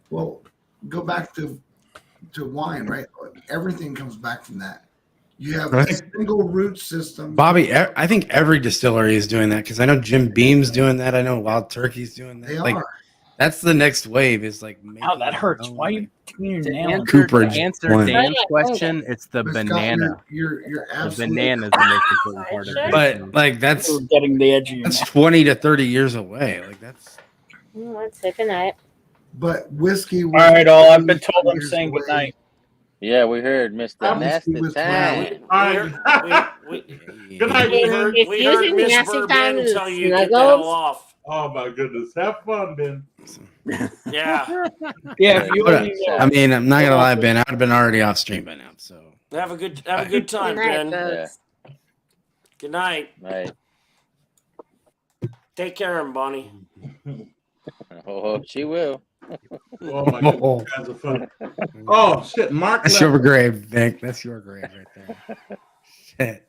Well, go back to wine, right? Everything comes back from that. You have a Right. single root system. Bobby, I think every distillery is doing that because I know Jim Beam's doing that. I know Wild Turkey's doing that. They like, are. That's the next wave. Is like Ow, that hurts. Why are you doing your To nail? answer, Cooperage to answer one. Dan's question, it's the But Scott, banana. You're The absolutely banana is the most important part of it. But like that's You're getting the edge of your that's mouth. 20 to 30 years away. Like that's Let's say goodnight. But whiskey. All right, all. I've been told I'm saying away. goodnight. Yeah, we heard Mr. Nasty was Time. All right. Good night, We If heard, if we heard using Miss nasty Bourbon times tell is you get the hell snuggles, off. Oh my goodness. Have fun, Ben. Yeah. Yeah, if you But, only I mean, I'm not gonna lie, Ben. I'd have been already off stream by now. So Have a good time, Good night, Ben. folks. Good night. Right. Take care of him, Bonnie. Oh, she will. Oh my goodness. You guys are funny. Oh shit. Mark that's left. your grave, Vic. That's your grave right there. Shit.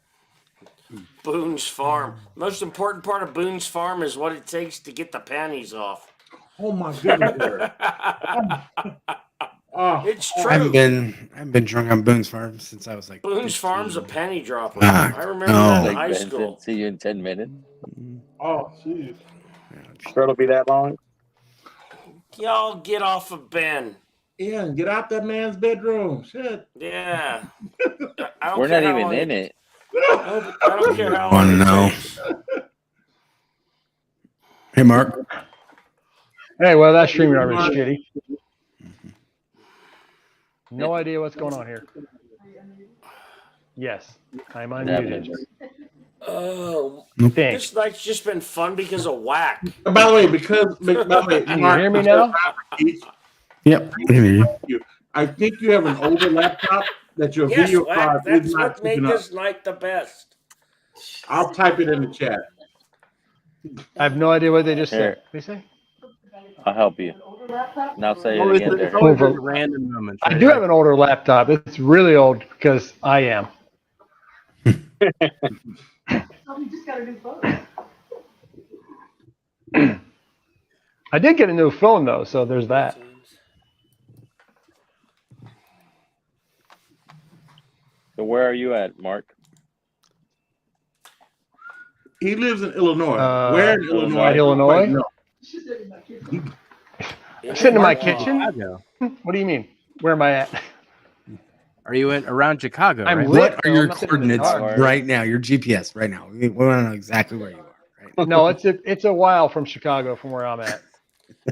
Boone's Farm. Most important part of Boone's Farm is what it takes to get the panties off. Oh my goodness. Eric. Oh, It's I haven't true. been drunk on Boone's Farm since I was like Boone's 15. Farm's a penny dropper. Ah, I remember no. that in Like high Benson, school. see you in 10 minutes. oh jeez. Sure it'll be that long? Y'all get off of Ben. Yeah, and get out that man's bedroom. Shit. Yeah. I don't We're care not how even long in it. I don't care how Wanna long it know. takes. Hey, Mark. Hey, well, that streaming already shitty. No idea what's going on here. Yes, I'm unmuted. Oh, Thanks. this night's just been fun because of whack. By the way, because by the way, Can you Mark, hear me now? Yep. I can hear you. I think you have an older laptop that your Yes, video whack. card That's is not what made picking up. this night the best. I'll type it in the chat. I have no idea what they just Here. said. They say? I'll help you. Now say it Always, again it's there. always just random moments. I right? do have an older laptop. It's really old because I am. I did get a new phone though, so there's that. So where are you at, Mark? He lives in Illinois. Uh, Where in Illinois? Illinois? No. I'm sitting in my Mark, kitchen. Chicago. What do you mean? Where am I at? Are you in around Chicago? I'm right? lit. What are your I'm sitting in the coordinates dark. right now? Your GPS right now. We want to know exactly where you are. Right? No, it's a while from Chicago from where I'm at.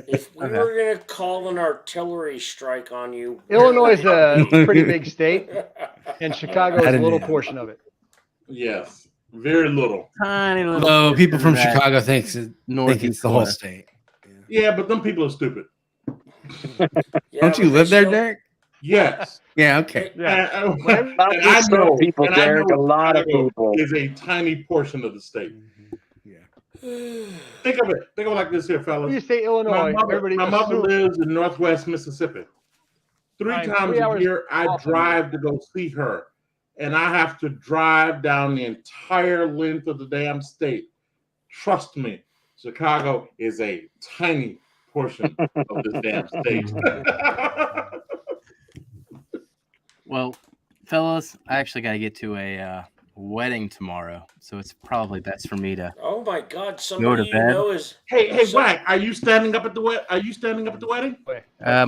If we were gonna call an artillery strike on you, Illinois is a pretty big state, and Chicago is a little Yeah. portion of it. Yes. Very little. Tiny little. So people from portion of that Chicago think it's the whole corner. state. Yeah, but them people are stupid. Yeah, Don't you but live they there, still- Derek? Yes. Yeah. Okay. Yeah. Not And I just little know- people, and I Derek. know A lot of Chicago people. is a tiny portion of the state. Think of it like this here, When fellas. you say Illinois, everybody my mother assumes- lives in Northwest Mississippi. Three I'm times 3 a hours year, I off of drive to go see her, and I have to drive down the entire length of the damn state. Trust me, Chicago is a tiny portion of this damn state. Well, fellas, I actually got to get to a wedding tomorrow, so it's probably best for me to. Oh my God! Somebody you bed. know is Hey, Whack, are you standing up at the wedding?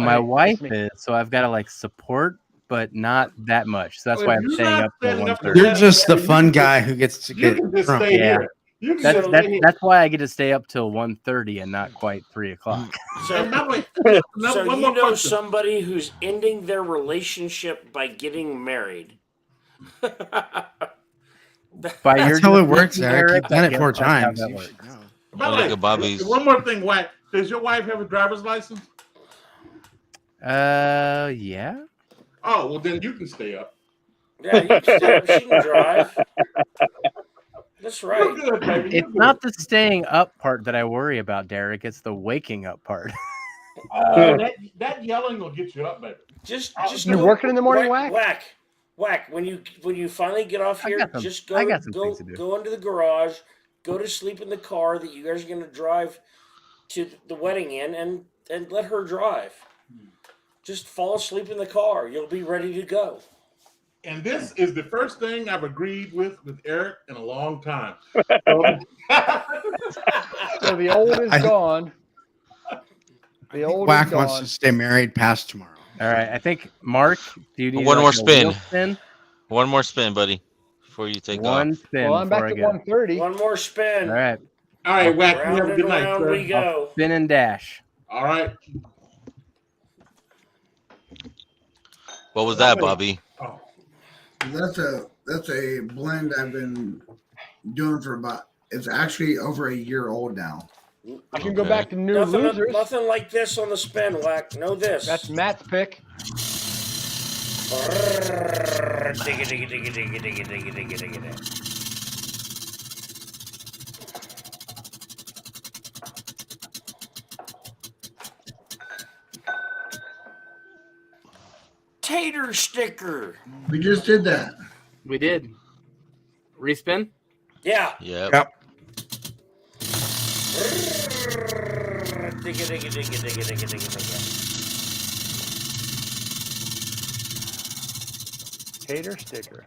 My wife is, so I've got to like support, but not that much. So that's Well, why if I'm you're staying not up till setting up 1:30. the You're just the fun guy who gets to You get can just drunk. stay Yeah. here. You can just stay here. That's why I get to stay up till 1:30 and not quite 3 o'clock. So, And not like, so one you more know question. somebody who's ending their relationship by getting married. That's how it works, Eric. You've done it 4 That's how times. that You works. should know. By the Like way, a Bobby's. one more thing, Wack. Does your wife have a driver's license? Yeah. Oh, well, then you can stay up. Yeah, you can stay up. She can drive. That's right. You're good, baby. You're It's good. not the staying up part that I worry about, Derek. It's the waking up part. That yelling will get you up, baby. Just You're working in the morning, Wack? Whack. When you finally get off here, just go I got some things to do. go into the garage, go to sleep in the car that you guys are going to drive to the wedding in, and let her drive. Just fall asleep in the car. You'll be ready to go. And this is the first thing I've agreed with Eric in a long time. So the old is gone. The old Wack is wants gone. to stay married past tomorrow. All right. I think, Mark, do you need One more a wheel spin. One more spin, buddy, before you take One off. spin. Well, I'm back to before I go. 130. One more spin. All right. All right, Wack. You Round have a and good night, round sir. we go. Spin and dash. All right. What was that, Bobby? Oh, That's a blend I've been doing for it's actually over a year old now. I can go Okay. back to new losers. Nothing like this on the spin, Whack. Know this. That's Matt's pick. Digga, digga, digga, digga, digga, digga, digga, digga, digga. Tater sticker. We just did that. We did. Respin? Yeah. Yep. Digga, digga, digga, digga, digga, digga, digga. Tater sticker.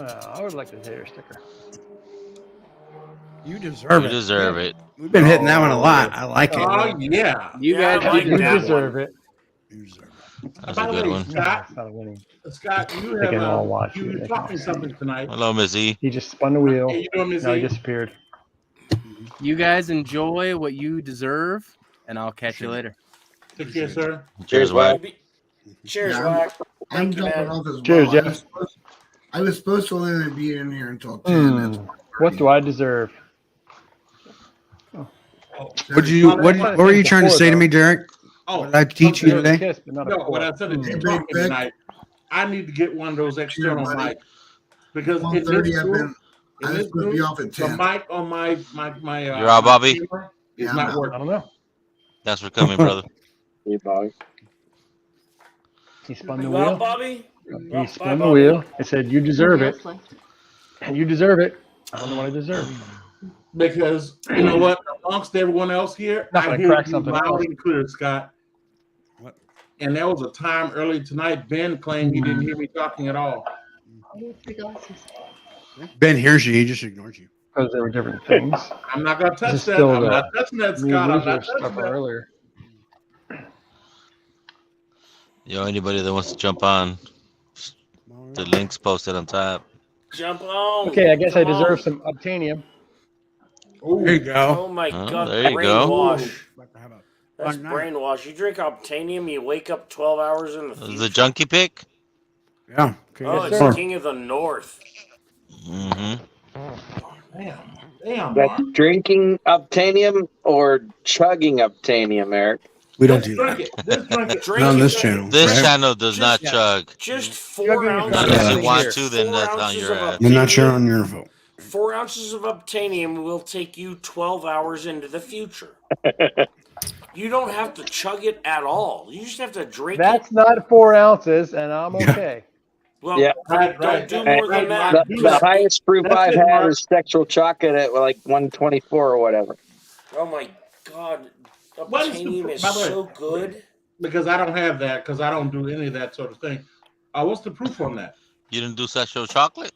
I would like the tater sticker. You deserve You it. deserve it. We've been hitting that one a lot. I like it. oh yeah. You Yeah, guys I like You that deserve it. You deserve it. That's By a the good way, one. Scott, It's not a winning. Scott, you They have can all watch you it. They taught can me see something it. tonight. Hello, Miss E. He just spun the wheel. Hey, you doing, Miss Now he E? disappeared. You guys enjoy what you deserve, and I'll catch you later. Take care, sir. Cheers, Wack. Cheers, Yeah, Whack. I'm Thank you, jumping man. off as Cheers, well. Jeff. I was supposed to only be in here until 10. That's What do I deserve? What were you trying to say to me, Derek? Oh, What did I teach you today? Kiss, but not a no, pour. what I said is Hey, you Big taught me Vic. tonight. I need to get one of those external Here, buddy. mics because in 1:30. this I've group, been. in I was this supposed to be group, off at the 10. mic on my You're out, Bobby? camera is Yeah, I'm not out. I working. don't know. Thanks for coming, brother. Hey, Bobby. He spun the You out, wheel. Bobby? He spun the wheel. It said, "You deserve it." And you deserve it. I don't know what I deserve. Because you know what, amongst everyone else here, Not I gonna hear crack you something loud else. and clear, Scott. And there was a time early tonight, Ben claimed he didn't hear me talking at all. Ben hears you. He just ignores you. Because there were different things. I'm not gonna This touch is that. still I'm the not touching that, New Scott. I'm loser not stuff touching that. earlier. Yo, anybody that wants to jump on, the link's posted on top. Jump on. Okay, I guess I Come on. deserve some obtainium. There you go. Oh my Oh, God, there you go. brainwash. That's fun night. brainwash. You drink Obtainium, you wake up 12 hours in the This is future. a junkie pick? Yeah. Oh, Yes, it's sir. the King of the North. Mm-hmm. Damn, That's Mark. drinking Obtainium or chugging Obtainium, Eric? We don't Just do drink that. it. Just drink it. Drink Not on it. this channel. This right? channel does not chug. Just Chugging 4 is ounces. not Unless Yeah. you want Here. to, then 4 that's on ounces your of ass. I'm not sure Obtainium. on your vote. 4 ounces of Obtainium will take you 12 hours into the future. You don't have to chug it at all. You just have to drink That's it. not 4 ounces, and I'm okay. Well, Yeah. Right, don't right. do Hey, more than right, that. The Mark. highest proof That's I've it, had Mark. is sexual chocolate at like 124 or whatever. Oh my God. What is the- Obtainium is by the way- so good. Because I don't have that, because I don't do any of that sort of thing. What's the proof on that? You didn't do sexual chocolate?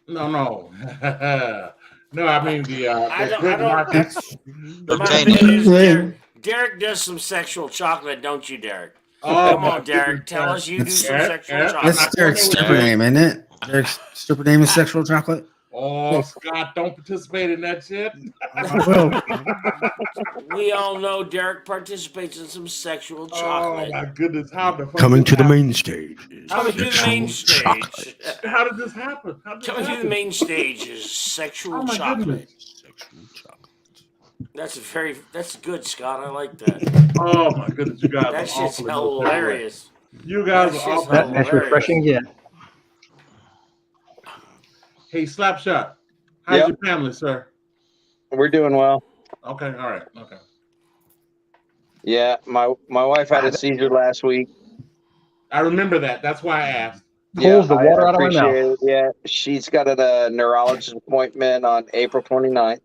No. No, I mean the I don't. good Mark. My Obtainium. opinion is Derek does some sexual chocolate, don't you, Derek? Come on, Derek. Tell us you do some sexual chocolate. That's Derek's stripper name, isn't it? Derek's stripper name is Sexual Chocolate. Oh, Scott, don't participate in that shit. We all know Derek participates in some sexual chocolate. Oh my goodness! How the fuck Coming did to the this main stage. Coming to the main stage. happen? How did this happen? Coming to the main stage is sexual chocolate. Goodness. That's good, Scott. I like that. Oh my goodness, you guys! That are shit's awfully hilarious. You guys That are shit's awful. That's refreshing. Yeah. Hey, Slapshot, how's Yep. your family, sir? We're doing well. Okay, all right, okay. Yeah, my wife had a seizure last week. I remember that. That's why I asked. Pulls the water out of my appreciate mouth. it. Yeah, she's got a neurologist appointment on April 29th.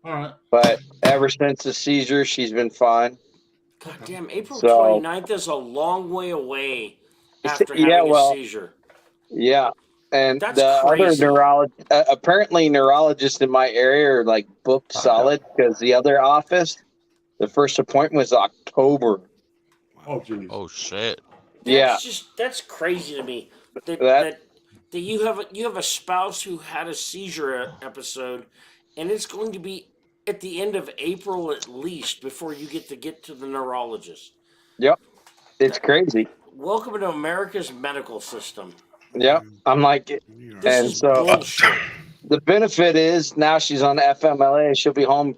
All right. But ever since the seizure, she's been fine. God damn, April So- 29th is a long way away after Yeah, having well, a seizure. Yeah. And That's the other crazy. apparently neurologists in my area are like booked solid because the other office, the first appointment was October. Oh, geez. Oh shit. Yeah. That's crazy to me. That That- you have a spouse who had a seizure episode, and it's going to be at the end of April at least before you get to the neurologist. Yep. It's crazy. Welcome to America's medical system. Yep. I'm like, This and is so bullshit. the benefit is now she's on FMLA. She'll be home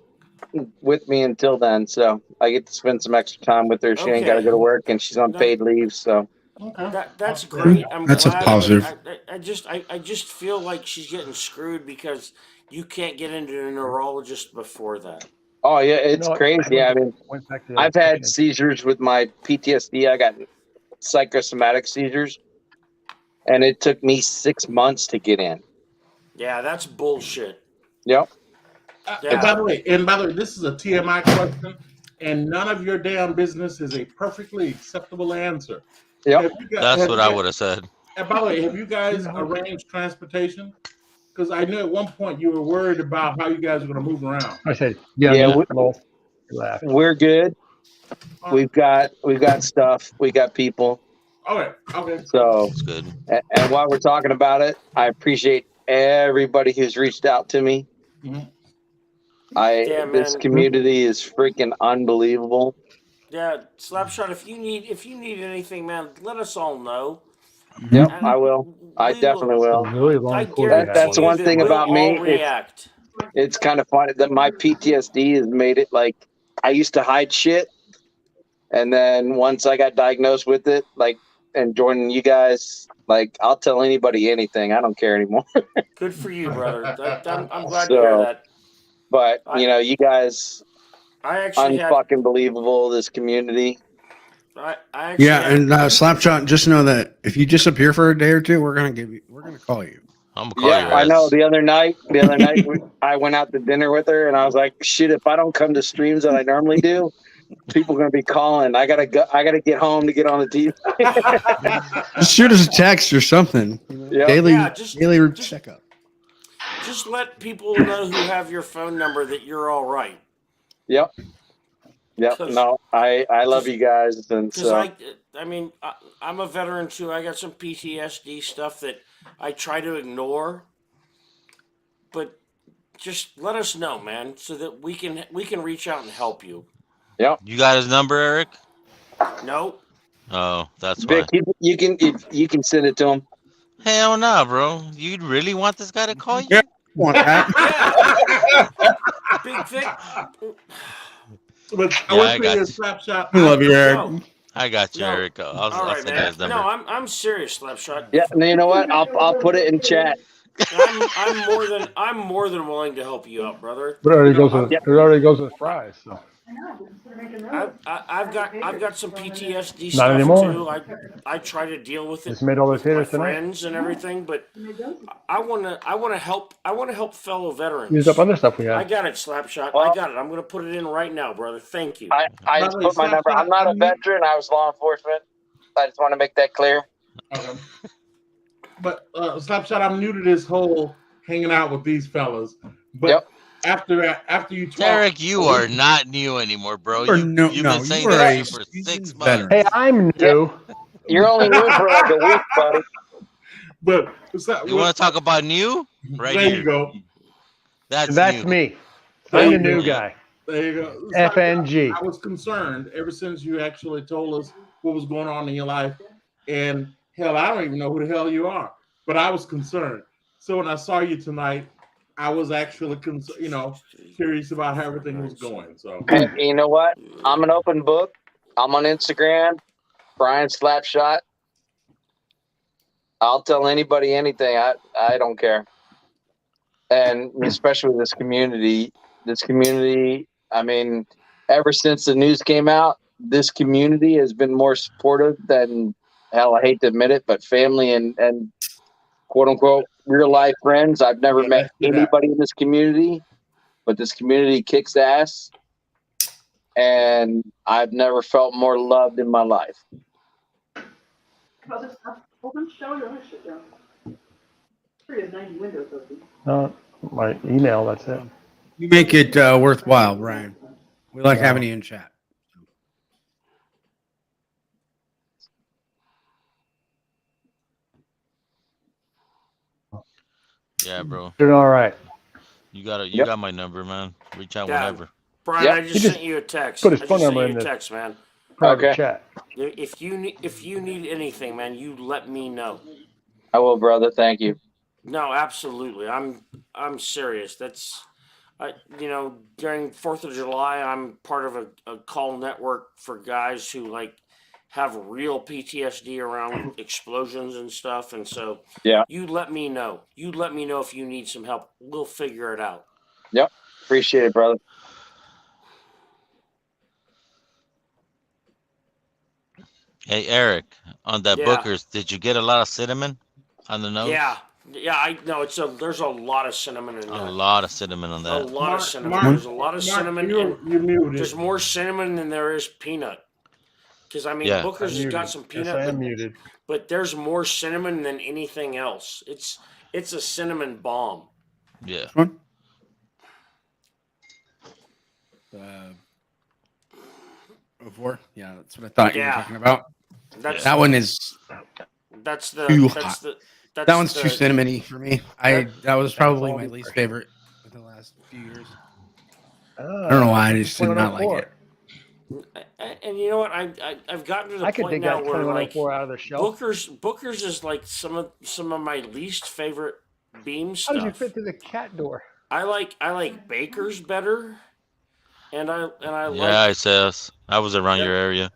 with me until then. So I get to spend some extra time with her. She ain't Okay. got to go to work and she's on paid leave. So That's great. I'm That's a glad. positive. I just feel like she's getting screwed because you can't get into a neurologist before that. oh yeah, it's know what? crazy. I mean, Went back to the I've other had question. seizures with my PTSD. I got psychosomatic seizures, and it took me 6 months to get in. Yeah, that's bullshit. Yep. And by the way, this is a TMI question, and none of your damn business is a perfectly acceptable answer. Yep. Have you guys- That's have what you I guys- would have said. And by the way, have you guys arranged transportation? Because I knew at one point you were worried about how you guys are going to move around. I said, Yeah, yeah, we- both. Laugh. We're good. We've got stuff. We got people. Okay. Okay. So That's good. and while we're talking about it, I appreciate everybody who's reached out to me. Mhm. Yeah, This man. community is freaking unbelievable. Yeah, Slapshot. If you need anything, man, let us all know. Yep, And I will. I we definitely will. Really long I quote. guarantee That's you one that thing we'll about me. all react. It's kind of funny that my PTSD has made it like I used to hide shit, and then once I got diagnosed with it, like and joining you guys, like I'll tell anybody anything. I don't care anymore. Good for you, brother. I'm glad to hear So, that. but you know, you guys, I actually had. unfucking believable. This community. I actually Yeah, had, and Slapshot, just know that if you disappear for a day or two, we're gonna call you. I'm gonna call Yeah, your I ass. know. The other night, I went out to dinner with her, and I was like, "Shit! If I don't come to streams that I normally do, people are gonna be calling. I gotta go. I gotta get home to get on the TV." Just shoot us a text or something. Yep. Daily, Yeah, just checkup. just let people know who have your phone number that you're all right. Yep. Yep. 'Cause- No, I love you guys, and Because so I mean, I'm a veteran too. I got some PTSD stuff that I try to ignore, but just let us know, man, so that we can reach out and help you. yep. You got his number, Eric? No, Oh, that's why. Vic, you can send it to him. Hell no, bro. You really want this guy to call you? Yeah. Want that? Big Vic. But Yeah, I I want to got say you. a Slapshot. I love you, Eric. No, I got you, No. Eric. I'll all right, send you his man. number. No, I'm serious, Slapshot. Yeah. And you know what? I'll put it in chat. I'm more than willing to help you out, brother. But it already goes I'm- with it already goes with fries. So I've got some PTSD Not stuff anymore. too. I try to deal with it just made all those with my haters tonight. friends and everything, but I wanna help fellow veterans. Use up other stuff we I have. got it, Slapshot. Well- I got it. I'm gonna put it in right now, brother. Thank you. I By just the way, put my number. I'm not a veteran. I was law enforcement. I just want to make that clear. Okay. But Slapshot, I'm new to this whole hanging out with these fellas. But Yep. after you talk. Derek, you are not new anymore, bro. You've been saying that shit for 6 months. Hey, I'm new. You're only new for like a week, buddy. But you want to talk about new? Right there here. you go. That's new. me. There I'm you the new go. guy. There you go. It's FNG. I was concerned ever since you actually told us what was going on in your life. And hell, I don't even know who the hell you are. But I was concerned. So when I saw you tonight, I was actually curious about how everything was going. So Hey, you know what? I'm an open book. I'm on Instagram, Brian Slapshot. I'll tell anybody anything. I don't care. And especially this community. I mean, ever since the news came out, this community has been more supportive than, hell, I hate to admit it, but family and quote unquote real life friends. I've never met anybody in this community, but this community kicks ass. And I've never felt more loved in my life. My email, that's it. You make it worthwhile, Brian. We like having you in chat. Yeah, bro. Doing all right. You got my number, man. Reach out whenever. Brian, I just sent you a text. Put his I phone just sent number you in a the text, man. private chat. If you need anything, man, you let me know. I will, brother. Thank you. No, absolutely. I'm serious. That's during 4th of July, I'm part of a call network for guys who have real PTSD around explosions and stuff. And so you let me know. You let me know if you need some help. We'll figure it out. Yep. Appreciate it, brother. Hey, Eric, on that Booker's, did you get a lot of cinnamon on the nose? Yeah, I know. There's a lot of cinnamon in there. A lot of cinnamon on that. A lot of cinnamon. There's a lot of cinnamon. You're muted. There's more cinnamon than there is peanut. Because Booker's has got some peanut. Yes, I am muted. But there's more cinnamon than anything else. It's a cinnamon bomb. Yeah. Before? Yeah, that's what I thought you were talking about. That one is That's the too that's hot. the that's That one's the, too cinnamony for me. That was probably my least favorite in the last few years. I don't know why, I just did not like it. And you know what? I've gotten to the I could point dig now that where 2104 out of the shelf. Booker's is like some of my least favorite beam How stuff. did you fit through the cat door? I like Baker's better, and I like Yeah, I says I was around your area.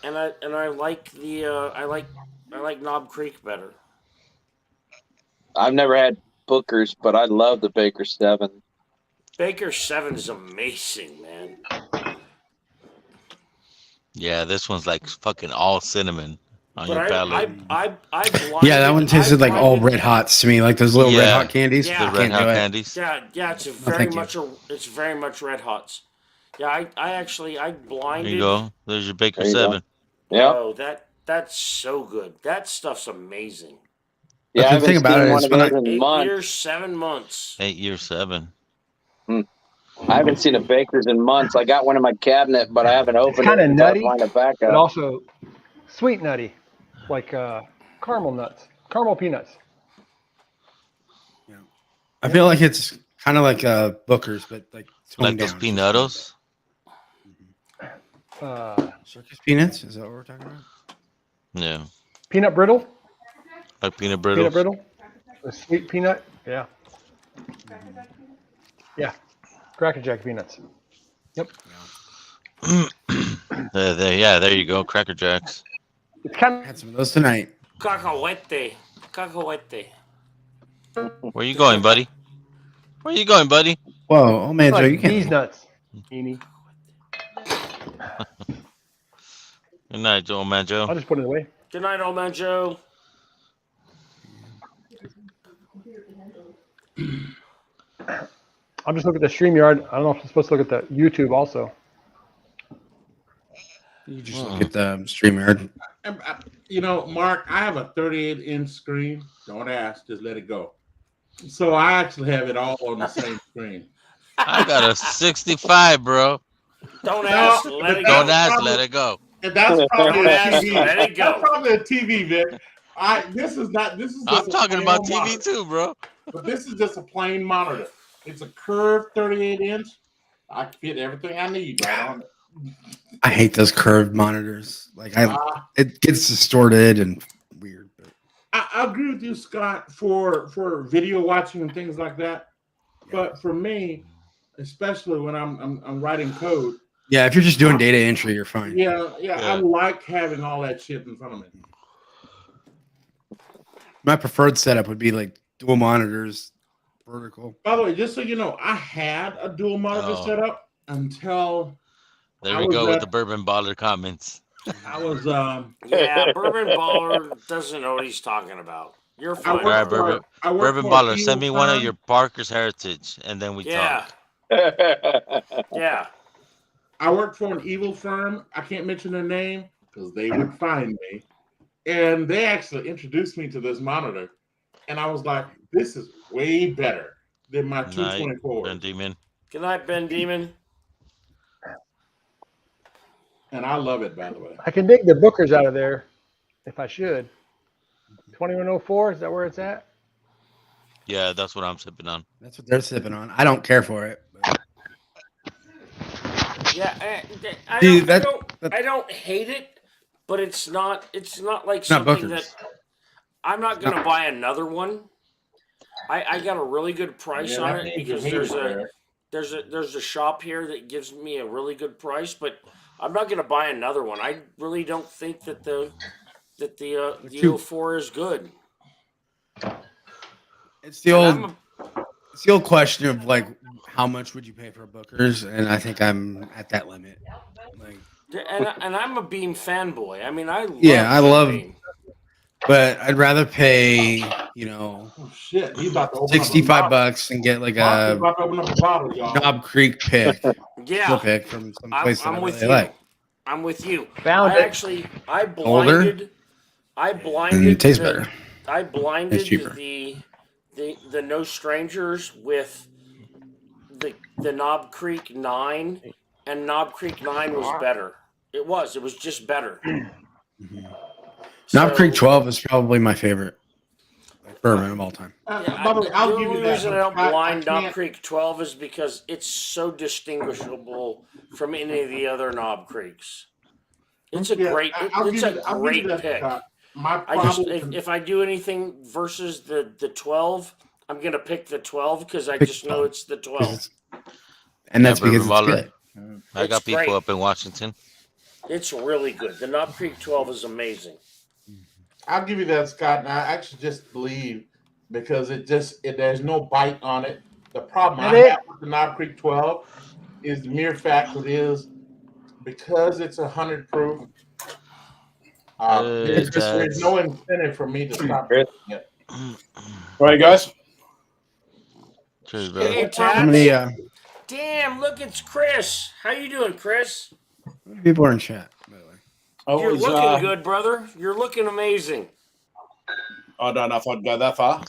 and I like the I like Knob Creek better. I've never had Booker's, but I love the Baker 7. Baker 7 is amazing, man. Yeah, this one's like fucking all cinnamon on your But palate. Yeah, that one tasted like all red hots to me, like those little red hot candies. Yeah. I can't do it. Yeah, it's thank you. it's very much Red Hots. Yeah, I blinded. There you go. There's your Baker There you go. 7. Yeah. Oh, that's so good. That stuff's amazing. Yeah, I the thing haven't about seen it one is of when those I- in 8 months. years, 7 months. 8 years 7. I haven't seen a Baker's in months. I got one in my cabinet, but I haven't opened Kind it. of until I nutty, find it back but up. also sweet nutty, like caramel nuts, caramel peanuts. I feel like it's kind of like Booker's, but like Like those peanutos. Circus peanuts. Is that what we're talking about? Yeah. Peanut brittle. Like peanut brittle. Peanut brittle. A sweet peanut. Yeah. Yeah. Cracker Jack peanuts. Yep. There you go. Cracker Jacks. It's kind of had some of those tonight. Cacahuete. Where you going, buddy? Where you going, buddy? Whoa, oh man, Joe, like you can't. these nuts. Eeny. Good night, Joe, man, Joe. I'll just put it away. Good night, old man Joe. I'm just looking at the StreamYard. I don't know if I'm supposed to look at the YouTube also. You just look at the StreamYard. Mark, I have a 38-inch screen. Don't ask, just let it go. So I actually have it all on the same screen. I got a 65, bro. Don't ask, let it go. Don't ask, let it go. And that's probably Don't a ask, TV. let it go. That's probably a TV, Vic. This is I'm just talking a about plain TV monitor. too, bro. But this is just a plain monitor. It's a curved 38-inch. I can fit everything I need right on it. I hate those curved monitors. Like it gets distorted and weird. But I agree with you, Scott, for video watching and things like that. But for me, especially when I'm writing code. yeah, if you're just doing data entry, you're fine. Yeah, I like having all that shit in front of me. My preferred setup would be like dual monitors, vertical. By the way, just so you know, I had a dual monitor set up until There we go with the Bourbon Baller comments. I was Yeah, Bourbon Baller doesn't know what he's talking about. You're fine. All right, Bourbon Baller, send me one of your Parker's Heritage, and then we talk. Yeah. I worked for an evil firm. I can't mention their name because they would find me. And they actually introduced me to this monitor. And I was like, this is way better than my 224. Ben Demon. Good night, Ben Demon. And I love it, by the way. I can dig the Bookers out of there if I should. 2104, is that where it's at? Yeah, that's what I'm sipping on. That's what they're sipping on. I don't care for it. But... Yeah, Dude, I don't hate it, but it's not like It's not something Booker's. that I'm not gonna buy another one. I got a really good price on it because there's a shop here that gives me a really good price, but I'm not gonna buy another one. I really don't think that the 04 is good. It's the old question of like, how much would you pay for a Booker's? And I think I'm at that limit. Like, and I'm a Beam fanboy. I mean, I love Beam. But I'd rather pay, Oh, shit. He's about to open $65 and get like a about to open up a bottle, y'all. Knob Creek pick. Yeah. Flip pick from some place that I with really you. like. I'm with you. Found I it. actually I Older? blinded And it tastes better. I blinded It's cheaper. the No Strangers with the Knob Creek 9, and Knob Creek 9 was better. It was just better. Knob Creek 12 is probably my favorite bourbon of all time. By the way, I'll give you The that. reason I don't I blind Knob can't- Creek 12 is because it's so distinguishable from any of the other Knob Creeks. It's a Yeah, great I'll it's give a you- I'll give great you that, pick. Scott. My I just problem. if I do anything versus the 12, I'm gonna pick the 12 because I Pick just know it's the 12. And that's Yeah, because Bourbon it's Baller. good. I got It's people great. up in Washington. It's really good. The Knob Creek 12 is amazing. I'll give you that, Scott. And I actually just believe because there's no bite on it. The problem I have with the Knob Creek 12 is the mere fact that it is because it's 100 proof. There's no incentive for me to stop drinking it. All right, guys. Cheers, bro. Hey, How many Damn, look, it's Chris. How you doing, Chris? people are in chat? By the way. You're Always, looking good, brother. You're looking amazing. I don't know if I'd go that far.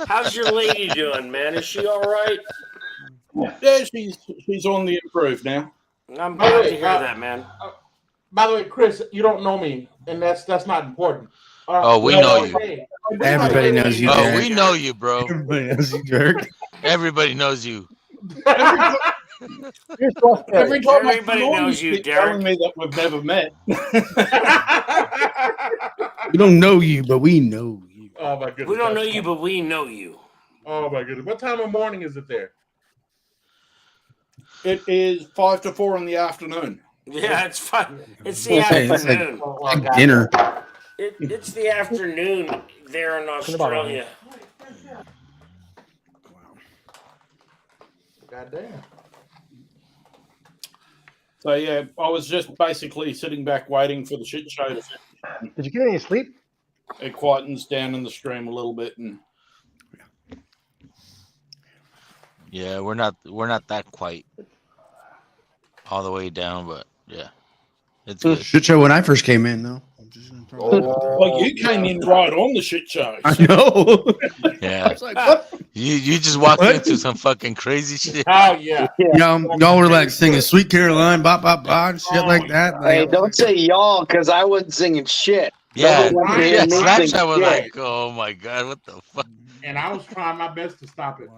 How's your lady doing, man? Is she all right? Yeah, she's on the improve now. I'm glad to hear that, man. By the way, Chris, you don't know me, and that's not important. Oh, we know you. hey, Everybody knows you, Oh, Derek. we know you, bro. Everybody knows you, Derek. Everybody knows you. Every time Everybody knows you, keep Derek. telling me that we've never met. We don't know you, but we know you. Oh my goodness. We don't know you, but we know you. Oh my goodness. What time of morning is it there? It is 5 to 4 in the afternoon. Yeah, it's fun. It's the Hey, it's afternoon. like dinner. It's the afternoon there in Australia. God damn. So yeah, I was just basically sitting back waiting for the shit show to finish. Did you get any sleep? It quietens down in the stream a little bit, and Yeah, we're not that quite all the way down, but yeah, it's good. Shit show when I first came in, though. I'm just gonna throw that out there. well, you came in right on the shit show. I know. Yeah. I was like, what? You just walked into some fucking crazy shit. Oh yeah. Y'all were like singing "Sweet Caroline," bop bop bop, and shit like that. Like, Hey, don't say y'all because I wasn't singing shit. Yeah, No one hear me sing Slapshot was shit. like, "Oh my god, what the fuck?" And I was trying my best to stop it.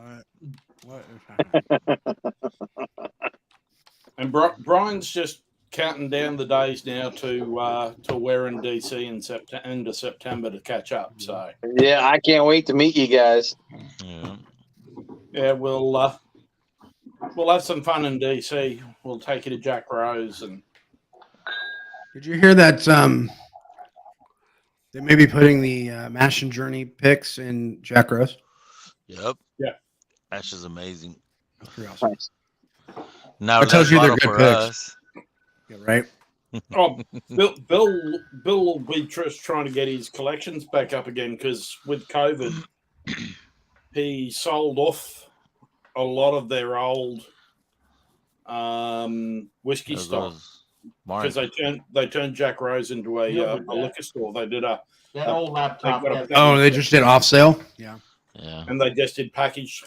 And Brian's just counting down the days now to we're in DC in end of September to catch up. So Yeah, I can't wait to meet you guys. yeah, we'll have some fun in DC. We'll take you to Jack Rose and. did you hear that? They may be putting the Mash and Journey picks in Jack Rose. Yep. Yeah. That's just amazing. That's pretty awesome. Nice. Now That tells you they're good for picks. us. Yeah, right. Oh, Bill will be just trying to get his collections back up again because with COVID, he sold off a lot of their old whiskey stock because they turned Jack Rose into a liquor store. They did that old laptop. Oh, they just did off sale. Yeah. Yeah. And they just did package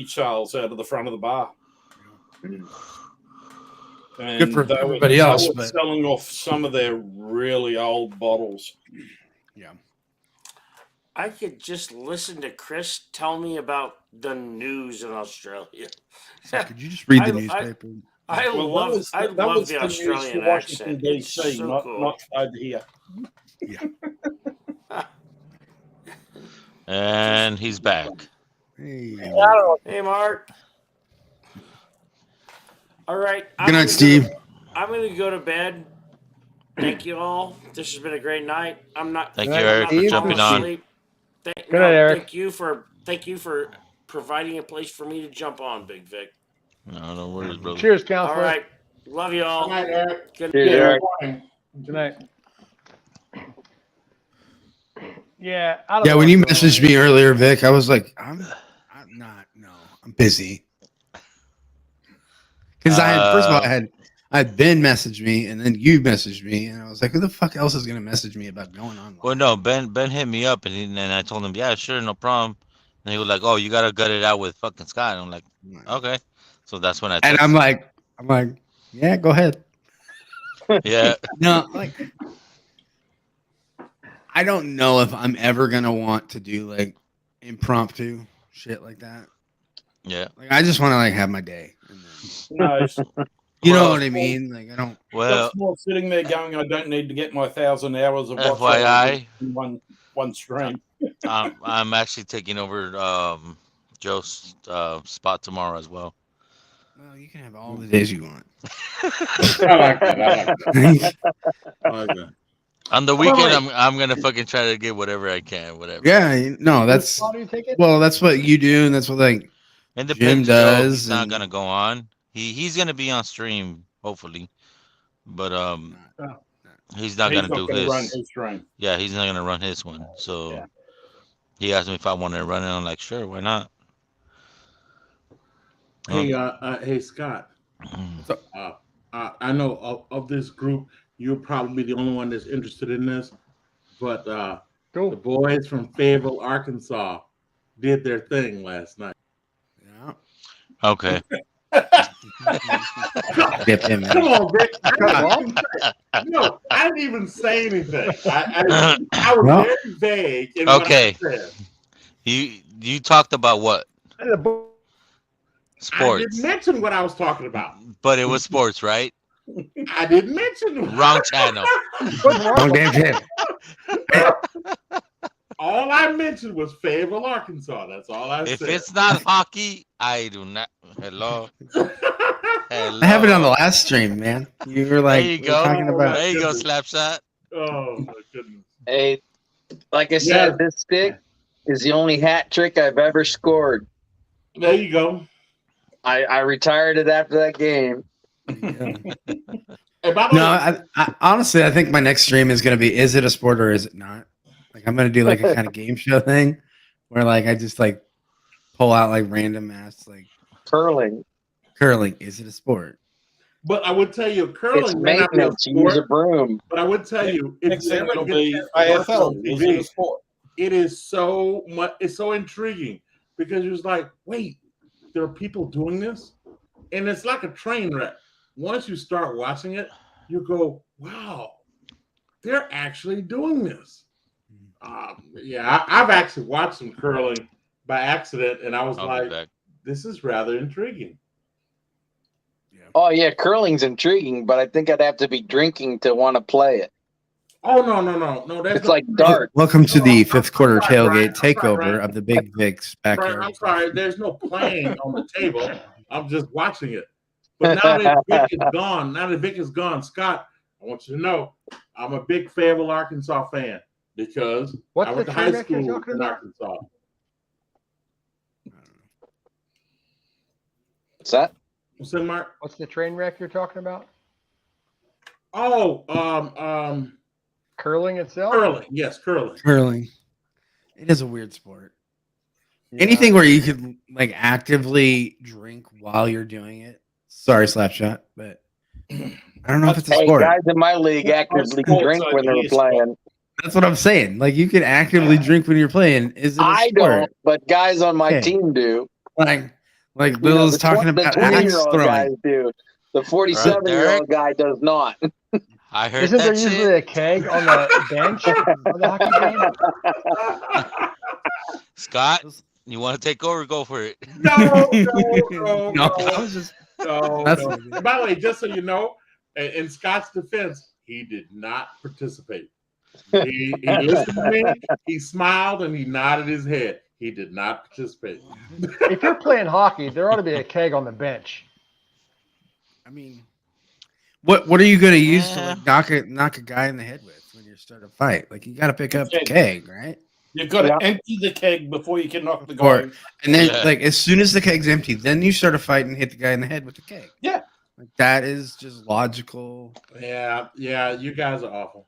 sales out of the front of the bar. And Good for they everybody were else, but selling off some of their really old bottles. Yeah. I could just listen to Chris tell me about the news in Australia. Could you just read the newspaper? I love the Australian accent. It's DC, so not cool. over here. Yeah. And he's back. Hey. Hey, Mark. All right. Good night, Steve. I'm going to go to bed. Thank you all. This has been a great night. I'm not. Thank you, Eric, for jumping on. Good night, Eric. Thank you for providing a place for me to jump on, Big Vic. No worries, brother. Cheers, counselor. All right. Love you all. Good night, Eric. Good Cheers, Eric. Good night. Yeah. Yeah, when you messaged me earlier, Vic, I was like, I'm busy. Because first of all, I had Ben message me, and then you messaged me, and I was like, who the fuck else is gonna message me about going on? Well, no, Ben hit me up, and I told him, yeah, sure, no problem. And he was like, oh, you gotta gut it out with fucking Scott. And I'm like, okay. So that's when I. And I'm like, yeah, go ahead. Yeah. No, like, I don't know if I'm ever gonna want to do like impromptu shit like that. Yeah. Like, I just want to like have my day. Nice. You know what I mean? Like, I don't. Well, that's more sitting there going, I don't need to get my 1,000 hours of FYI, in one stream. I'm actually taking over Joe's spot tomorrow as well. Well, you can have all the days you want. I like that. I like that. On the weekend, I'm gonna fucking try to get whatever I can, whatever. Yeah, no, that's that's what you do, and that's what like Jim does. He's not gonna go on. He's gonna be on stream hopefully, but he's not gonna do his. Run his stream. Yeah, he's not gonna run his one. So he asked me if I wanted to run it. I'm like, sure, why not? Hey, Scott. I know of this group, you're probably the only one that's interested in this, but the boys from Fayetteville, Arkansas, did their thing last night. Yeah. Okay. Come on, Vic. No, I didn't even say anything. I was very vague. In Okay. What I said. You talked about what? Sports. I didn't mention what I was talking about. But it was sports, right? I didn't mention. Wrong channel. Wrong damn channel. All I mentioned was Fayetteville, Arkansas. That's all I said. If it's not hockey, I do not. Hello. I have it on the last stream, man. You were like, there you go. Talking about. There you go, Slapshot. Oh my goodness. Hey, like I said, this stick is the only hat trick I've ever scored. There you go. I retired it after that game. No, I honestly, I think my next stream is going to be, is it a sport or is it not? Like, I'm going to do like a kind of game show thing where like I just like pull out like random ass like curling. Is it a sport? But I would tell you, curling It's may not be a maintenance. You use a sport. broom. But I would tell you, if Next you thing ever it'll get be that AFL. on Is TV, it a sport? it is so much. It's so intriguing because you was like, wait, there are people doing this? And it's like a train wreck. Once you start watching it, you go, wow, they're actually doing this. I've actually watched some curling by accident, and I was like, this is rather intriguing. Oh yeah, curling's intriguing, but I think I'd have to be drinking to want to play it. Oh no! It's like dart. Welcome to the fifth quarter tailgate takeover of the Big Vic's backyard. I'm sorry, there's no playing on the table. I'm just watching it. But now that Vic is gone, Scott, I want you to know I'm a big Fayetteville, Arkansas fan because I went to high school in Arkansas. What's that? What's that, Mark? What's the train wreck you're talking about? Oh, curling itself? Curling, yes, curling. Curling. It is a weird sport. Yeah. Anything where you could like actively drink while you're doing it. Sorry, Slapshot, but I don't know if it's a sport. Guys in my league actively drink when they're playing. That's what I'm saying. Like you can actively drink when you're playing. Is it a sport? I don't, but guys on my team do. Like Bill is talking about axe throwing. Guys do. The 47-year-old guy does not. I heard Isn't there usually a keg on the bench on the hockey game? Scott, you want to take over? Go for it. No. That's By the way, just so you know, in Scott's defense, he did not participate. He listened to me, he smiled, and he nodded his head. He did not participate. If you're playing hockey, there ought to be a keg on the bench. I mean, what are you going to use to like, knock a guy in the head with when you start a fight? Like you got to pick up the keg, right? You've got to empty the keg before you can knock the guy. And then, like, as soon as the keg's empty, then you start a fight and hit the guy in the head with the keg. Yeah, like, that is just logical. Yeah, you guys are awful.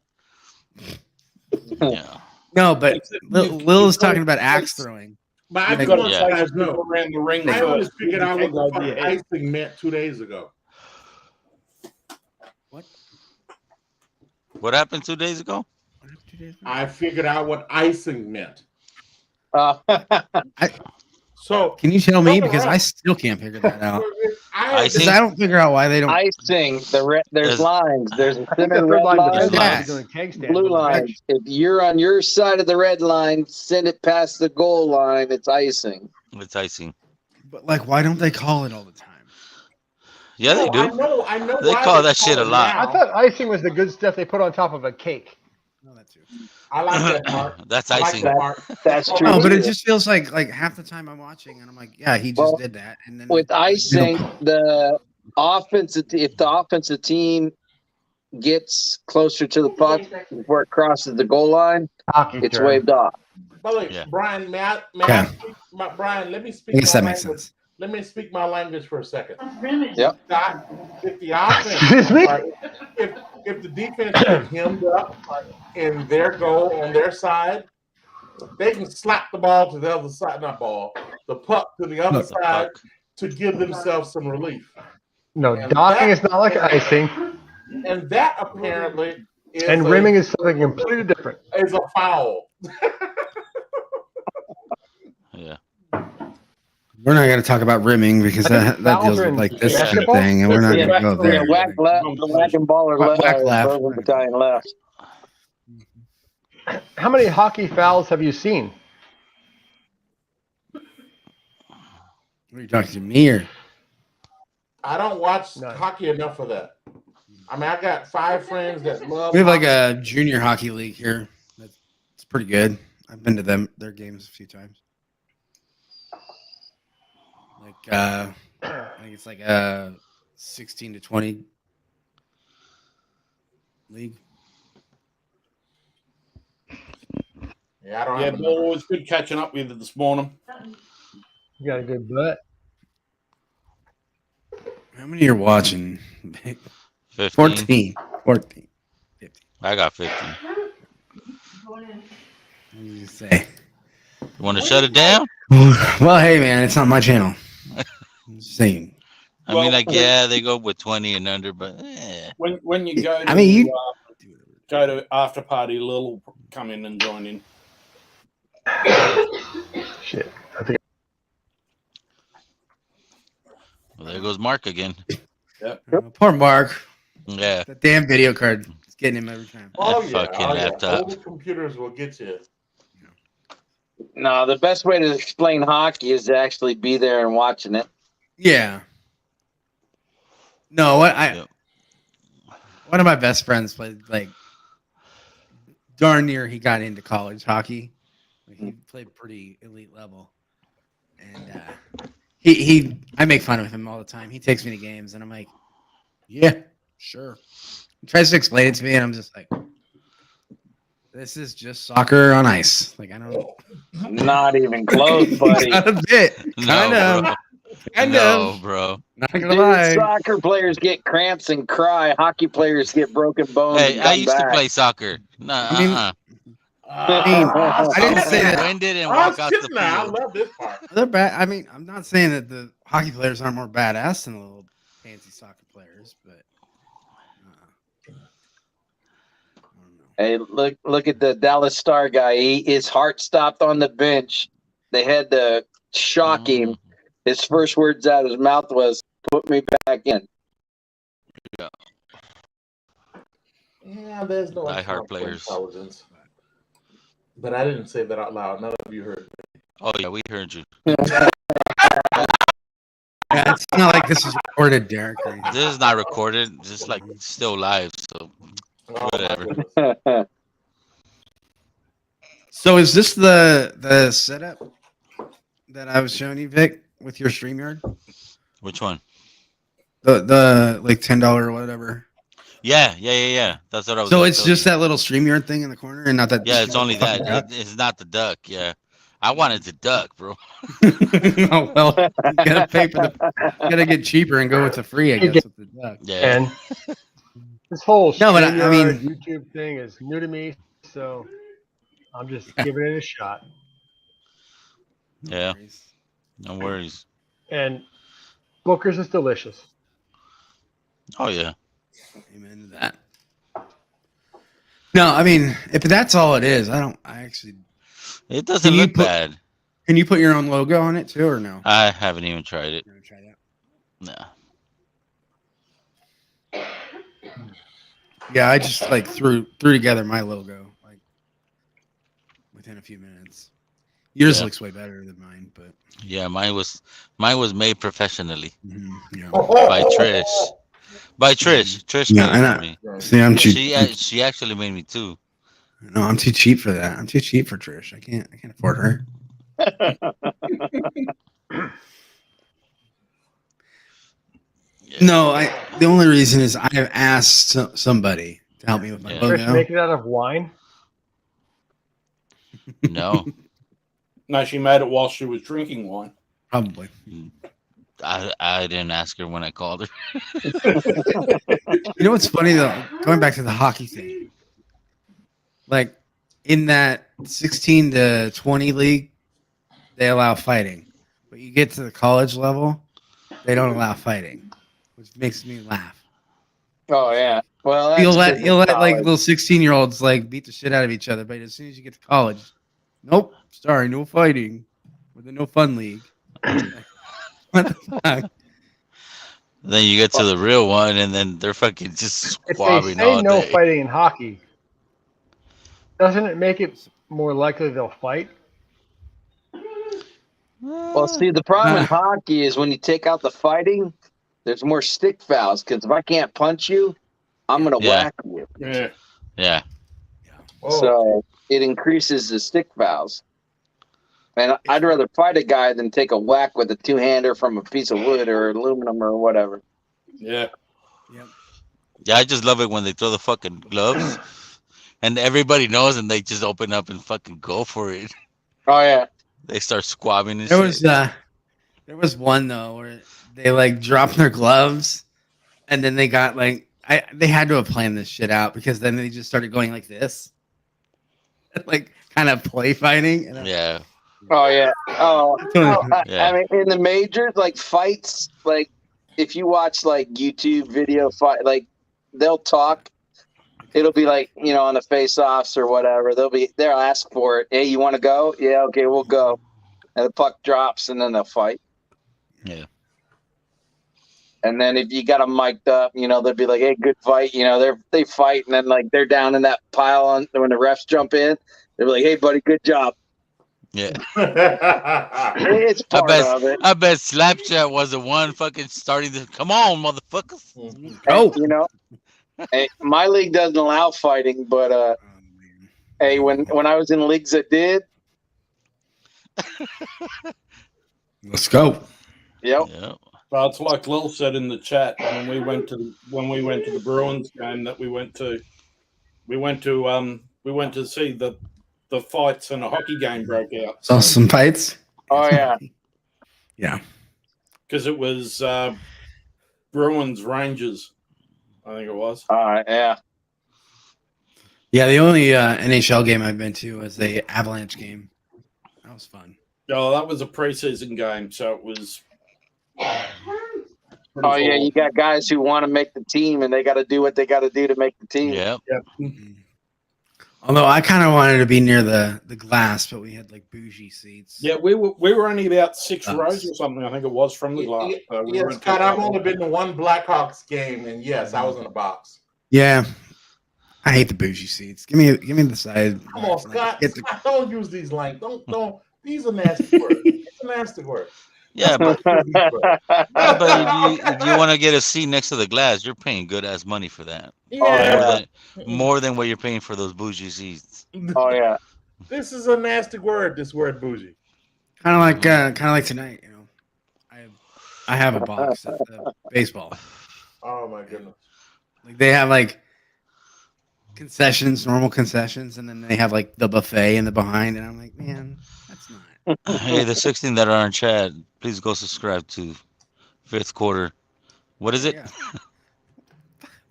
Yeah. No, but Lil is talking about axe throwing. But I want you guys to know around the ring. I only figured out what the icing meant 2 days ago. What happened 2 days ago? I figured out what icing meant. So can you tell me, because I still can't figure that out? I don't figure out why they don't. Icing. There's lines. There's a cinnamon red line, blue line. If you're on your side of the red line, send it past the goal line. It's icing. It's icing. But like, why don't they call it all the time? Yeah, they do. I know. They call that shit a lot. I thought icing was the good stuff they put on top of a cake. No, that too. I like that part. That's icing. That's true. No, but it just feels like half the time I'm watching and I'm like, yeah, he just did that. And then with icing, the offensive, if the offensive team gets closer to the puck before it crosses the goal line, it's waved off. By the way, Brian, Brian, let me speak. I guess that makes sense. Let me speak my language for a second. Yep. If the offense, if the defense is hemmed up in their goal on their side, they can slap the ball to the other side, the puck to the other side to give themselves some relief. No, docking is not like icing. And that apparently is and rimming is something completely different. Is a foul. Yeah. We're not going to talk about rimming because that deals with like this kind of thing, and we're not going to go there. Whack left, the whack and baller left, battalion left. How many hockey fouls have you seen? What are you talking to me or? I don't watch hockey enough for that. I mean, I got 5 friends that love. We have like a junior hockey league here. It's pretty good. I've been to their games a few times. Like I think it's like a 16 to 20 league. Yeah, I don't. Yeah, Bill, it's good catching up with you this morning. You got a good butt. How many are watching? 15. 14. 15. I got 15. What did you say? You want to shut it down? Well, hey, man, it's not my channel. I'm just saying. I mean, like, yeah, they go with 20 and under, but when you go, go to after party, Lil will come in and join in. Shit, I think. Well, there goes Mark again. Yep. Poor Mark. Yeah. The damn video card is getting him every time. Oh, That yeah. fucking Oh, yeah. laptop. Old computers will get you. No, the best way to explain hockey is to actually be there and watching it. Yeah. No, one of my best friends played like darn near he got into college hockey. Like, he played pretty elite level, and I make fun of him all the time. He takes me to games, and I'm like, yeah, sure. He tries to explain it to me, and I'm just like, this is just soccer on ice. Like I don't. Not even close, buddy. Not a bit. Kind of. Bro. Kind no, of. bro. Not gonna Dude, lie. soccer players get cramps and cry. Hockey players get broken bones. Hey, and I come used to back. play soccer. Nah, I mean, I didn't say that. Winded and walk out the I field. love this part. They're bad. I mean, I'm not saying that the hockey players aren't more badass than the little fancy soccer players, but Hey, look at the Dallas Star guy. His heart stopped on the bench. They had to shock him. His first words out of his mouth was, "Put me back in." Yeah. Yeah, there's no Die-hard players. intelligence. But I didn't say that out loud. None of you heard me. Oh yeah, we heard you. yeah, it's not like this is recorded, Derek. This is not recorded, just like still live, so whatever. So is this the setup that I was showing you, Vic, with your StreamYard? Which one? The like $10 or whatever. Yeah. That's what I was. So gonna it's tell just you. that little StreamYard thing in the corner, and not that. Yeah, it's only that. fucking duck? It's not the duck. Yeah, I wanted the duck, bro. Oh well, you gotta pay for the. You gotta get cheaper and go with the free, I guess, with the duck. Yeah. And this whole No, but I StreamYard mean- YouTube thing is new to me, so I'm just giving it a shot. Yeah. No worries. And Booker's is delicious. Oh yeah. Amen to that. No, I mean, if that's all it is, I actually. It doesn't look bad. Can you put your own logo on it too, or no? I haven't even tried it. No. Yeah, I just like threw together my logo like within a few minutes. Yours Yeah. looks way better than mine, but Yeah, mine was made professionally yeah. by Trish. By Trish. Trish Yeah, made I it know. for me. See, I'm cheap. She actually made me too. No, I'm too cheap for that. I'm too cheap for Trish. I can't afford her. No, the only reason is I have asked somebody to help me with my Trish, logo. make it out of wine. No. No, she made it while she was drinking wine. Probably. I didn't ask her when I called her. You know what's funny though? Going back to the hockey thing, like in that 16 to 20 league, they allow fighting, but you get to the college level, they don't allow fighting, which makes me laugh. Oh yeah. Well, You'll that's let like college. little 16-year-olds like beat the shit out of each other, but as soon as you get to college, nope, sorry, no fighting, with the no fun league. What the fuck? Then you get to the real one, and then they're fucking just If they squabbling say all no day. fighting in hockey, doesn't it make it more likely they'll fight? Well, see, the problem in hockey is when you take out the fighting, there's more stick fouls. Because if I can't punch you, I'm gonna Yeah. whack you. Yeah. Yeah. So it increases the stick fouls. And I'd rather fight a guy than take a whack with a two-hander from a piece of wood or aluminum or whatever. Yeah. Yeah, I just love it when they throw the fucking gloves, and everybody knows, and they just open up and fucking go for it. Oh yeah. They start squabbing and There shit. was one though where they like dropped their gloves, and then they got like they had to have planned this shit out because then they just started going like this, like kind of play fighting. And Yeah. Oh yeah. Oh, Yeah. I mean, in the majors, like fights, like if you watch like YouTube video fight, like they'll talk. It'll be like, you know, on the face-offs or whatever. They'll ask for it. Hey, you want to go? Yeah, okay, we'll go. And the puck drops, and then they'll fight. Yeah. And then if you got them mic'd up, you know, they'll be like, "Hey, good fight." You know, they fight, and then like they're down in that pile on when the refs jump in. They're like, "Hey, buddy, good job." Yeah. It's part of it. I bet Slapchat was the one fucking starting to come on, motherfuckers. Oh, you know, hey, my league doesn't allow fighting, but hey, when I was in leagues that did, Let's go. Yep. Well, it's like Lil said in the chat when we went to the Bruins game that we went to see the fights and a hockey game broke out. Saw some fights. Oh yeah. Yeah. Because it was Bruins Rangers, I think it was. Yeah. Yeah, the only NHL game I've been to was the Avalanche game. That was fun. Oh, that was a preseason game, so it was. Oh yeah, you got guys who want to make the team, and they got to do what they got to do to make the team. Yeah. Although I kind of wanted to be near the glass, but we had like bougie seats. Yeah, we were only about 6 rows or something. I think it was from the glass. So we Yeah, went Scott, to- I've only been to one Blackhawks game, and yes, I was in a box. Yeah, I hate the bougie seats. Give me the side. Come on, Scott. Get the- Scott, don't use these lines. Don't. These are nasty words. It's a nasty word. Yeah, but if you want to get a seat next to the glass, you're paying good ass money for that. Yeah. More than what you're paying for those bougie seats. Oh yeah. This is a nasty word. This word bougie. Kind of like tonight. You know, I have a box at the baseball. Oh my goodness. Like they have like concessions, normal concessions, and then they have like the buffet in the behind, and I'm like, man, that's not. Hey, the 16 that are in chat, please go subscribe to Fifth Quarter. What is it?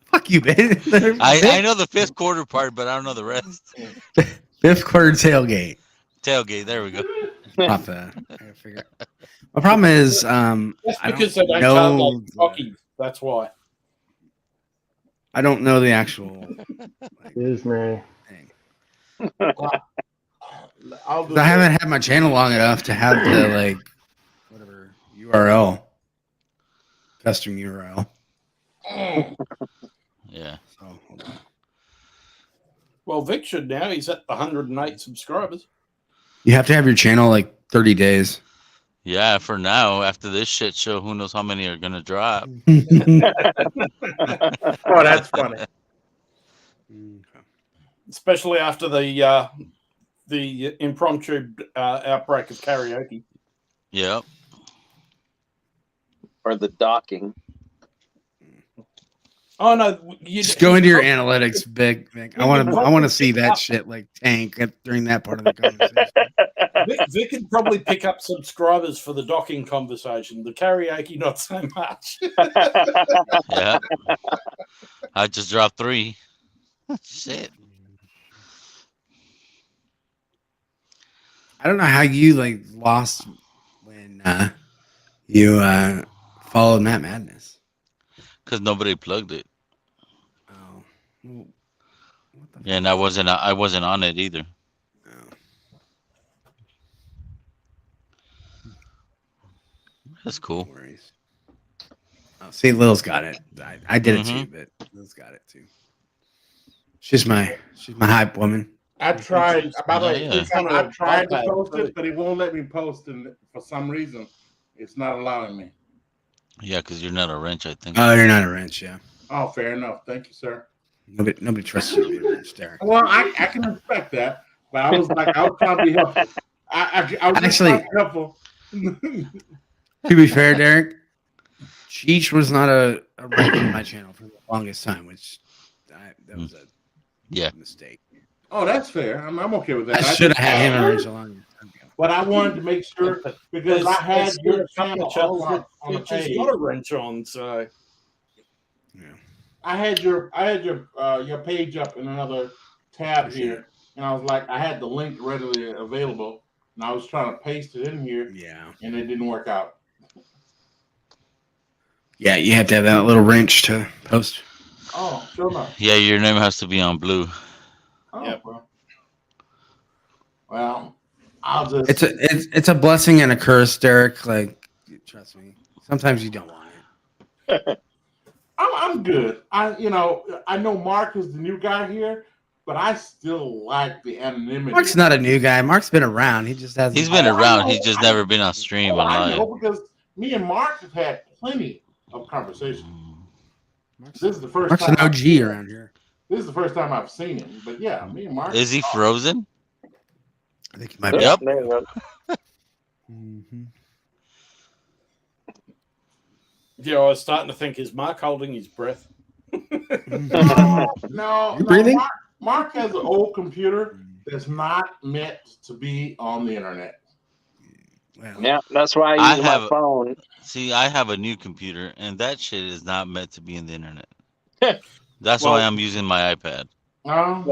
Fuck you, man. I know the fifth quarter part, but I don't know the rest. Fifth quarter tailgate. Tailgate. There we go. Off that. I gotta figure out. My problem is, That's I because they don't know like hockey. That's why. I don't know the actual. Disney. I haven't had my channel long enough to have the like whatever URL, custom URL. Yeah. So, hold on. Well, Vic should now. He's at 108 subscribers. You have to have your channel like 30 days. Yeah, for now. After this shit show, who knows how many are gonna drop? Oh, that's funny. Especially after the impromptu outbreak of karaoke. Yep. Or the docking. Oh no! You Just go into your analytics, big. I want to see that shit like tank during that part of the conversation. Vic could probably pick up subscribers for the docking conversation. The karaoke, not so much. Yeah. I just dropped 3. Shit. I don't know how you like lost when you followed Matt Madness. Because nobody plugged it. Oh. Yeah, and I wasn't on it either. That's cool. No worries. Oh, see, Lil's got it. I did it too, but Lil's got it too. She's my hype woman. I tried. By the way, Yeah. I tried to post it, but it won't let me post it for some reason. It's not allowing me. Yeah, because you're not a wrench, I think. Oh, you're not a wrench, yeah. Oh, fair enough. Thank you, sir. Nobody trusts you to be a wrench, Derek. Well, I can respect that, but I was trying to be helpful. I was Actually- trying to be helpful. To be fair, Derek, Cheech was not a wrench in my channel for the longest time, which that was a mistake. Oh, that's fair. I'm okay with that. I should have had him a wrench a long time ago. But I wanted to make sure because I had your channel on the It's page. got a wrench on, so I had your page up in another tab here, and I was like, I had the link readily available, and I was trying to paste it in here, and it didn't work out. Yeah, you have to have that little wrench to post. Oh, sure enough. Yeah, your name has to be on blue. Oh, well, I'll just. It's a blessing and a curse, Derek. Like, trust me. Sometimes you don't want it. I'm good. I know Mark is the new guy here, but I still like the anonymity. Mark's not a new guy. Mark's been around. He just hasn't. He's been around. He's just never been on stream on I live. know because me and Mark have had plenty of conversation. This is the first Mark's time an OG around here. This is the first time I've seen him. But yeah, me and Mark. Is he frozen? I think he might be. Yep. Yeah, I was starting to think, is Mark holding his breath? No, You breathing? Mark has an old computer that's not meant to be on the internet. Yeah, that's why I use my phone. See, I have a new computer, and that shit is not meant to be in the internet. That's Well- why I'm using my iPad. Well,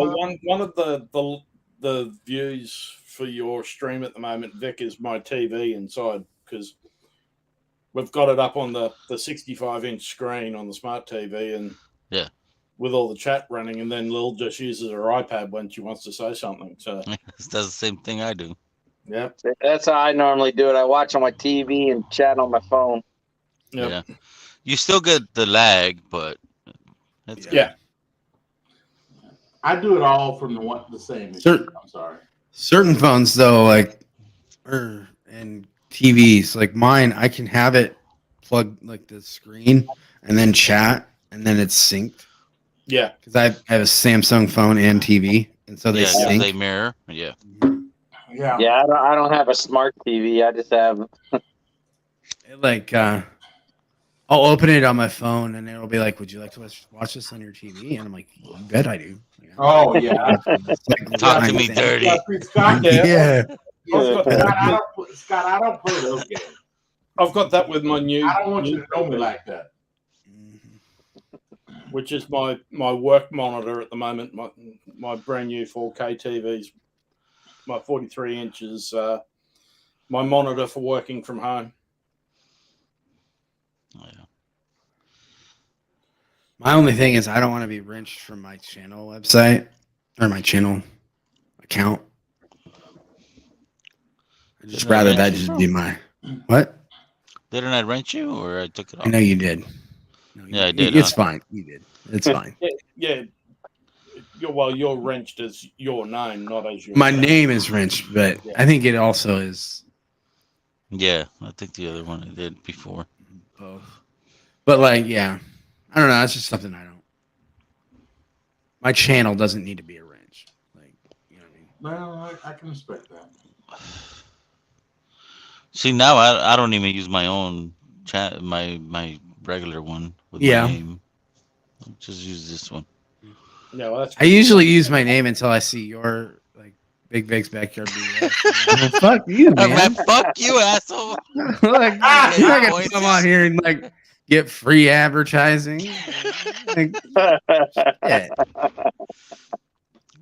one of the views for your stream at the moment, Vic, is my TV inside because we've got it up on the 65-inch screen on the smart TV, and yeah, with all the chat running, and then Lil just uses her iPad when she wants to say something. So Does the same thing I do. yeah, That's how I normally do it. I watch on my TV and chat on my phone. Yeah, you still get the lag, but it's good. Yeah. I do it all from the same. Sure. I'm sorry. Certain phones though, like and TVs, like mine, I can have it plugged like the screen and then chat and then it's synced. Yeah. Because I have a Samsung phone and TV, and so they Yeah, sync. they mirror. Yeah. Yeah. Yeah, I don't have a smart TV. I just have. Like I'll open it on my phone and it'll be like, "Would you like to watch this on your TV?" And I'm like, "You bet I do." Oh yeah. Talk to me dirty. Scott, Yeah. Scott, I don't play those games. I've got that with my new. I don't want you to know me like that. Which is my work monitor at the moment. My brand new 4K TV's my 43 inches. My monitor for working from home. My only thing is I don't want to be wrenched from my channel website or my channel account. I'd just rather that just be my what? Didn't I rent you, or I took it off? I know you did. Yeah, I did. It's fine. You did. It's fine. Yeah. You're wrenched as your name, not as your. My name is wrenched, but I think it also is Yeah, I think the other one I did before. both. But like, yeah, I don't know. That's just something I don't. My channel doesn't need to be a wrench. Like, you know what I mean? Well, I can respect that. See, now I don't even use my own chat, my regular one with Yeah. my name. I'll just use this one. No, that's. I usually use my name until I see your like Big Vic's backyard. BS. Fuck you, man. Man, fuck you, asshole. Like, you're not gonna come on here and like get free advertising. Like, shit.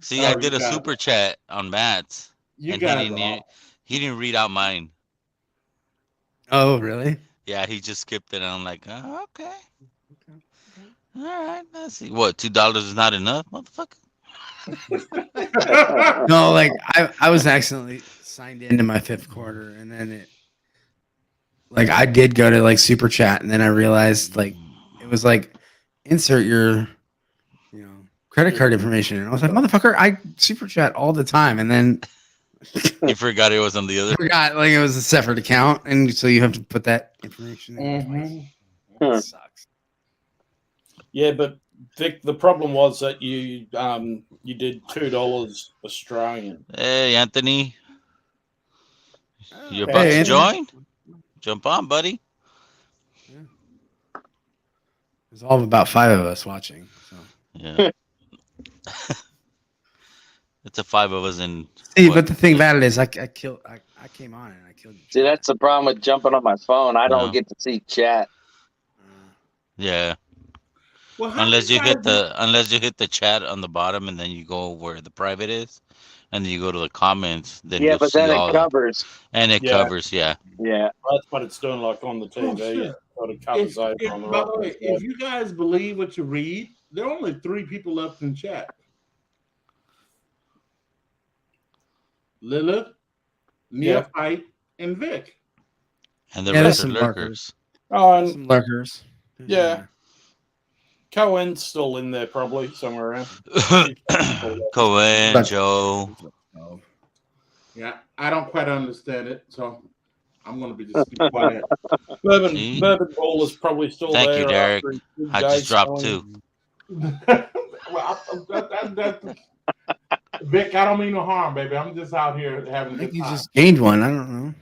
See, I did a super chat on Matt's, You and got he didn't read out mine. Oh, really? Yeah, he just skipped it. And I'm like, oh, okay. All right, let's see. What, $2 is not enough, motherfucker? No, like I was accidentally signed into my 5th quarter, and then it like I did go to like super chat, and then I realized like it was like insert your credit card information, and I was like, motherfucker, I super chat all the time, and then You forgot it was on the other. forgot like it was a separate account, and so you have to put that information in twice. It sucks. Yeah, but Vic, the problem was that you did $2 Australian. Hey, Anthony. You're Hey, about to Anthony. join? Jump on, buddy. There's all of about 5 of us watching. So. Yeah. It's a 5 of us in. See, what? but the thing about it is, I came on and I killed you. See, that's the problem with jumping on my phone. I don't No. get to see chat. Yeah. Well, how Unless you you hit guys- the chat on the bottom, and then you go where the private is, and then you go to the comments. Then Yeah, you'll but see then all it the- covers. and it Yeah. covers. Yeah. Yeah. That's what it's doing, like on the TV. shit. It sort of covers over on the By right. the way, if you guys believe what you read, there are only 3 people left in chat. Lilith, Neophyte, and Vic. And the Yeah, there's rest are some lurkers. Oh, and Some lurkers. Yeah. Cohen's still in there probably somewhere around. Cohen, Joe. Yeah, I don't quite understand it, so I'm gonna be just be quiet. Bourbon Ball is probably still Thank there. you, Derek. after his I days just dropped selling. 2. Vic, I don't mean no harm, baby. I'm just out here having a I think good you time. just gained one. I don't know.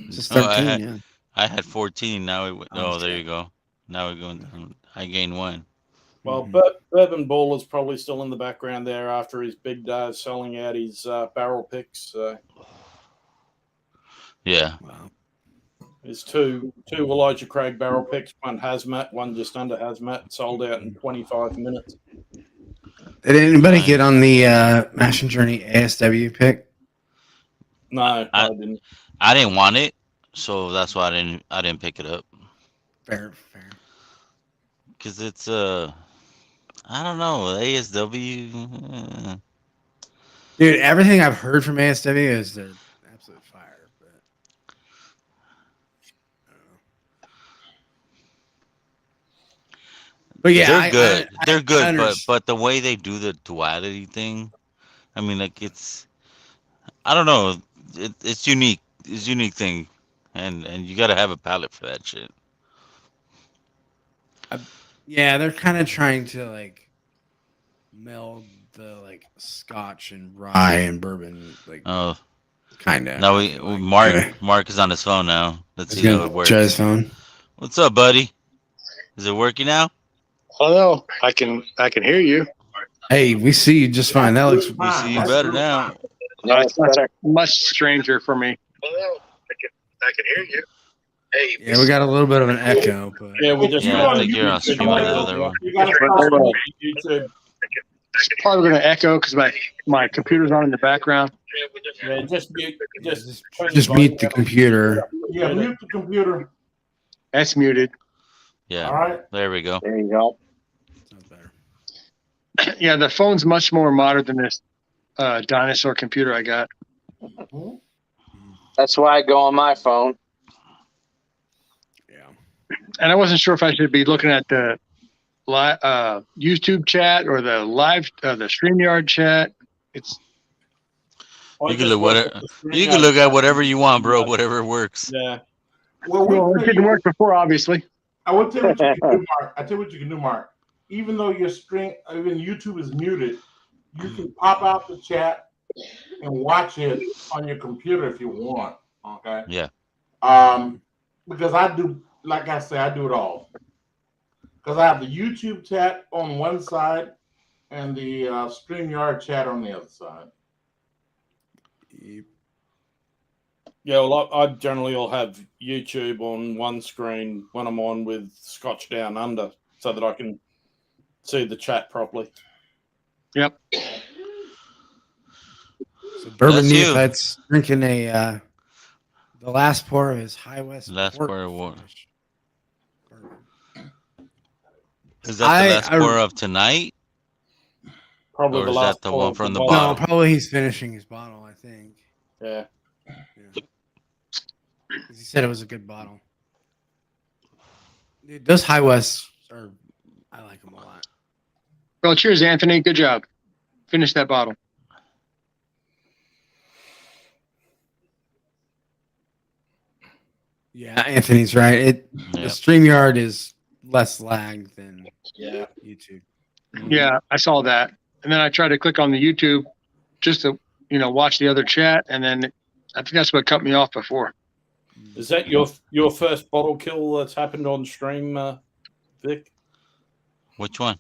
Just Oh, 13. I had 14. Now it went. Oh, Oh, there you go. Now we're going. I gained 1. Well, Bourbon Ball is probably still in the background there after his big day of selling out his barrel picks. Yeah. There's two Elijah Craig barrel picks, one hazmat, one just under hazmat, sold out in 25 minutes. Did anybody get on the Mashing Journey ASW pick? No, I didn't. I didn't want it, so that's why I didn't pick it up. Fair. Because it's I don't know, ASW. Dude, everything I've heard from ASW is they're absolute fire. But yeah, they're good. They're good, I but understand. the way they do the duality thing, I mean, like I don't know, it's unique. It's a unique thing, and you got to have a palate for that shit. Yeah, they're kind of trying to like meld the like Scotch and rye and bourbon, like kind of. Now Mark is on his phone now. Let's see how it works. Try his phone. What's up, buddy? Is it working now? Hello, I can hear you. Hey, we see you just fine. That looks. We see you better now. No, it's much stranger for me. Hello, I can hear you. Hey, Yeah, we got a little bit of an echo, but Yeah, we just. Yeah, I think you're on stream on the other one. YouTube. It's probably going to echo because my computer's on in the background. Yeah, just mute. just mute the computer. Yeah, mute the computer. That's muted. Yeah. All right. There we go. There you go. Yeah, the phone's much more modern than this dinosaur computer I got. That's why I go on my phone. And I wasn't sure if I should be looking at the YouTube chat or the live, the StreamYard chat. It's You can look at whatever you want, bro. Whatever works. Yeah. well, it didn't work before, obviously. I will tell you what you can do, Mark. I tell you what you can do, Mark. Even though your even YouTube is muted, you can pop out the chat and watch it on your computer if you want. Okay. Yeah. Because I do, like I say, I do it all. Because I have the YouTube chat on one side and the StreamYard chat on the other side. Yeah, well, I generally will have YouTube on one screen when I'm on with Scotch Down Under so that I can see the chat properly. Yep. So Bourbon That's you. Neophyte's drinking the last pour of his High West. Last port. pour of what? Is that the last pour of tonight? Probably Or the is last that the pour one of from the the No, bottle? probably he's finishing his bottle. I think. Yeah. 'Cause he said it was a good bottle. Dude, those High Wests are. I like them a lot. Well, cheers, Anthony. Good job. Finish that bottle. Yeah, Anthony's right. The StreamYard is less lag than YouTube. Yeah, I saw that. And then I tried to click on the YouTube just to, watch the other chat. And then I think that's what cut me off before. Is that your first bottle kill that's happened on stream, Vic? Which one?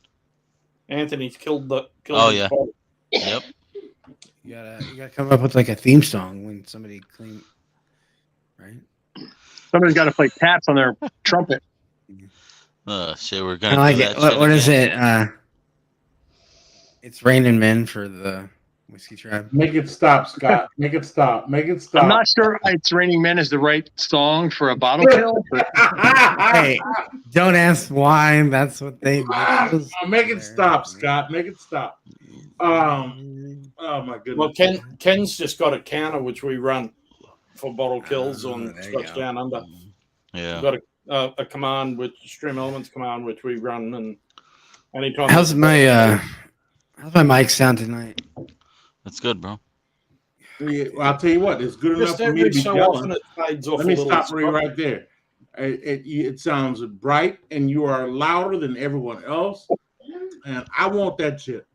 Anthony's killed his yeah. bottle. Yep. You gotta come up with like a theme song when somebody clean, right? Somebody's got to play taps on their trumpet. Shit, we're I gonna like do it. that What, shit what is again. it? It's Raining Men for the Whiskey Tribe. Make it stop, Scott. Make it stop. Make it stop. I'm not sure It's Raining Men is the right song for a bottle kill. But Hey, don't ask why. That's what they Make it stop, Scott. Make it stop. Oh my goodness. Well, Ken's just got a counter which we run for bottle kills on Scotch Down Under. Yeah. a command with Stream Elements command, which we run, and anytime. How's my mic sound tonight? That's good, bro. Yeah, well, I'll tell you what, it's good Just enough for me to every be so jealous. often it fades off Let a me little. stop you right there. It sounds bright, and you are louder than everyone else, and I want that shit.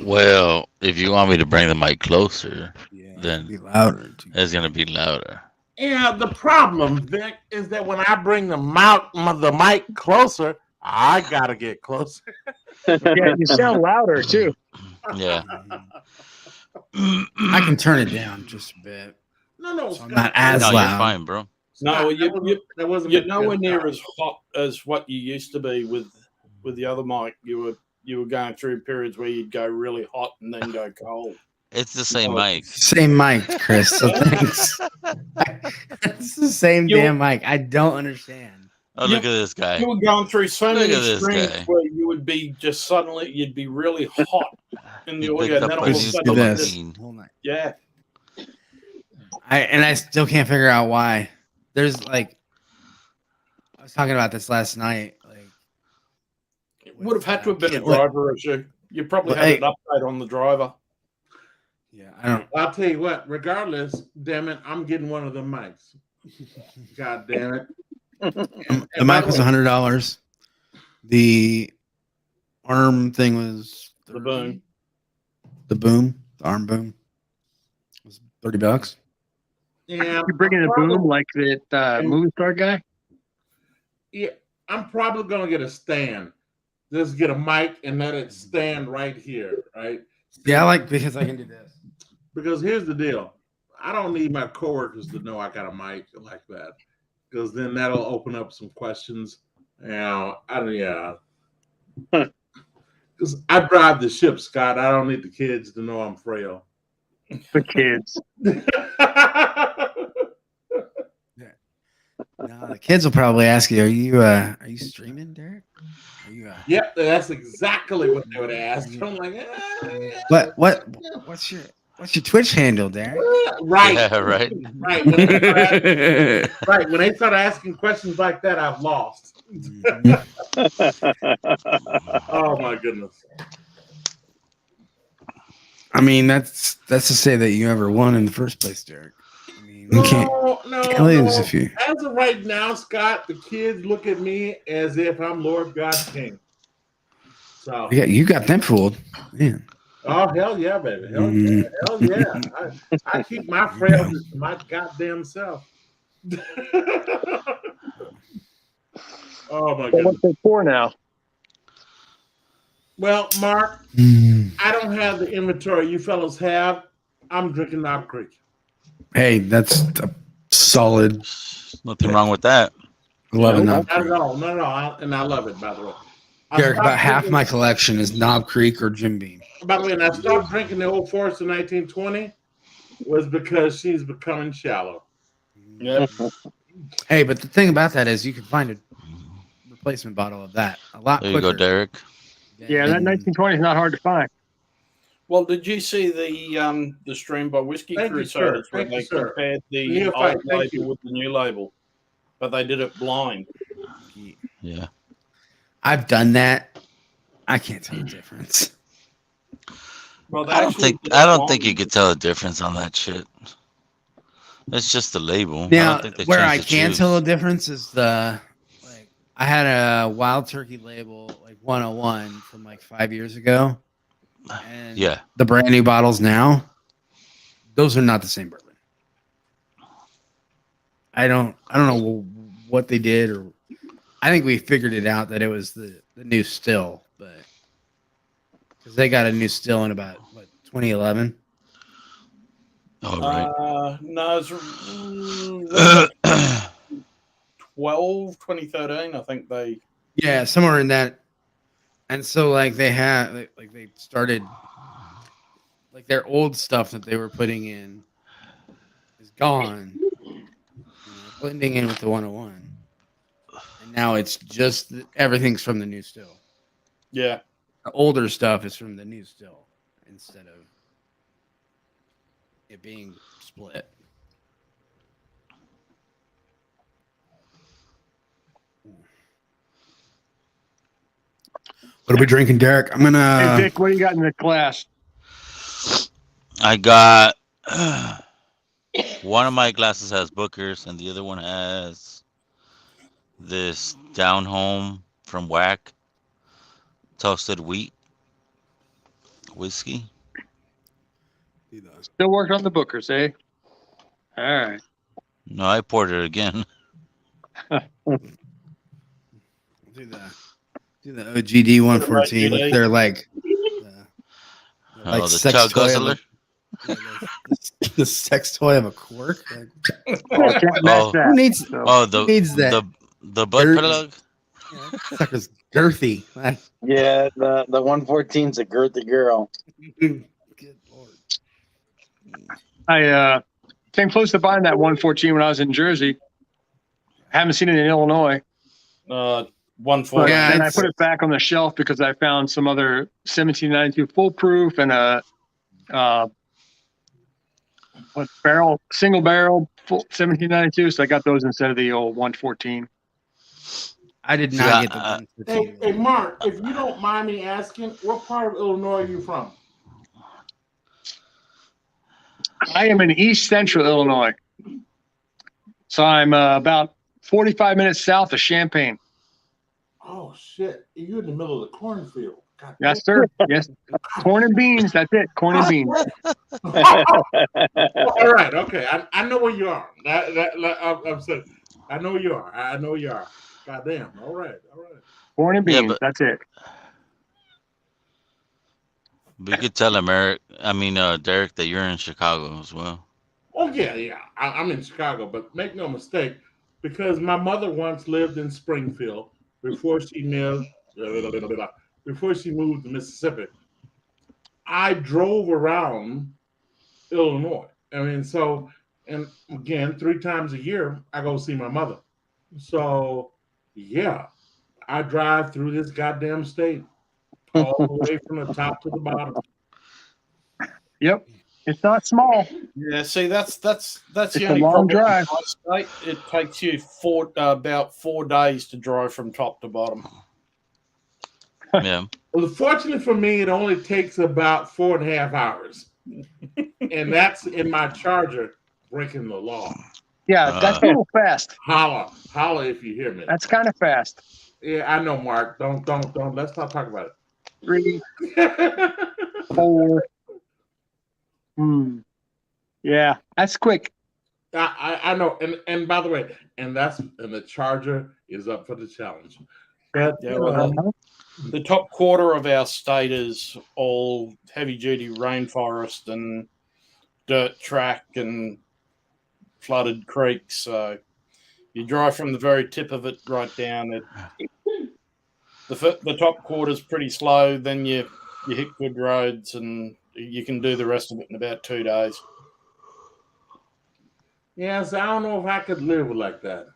Well, if you want me to bring the mic closer, then be louder. It's gonna be louder. Yeah, the problem, Vic, is that when I bring the mic closer, I gotta get closer. Yeah, you sound louder too. Yeah. I can turn it down just a bit. No, so I'm not as No, loud. you're fine, bro. No, that wasn't you're nowhere near as hot as what you used to be with the other mic. You were going through periods where you'd go really hot and then go cold. It's the same Oh. mic. Same mic, Chris. So thanks. It's the same damn mic. I don't understand. Oh, look at this guy. You were going through so Look many at this streams guy. where you would be just suddenly you'd be really hot in the He audio, picked and up then a all of a new sudden, domain. yeah. I still can't figure out why. There's like, I was talking about this last night. Like, It would have had to have been a What- driver issue. You probably Well, had hey- an update on the driver. I don't. I'll tell you what. Regardless, damn it, I'm getting one of the mics. God damn it. The mic was $100. The arm thing was The boom. the arm boom was $30. Yeah, You bringing a boom like that movie star guy? Yeah, I'm probably gonna get a stand. Just get a mic and let it stand right here, right? Yeah, I like because I can do this. Because here's the deal. I don't need my coworkers to know I got a mic like that. Because then that'll open up some questions. Because I drive the ship, Scott. I don't need the kids to know I'm frail. The kids. No, the kids will probably ask you, are you streaming, Derek? Are you Yep, that's exactly what they would ask. I'm like, what's your Twitch handle, Derek? right. Yeah, right. Right. When they start asking, right. When they start asking questions like that, I've lost. Oh my goodness. I mean, that's to say that you ever won in the first place, Derek. I mean, you can't lose if you. As of right now, Scott, the kids look at me as if I'm Lord God King. So Yeah, you got them fooled. Man. oh hell yeah, baby. Hell yeah. I keep my frailness to my goddamn self. Oh my So goodness. what's it for now? Well, Mark, I don't have the inventory you fellows have. I'm drinking Knob Creek. Hey, that's a solid. Nothing wrong with that. 11 Not Knob at all. No. And I love it, by the way. I Derek, stopped about half drinking- my collection is Knob Creek or Jim Beam. By the way, and I stopped drinking the Old Forester 1920 was because she's becoming shallow. Yeah. Hey, but the thing about that is you can find a replacement bottle of that a lot There you quicker. go, Derek. Yeah, that 1920 is not hard to find. Well, did you see the stream by Whiskey Thank you, Crusaders sir. where Thank they you, sir. compared the Neophyte, old thank label you. with the new label, but they did it blind. Yeah. I've done that. I can't tell the difference. Well, they I don't actually think did it I don't blind. think you could tell the difference on that shit. It's just the label. I Now, don't think they where I changed the can juice. tell the difference is I had a Wild Turkey label like 101 from like 5 years ago. And Yeah. the brand new bottles now, those are not the same bourbon. I don't know what they did, or I think we figured it out that it was the new still, but because they got a new still in about 2011. Oh, right. No, it's 2013, I think they. Yeah, somewhere in that. And so like they started like their old stuff that they were putting in is gone. Blending in with the 101. And now it's just everything's from the new still. Yeah. The older stuff is from the new still instead of it being split. What are we drinking, Derek? I'm Hey, gonna. Vic, what do you got in the glass? I got one of my glasses has Booker's, and the other one has this Down Home from Whack toasted wheat whiskey. Still working on the Bookers, eh? All right. No, I poured it again. Do the OGD 114 with their like the sex Chug toy of Guzzler. the sex toy of a cork. Like, Who needs that? The butt plug. Sucker's girthy. Man. Yeah, the 114's a girthy girl. I came close to buying that 114 when I was in Jersey. Haven't seen it in Illinois. 140. Yeah, and I put it back on the shelf because I found some other 1792 foolproof and a single barrel 1792. So I got those instead of the old 114. I did not get the 114. Hey, Mark, if you don't mind me asking, what part of Illinois are you from? I am in East Central Illinois. So I'm about 45 minutes south of Champaign. Oh, shit. You're in the middle of the cornfield. God Yes, sir. Yes. Corn and beans. That's it. Corn and beans. All right. Okay. I know where you are. I'm saying, I know where you are. I know where you are. God damn. All right. All right. Corn and beans. That's it. We could tell him, Derek, that you're in Chicago as well. Oh, yeah. I'm in Chicago, but make no mistake, because my mother once lived in Springfield before she moved to Mississippi. I drove around Illinois. And again, 3 times a year, I go see my mother. So, yeah, I drive through this goddamn state all the way from the top to the bottom. Yep. It's not small. Yeah, see, that's It's the a only long problem. drive. In my state, it takes you about 4 days to drive from top to bottom. Yeah. Well, fortunately for me, it only takes about 4.5 hours. And that's in my Charger breaking the law. Yeah, that's a little fast. Holla if you hear me. That's kind of fast. Yeah, I know, Mark. Don't. Let's not talk about it. 3, 4. Yeah, that's quick. I know, and by the way, and the Charger is up for the challenge. Yeah, the top quarter of our state is all heavy-duty rainforest and dirt track and flooded creeks. So you drive from the very tip of it right down. The top quarter's pretty slow. Then you hit good roads, and you can do the rest of it in about 2 days. Yes, I don't know if I could live like that.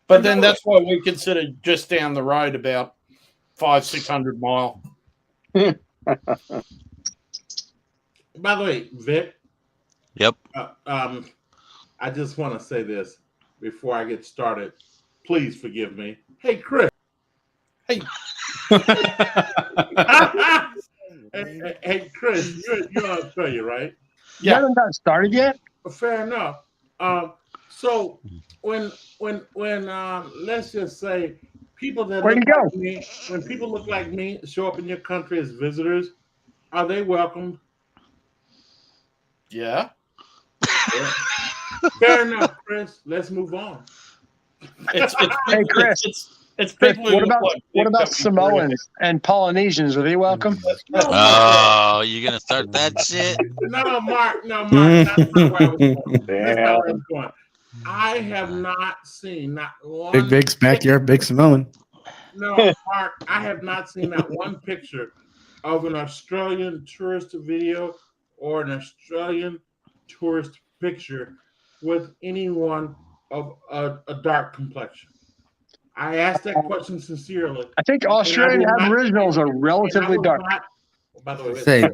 But then that's why we consider just down the road about 500-600 mile. By the way, Vic. Yep. I just want to say this before I get started. Please forgive me. Hey, Chris. Hey. Hey, Chris, you're in Australia, right? You haven't got started yet? Fair enough. So when let's just say people that Where'd look you go? like me, when people look like me show up in your country as visitors, are they welcomed? Yeah. Fair enough, Chris. Let's move on. Hey, Chris. It's Chris, people who what about Samoans and Polynesians? Are they welcome? Oh, you're gonna start that shit? No, Mark. That's not where I was going. That's not where I was going. I have not seen not one. Big's backyard, Big Samoan. No, Mark, I have not seen that one picture of an Australian tourist video or an Australian tourist picture with anyone of a dark complexion. I asked that question sincerely. I think Australian Aboriginals are relatively dark. By the way, Say,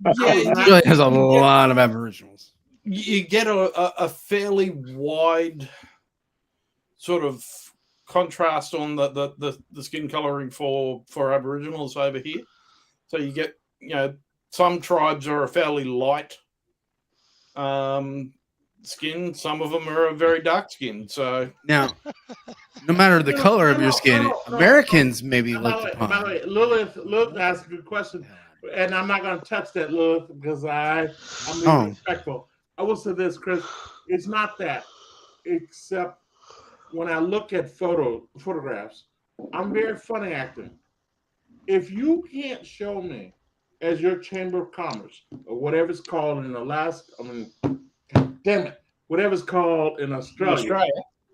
Australia has a lot of Aboriginals. You get a fairly wide sort of contrast on the skin coloring for Aboriginals over here. So you get, some tribes are a fairly light skin. Some of them are a very dark skin. So now, no matter the color of your skin, Americans may be looked upon. By the way, Lilith asked a good question, and I'm not going to touch that, Lilith, because I'm being respectful. I will say this, Chris. It's not that, except when I look at photographs, I'm very funny acting. If you can't show me as your Chamber of Commerce or whatever it's called in Alaska, damn it, whatever it's called in Australia.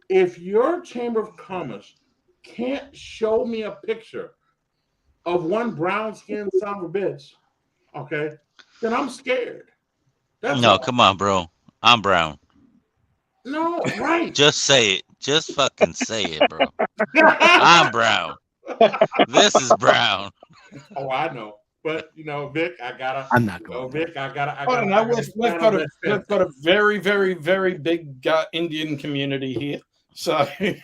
If your Chamber of Commerce can't show me a picture of one brown-skinned son of a bitch, okay, then I'm scared. Come on, bro. I'm brown. No, right. Just say it. Just fucking say it, bro. I'm brown. This is brown. Oh, I know. But Vic, I'm not going. Vic, We've got a very, very, very big Indian community here. So no.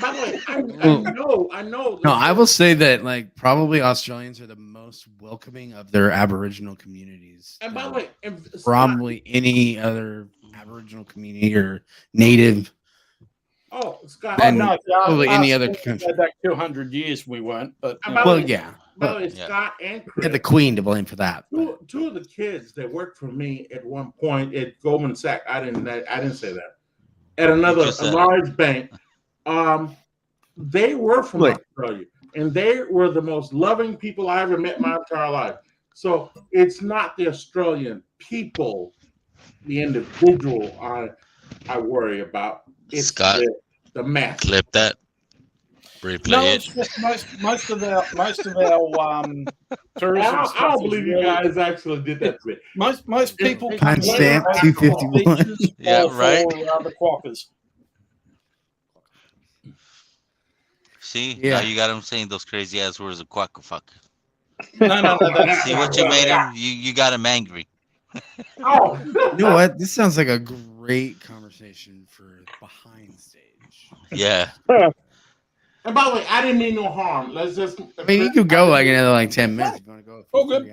By the way, I know. No, I will say that probably Australians are the most welcoming of their Aboriginal communities. And by the way, probably any other Aboriginal community or native. Oh, Scott. And probably any other country. Back 200 years we weren't, but yeah. By the way, Scott and Chris, had the Queen to blame for that. Two of the kids that worked for me at one point at Goldman Sachs, I didn't say that. At a large bank, they were from Australia, and they were the most loving people I ever met in my entire life. So it's not the Australian people, the individual I worry about. It's Scott, the math. Clip that. Replay it's just most of our tourism. I don't believe you guys actually did that. Most people timestamp 251. Yeah, right. The quackers. See, now you got him saying those crazy ass words of quack fuck. No. See what you made him? You got him angry. Oh, you know what? This sounds like a great conversation for behind stage. Yeah. And by the way, I didn't mean no harm. Let's just. I mean, you could go another 10 minutes if you want to go. Oh, good.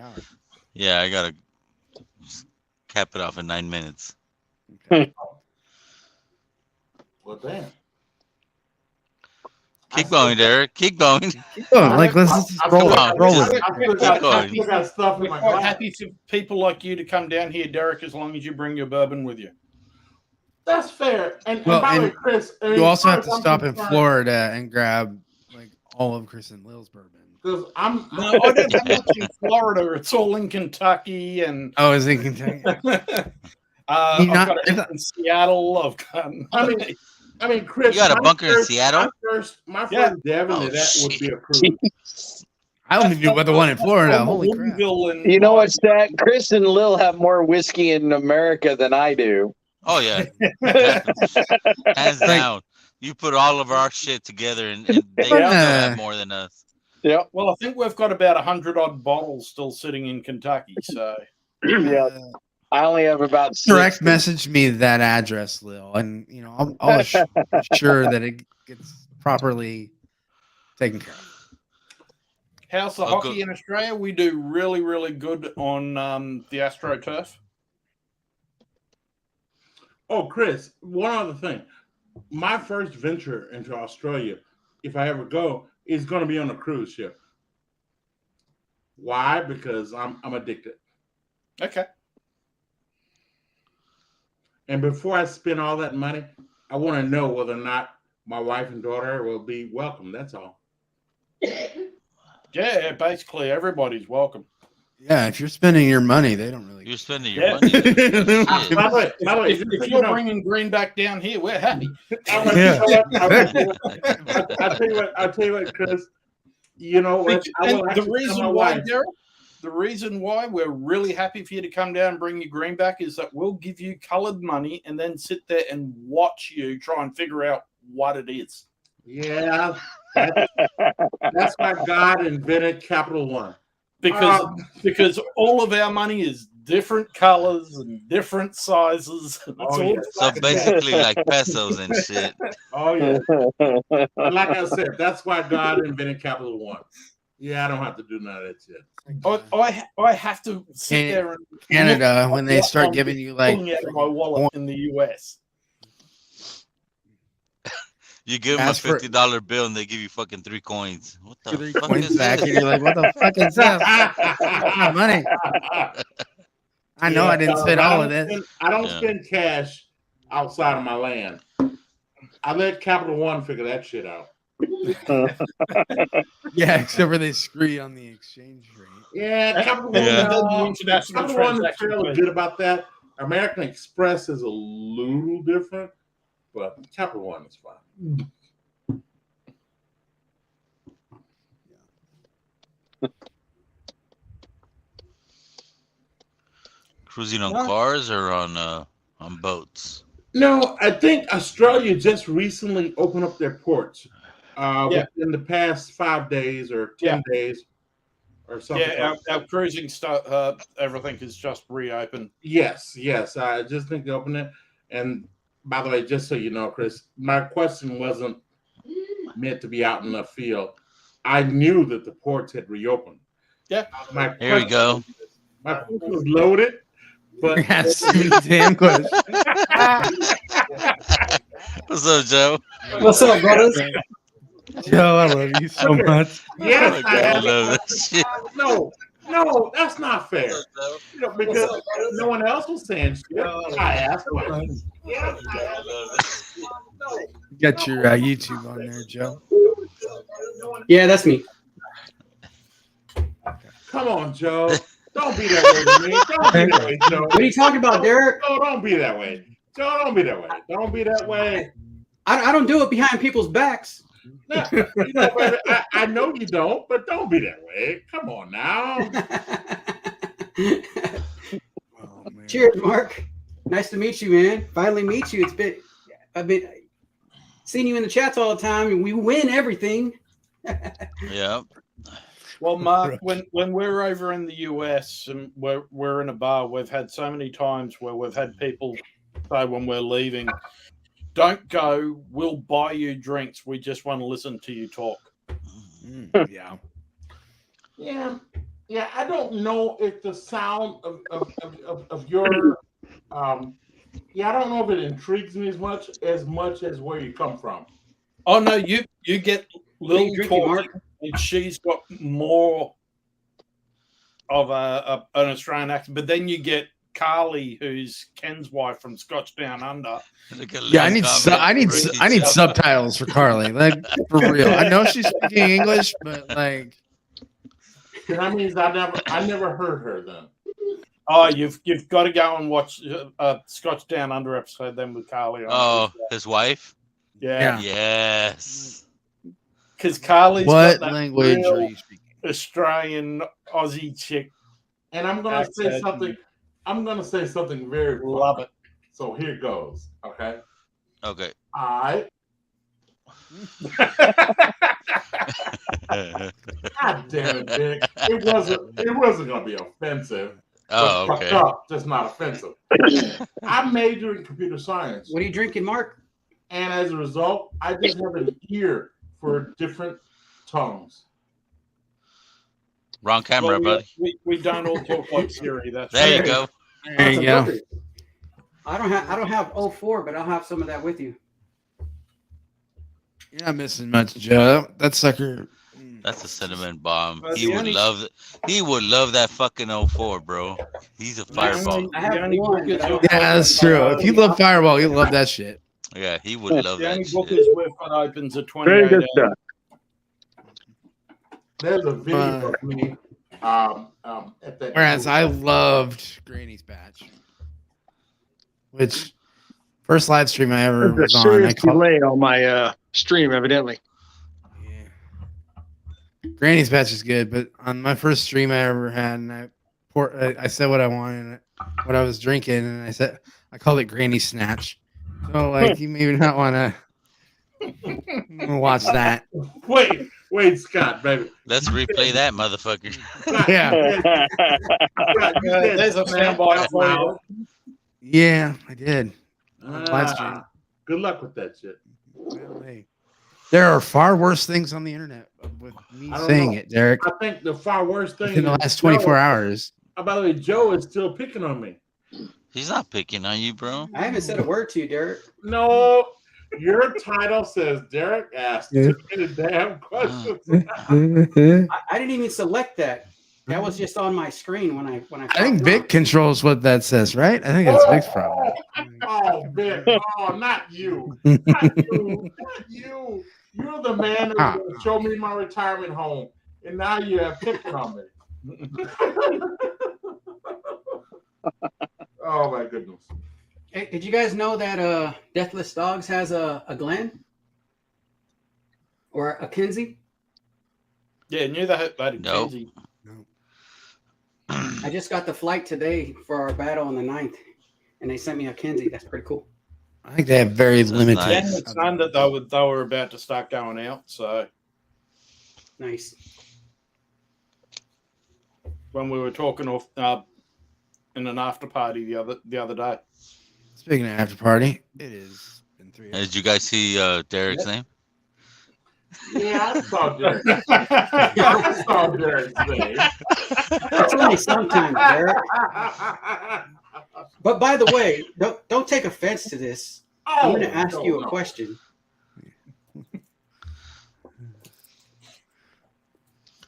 Yeah, I gotta cap it off in 9 minutes. Well, damn. Keep going, Derek. Keep going. Keep going. Let's just roll it. I still got stuff in my We're glass. happy for people like you to come down here, Derek, as long as you bring your bourbon with you. That's fair. And Well, by the way, and Chris, you also have to stop in Florida and grab all of Chris and Lil's bourbon. Because No, I don't have much in Florida. It's all in Kentucky and. Oh, is it Kentucky? I've got it in Seattle. I've got. I mean, Chris. You got a bunker in Seattle? My first Devon that would be a cruise. I only knew about the one in Florida. Holy crap. You know what's that? Chris and Lil have more whiskey in America than I do. Oh yeah, hands down. You put all of our shit together, and they still have more than us. Yeah. Well, I think we've got about 100-odd bottles still sitting in Kentucky. So. Yeah. I only have about 60. Direct message me that address, Lil, and I'll assure that it gets properly taken care of. How's the hockey in Australia? We do really, really good on the AstroTurf. Oh, Chris, one other thing. My first venture into Australia, if I ever go, is going to be on a cruise ship. Why? Because I'm addicted. Okay. And before I spend all that money, I want to know whether or not my wife and daughter will be welcome. That's all. Yeah, basically everybody's welcome. Yeah, if you're spending your money, they don't really. You're spending your money. Shit. By the way, if you're bringing green back down here, we're happy. I'll tell you what, Chris. You know what? The reason why we're really happy for you to come down and bring your green back is that we'll give you colored money and then sit there and watch you try and figure out what it is. Yeah, that's why God invented Capital One. Because all of our money is different colors and different sizes. It's Oh, all yeah. So basically, like pesos and shit. Oh yeah. Like I said, that's why God invented Capital One. Yeah, I don't have to do none of that shit. I have to sit In there and Canada, look when they what start I'm giving you like pulling out of my wallet in the US. You give them a Ask for- $50 bill and they give you fucking 3 coins. What the 3 fuck coins is back, this? and you're like, "What the fuck is this? My money." I know I didn't spend all of this. I don't Yeah. spend cash outside of my land. I let Capital One figure that shit out. Yeah, except for they screw you on the exchange rate. Yeah, Capital Yeah. One. International Capital One is transaction fairly fee. good about that. American Express is a little different, but Capital One is fine. Cruising on cars or on boats? No, I think Australia just recently opened up their ports Yeah. within the past 5 days or 10 days or something. Yeah, like our cruising stuff, everything is just reopened. Yes, yes. I just think they opened it. And by the way, just so you know, Chris, my question wasn't meant to be out in left field. I knew that the ports had reopened. Yeah. Here we go. My question was loaded, but Yes, damn question. What's up, Joe? What's up, brothers? Joe, I love you so much. yes, I love that shit. No, that's not fair. You know, because no one else was saying shit. I asked questions. Yeah, Got your YouTube on there, Joe. Yeah, that's me. Come on, Joe. Don't be that way to me. Don't be that way, Joe. What are you talking about, Derek? Joe, don't be that way. Joe, don't be that way. Don't be that way. I don't do it behind people's backs. No, you know, baby, I know you don't, but don't be that way. Come on now. Cheers, Mark. Nice to meet you, man. Finally meet you. I've been seeing you in the chats all the time, and we win everything. Yeah. Well, Mark, when we're over in the US and we're in a bar, we've had so many times where we've had people say when we're leaving, "Don't go. We'll buy you drinks. We just want to listen to you talk." Yeah. Yeah. I don't know if the sound of your I don't know if it intrigues me as much as where you come from. Oh no, you get Lil drinking, talking, and she's got more of an Australian accent, but then you get Carly, who's Ken's wife from Scotch Down Under. Yeah, I need subtitles for Carly. Like for real. I know she's speaking English, but like That means I never heard her then. Oh, you've got to go and watch Scotch Down Under episode then with Carly. Oh, his wife? Yeah. Yes. Because Carly's What got that language real are you speaking? Australian Aussie chick. And I'm gonna say something. I'm gonna say something very love it. So here goes. Okay. Okay. God damn it, Dick. It wasn't gonna be offensive. Oh, But okay. fucked up, just not offensive. I majored in computer science. What are you drinking, Mark? And as a result, I just have an ear for different tongues. Wrong camera, Well, buddy. we don't all talk like Siri. That's There you right. go. There you go. I don't have 04, but I'll have some of that with you. You're not missing much, Joe. That sucker. That's a cinnamon bomb. But He the would only- love it. He would love that fucking 04, bro. He's a fireball. I have The only one. book is but I don't Yeah, that's true. If you love Fireball, you love that shit. Yeah, he would love The only that book shit. is we've got opens at 28. Very good stuff. There's a video of me at that. Whereas I loved Granny's Patch, which first live stream I ever There's was a on. serious I called delay on my stream, evidently. Granny's Patch is good, but on my first stream I ever had, and I said what I wanted, what I was drinking, and I called it Granny Snatch. So like you maybe not want to watch that. Wait. Wade Scott, baby. Let's replay that motherfucker. There's a soundbite for you. Yeah, I did. Live stream. Good luck with that shit. Well, hey. There are far worse things on the internet with me saying it, Derek. I think the far worst thing In the last 24 hours. By the way, Joe is still picking on me. He's not picking on you, bro. I haven't said a word to you, Derek. No, your title says Derek asked too many damn questions. I didn't even select that. That was just on my screen when I I think Vic controls what that says, right? I think that's Vic's problem. Oh, Vic. Oh, not you. Not you. Not you. You're the man that was going to show me my retirement home. And now you're picking on me. Oh, my goodness. Hey, did you guys know that Deathless Dogs has a Glenn? Or a Kinsey? Yeah, knew that had a Kinsey. I just got the flight today for our battle on the 9th, and they sent me a Kinsey. That's pretty cool. I think they have very limited. Then it's none that they were about to start going out. So nice. When we were talking off in an after party the other day. Speaking of after party, it is been 3 hours. Did you guys see Derek's name? Yeah, I saw Derek. I saw Derek's name. That's only sometimes, Derek. But by the way, don't take offense to this. I'm going to ask you a question.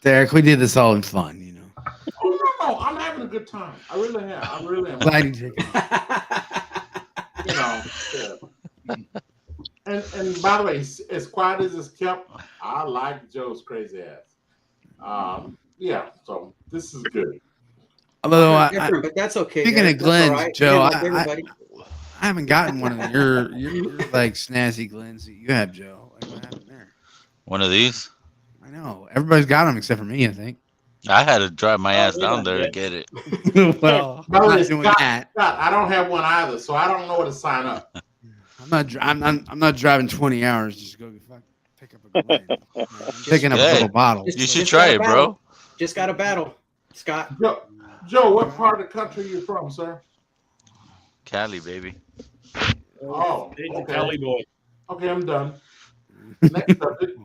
Derek, we did this all in fun, you know. Oh, no, I'm having a good time. I really am. I really am. Glad you take it. You know, yeah. And by the way, as quiet as it's kept, I like Joe's crazy ass. Yeah, so this is good. Although different, but that's okay. Speaking Derek. of Glenn's, Right. Joe, Like I haven't gotten one of your like snazzy Glens that you have, Joe. Like, what happened there? One of these? I know. Everybody's got them except for me, I think. I had to drive my ass down there to get it. Well, By the I'm way, not doing Scott, that. Scott, I don't have one either, so I don't know where to sign up. I'm not driving 20 hours just to go pick up a Glen. I'm picking up a little bottle. You should try it, bro. Just got a battle, Scott. Joe, what part of the country are you from, sir? Cali, baby. Oh, He's a okay. Cali boy. Okay, I'm done. Next subject.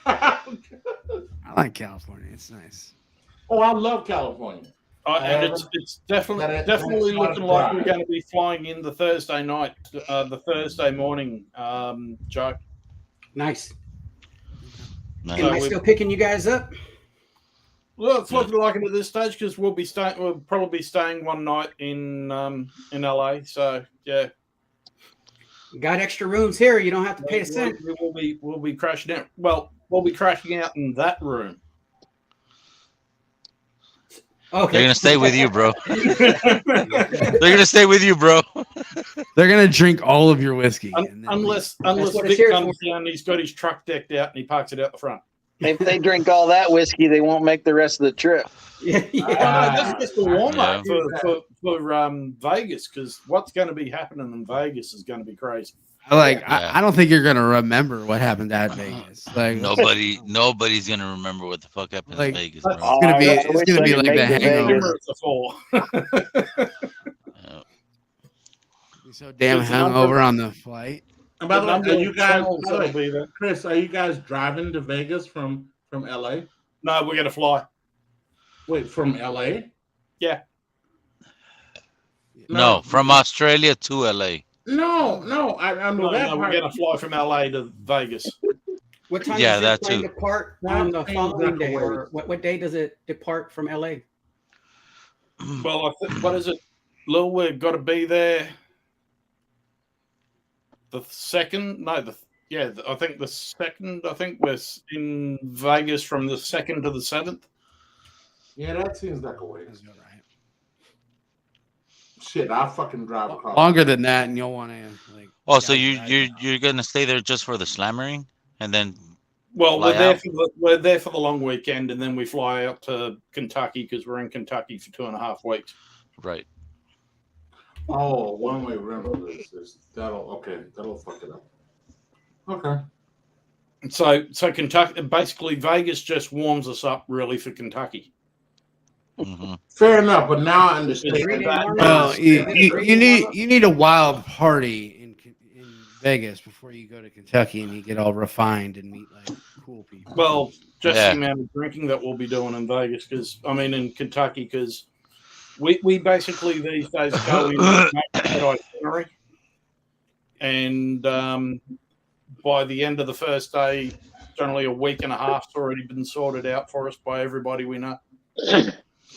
I like California. It's nice. Oh, I love California. And it's definitely looking like we're going to be flying in the Thursday night, the Thursday morning, Joe. Nice. Nice. Am I still picking you guys up? Well, it's looking like it at this stage because we'll probably be staying one night in LA. So yeah, Got extra rooms here. You don't have to pay a cent. We'll be crashing out. Well, we'll be crashing out in that room. Okay. They're gonna stay with you, bro. They're gonna stay with you, bro. They're gonna drink all of your whiskey. Unless what Vic it's comes down, he's got his truck decked out and he parks it out the front. If they drink all that whiskey, they won't make the rest of the trip. No, that's just a warm up for Vegas, because what's going to be happening in Vegas is going to be crazy. I don't think you're gonna remember what happened at Vegas. Like nobody's gonna remember what the fuck happened in Vegas, bro. It's gonna be like the hangover. So damn hungover on the flight. And by the way, are you guys, Chris, are you guys driving to Vegas from LA? No, we're gonna fly. Wait, from LA? Yeah. No, from Australia to LA. No, I know that part. We're gonna fly from LA to Vegas. What time Yeah, does that the plane too. depart on the following day? Or what day does it depart from LA? Well, what is it, Lil? We've got to be there. The second? No, I think the second. I think we're in Vegas from the 2nd to the 7th. Yeah, that seems like a ways. Shit, I'll fucking drive a car. Longer than that, and you'll want to like. Oh, so you're gonna stay there just for the slammering, and then? Well, fly we're there for the long weekend, and then we fly out to Kentucky because we're in Kentucky for 2.5 weeks. Right. Oh, one-way rental. That'll fuck it up. Okay. So Kentucky, basically Vegas just warms us up really for Kentucky. Fair enough, but now I understand. Well, you need a wild party in Vegas before you go to Kentucky and you get all refined and meet like cool people. Well, just the amount of drinking that we'll be doing in Vegas, in Kentucky, because we basically these days go in itinerary, and by the end of the first day, generally a week and a half's already been sorted out for us by everybody we know.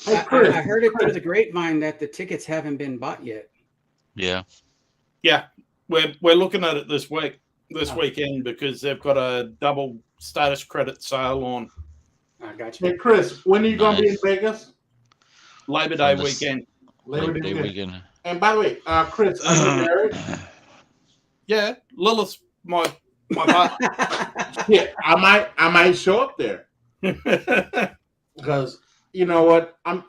I heard it through the grapevine that the tickets haven't been bought yet. Yeah. Yeah, we're looking at it this weekend, because they've got a double status credit sale on. I got you. Hey, Chris, when are you going to be in Vegas? Labor Day weekend. Labor Day weekend. And by the way, Chris, are you married? Yeah, Lilith's my partner. Yeah, I might show up there because you know what, I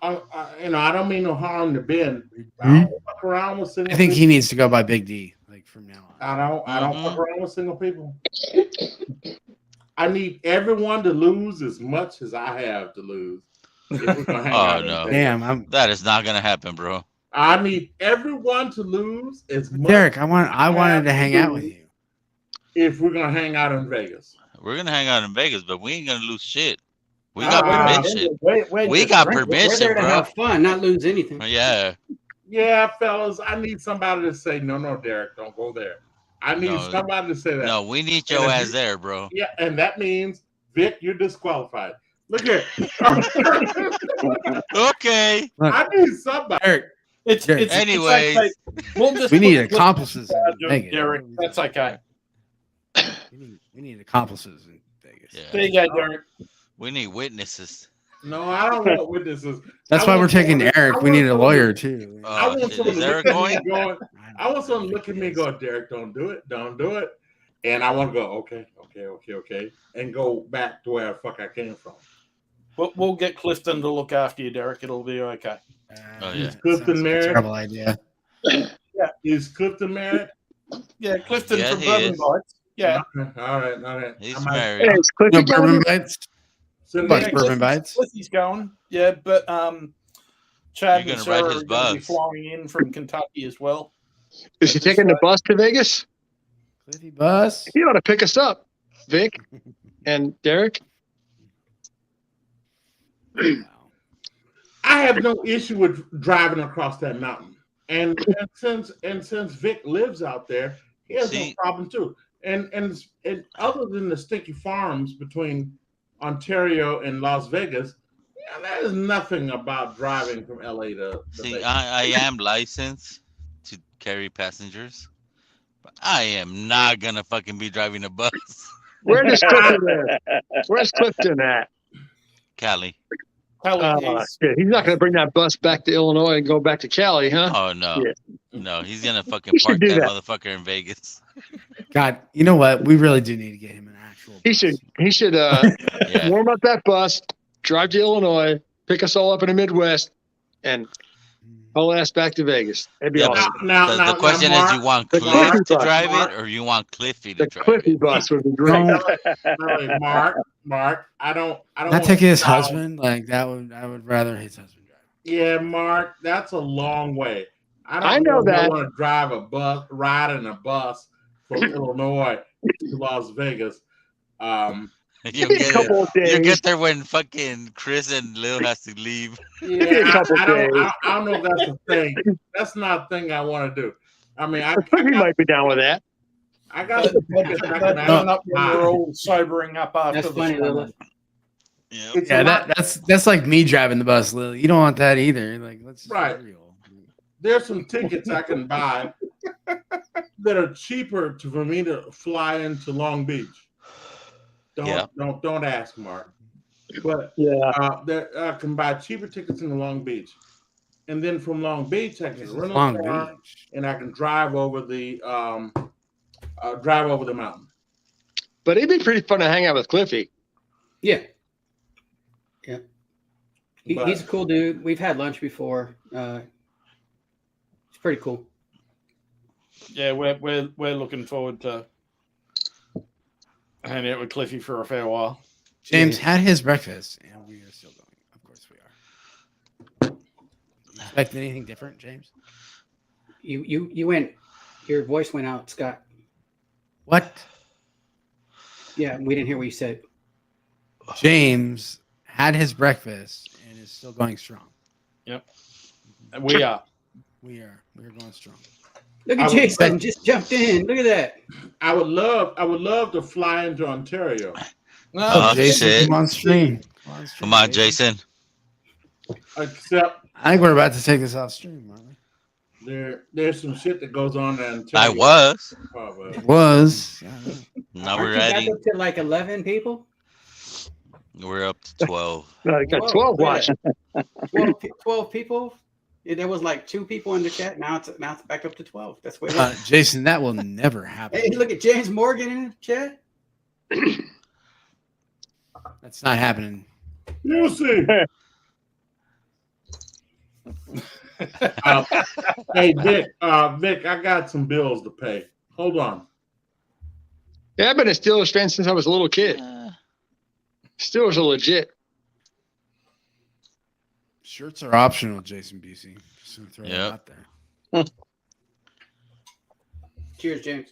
don't mean no harm to Ben. I don't fuck around with single. I think people. he needs to go by Big D, like from now on. I don't fuck around with single people. I need everyone to lose as much as I have to lose. If we're gonna hang out in Vegas. Damn, that is not gonna happen, bro. I need everyone to lose as much. Derek, I wanted to hang out with you. If we're gonna hang out in Vegas, we're gonna hang out in Vegas, but we ain't gonna lose shit. We got permission. We got permission, We're there to bro. have fun, not lose anything. Yeah. Yeah, fellas, I need somebody to say, no, Derek, don't go there. I need somebody to say that. No, we need your ass there, bro. Yeah, and that means, Vic, you're disqualified. Look here. Okay. I need somebody. It's anyways. okay. We'll just We need accomplices in Vegas. Derek, that's okay. We need accomplices in Vegas. There you go, Derek. We need witnesses. No, I don't want witnesses. That's why we're taking Eric. We need a lawyer too. I want someone to Eric look at me going. I want someone to look at me and go, Derek, don't do it, don't do it. And I want to go, okay, and go back to where the fuck I came from. We'll get Clifton to look after you, Derek. It'll be okay. Is Clifton married? Terrible idea. Yeah. Is Clifton married? Yeah, Clifton Yeah, from he Bourbon is. Bites. Yeah. Okay. All right. He's married. Hey, is Cliffy No Bourbon going? Bites. Yeah, Bourbon Bites. Cliffy's going. Yeah, but Chad You're and gonna ride Sarah his are going to be bus. flying in from Kentucky as well. Is he taking the bus to Vegas? Cliffy bus. He ought to pick us up, Vic and Derek. I have no issue with driving across that mountain, and since Vic lives out there, he has no problem too. And other than the stinky farms between Ontario and Las Vegas, there's nothing about driving from LA to See, Vegas. I am licensed to carry passengers, but I am not gonna fucking be driving a bus. Where does Clifton at? Where's Clifton at? Cali. Shit, he's not going to bring that bus back to Illinois and go back to Cali, huh? Oh no, Yeah. no, he's gonna fucking He should park do that that. motherfucker in Vegas. God, you know what? We really do need to get him an actual. He should Yeah. warm up that bus, drive to Illinois, pick us all up in the Midwest, and haul ass back to Vegas. That'd be Yeah, awesome. but the question is, you want the Cliff Cliffy to bus, drive Mark. it, or you want Cliffy to The drive Cliffy it? bus would be great. Really, Mark, I don't Not want taking his to- husband. Like that would. I would rather his husband drive. Yeah, Mark, that's a long way. I know that. want to drive a bus, ride in a bus from Illinois to Las Vegas. You'll Maybe a get, couple of days. you'll get there when fucking Chris and Lil has to leave. Maybe a couple I days. don't know if that's a thing. That's not a thing I want to do. I mean, Cliffy might be down with that. I got some tickets back in That's up when we're all sobering up after That's the funny, summer. Lilith. It's Yeah, a lot- that's like me driving the bus, Lily. You don't want that either. Like, let's just be Right. real. There's some tickets I can buy that are cheaper for me to fly into Long Beach. Don't ask, Mark. But I can buy cheaper tickets into Long Beach, and then from Long Beach I can rent a Long car and I can drive over the mountain. But it'd be pretty fun to hang out with Cliffy. Yeah. But- He's a cool dude. We've had lunch before. It's pretty cool. Yeah, we're looking forward to hang out with Cliffy for a fair while. James had his breakfast, and we are still going. Of course we are. Expect anything different, James? You went. Your voice went out, Scott. What? Yeah, we didn't hear what you said. James had his breakfast and is still going strong. Yep. We are. We are going strong. Look at Jason just jumped in. Look at that. I would love to fly into Ontario. Oh, Jason, shit. come on stream. Come on, Jason. Except I think we're about to take this off stream, aren't we? There's some shit that goes on in Ontario. I was. It was. Now Aren't we're you back ready. up to like 11 people? We're up to 12. No, you got Whoa, 12 look watching. at that. 12 people. Yeah, there was like 2 people in the chat. Now it's back up to 12. That's what. Jason, that will never happen. Hey, look at James Morgan in the chat. That's not happening. You see. Hey, Vic, I got some bills to pay. Hold on. Yeah, I've been a Steelers fan since I was a little kid. Steelers are legit. Shirts are optional, Jason BC. Just gonna throw it Yep. out there. Cheers, James.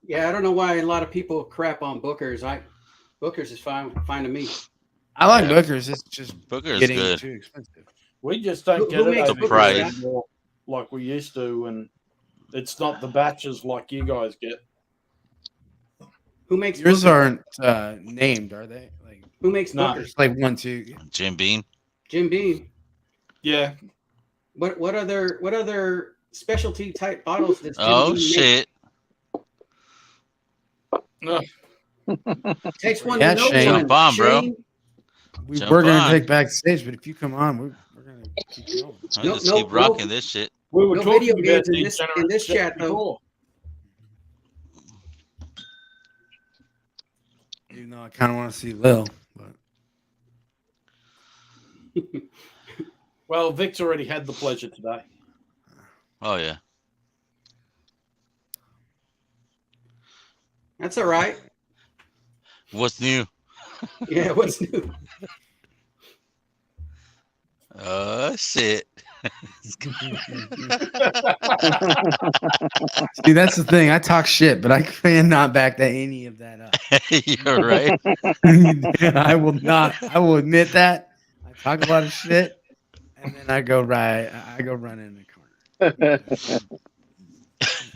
Yeah, I don't know why a lot of people crap on Booker's. Booker's is fine to me. I like Booker's. It's just Booker's getting good. too expensive. We just don't Who get it makes over Booker, here Jack? anymore like we used to, and it's not the batches like you guys get. Who makes Yours Booker's? aren't named, are they? Like Who makes No. Booker's? it's like 1, 2. Jim Beam. Jim Beam. Yeah. What other specialty type bottles does Jim Oh, Beam shit. make? Takes one Yeah, to know Shane. one. Jump on, bro. Shane, Jump We're gonna on. take back the stage, but if you come on, we're gonna keep going. I'll No- just no- keep rocking no- this shit. We were No talking video about games in these this chat, though. before. Even though I kind of want to see Lil, but Well, Vic's already had the pleasure today. Oh, yeah. That's all right. What's new? Yeah, what's new? Oh, shit. see, that's the thing. I talk shit, but I cannot back any of that up. You're right. I will not. I will admit that. I talk a lot of shit, and then I go run in the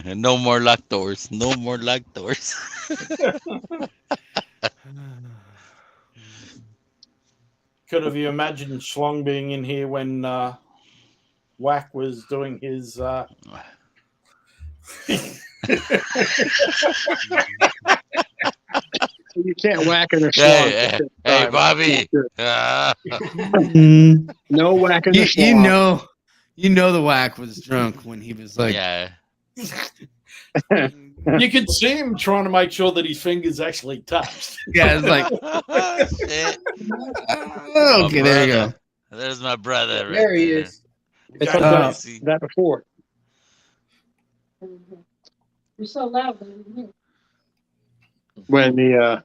corner. No more locked doors. No more locked doors. Could have you imagined Schlong being in here when Whack was doing his You can't whack in the Hey, schlong. hey, Bobby. Ah. No whacking the You schlong. you know the Whack was drunk when he was like, Yeah. You could see him trying to make sure that his fingers actually touched. yeah, it's like, Shit. okay, there you go. There's my brother. Right There he is. It's Got like Casey. that before. You're so loud. When the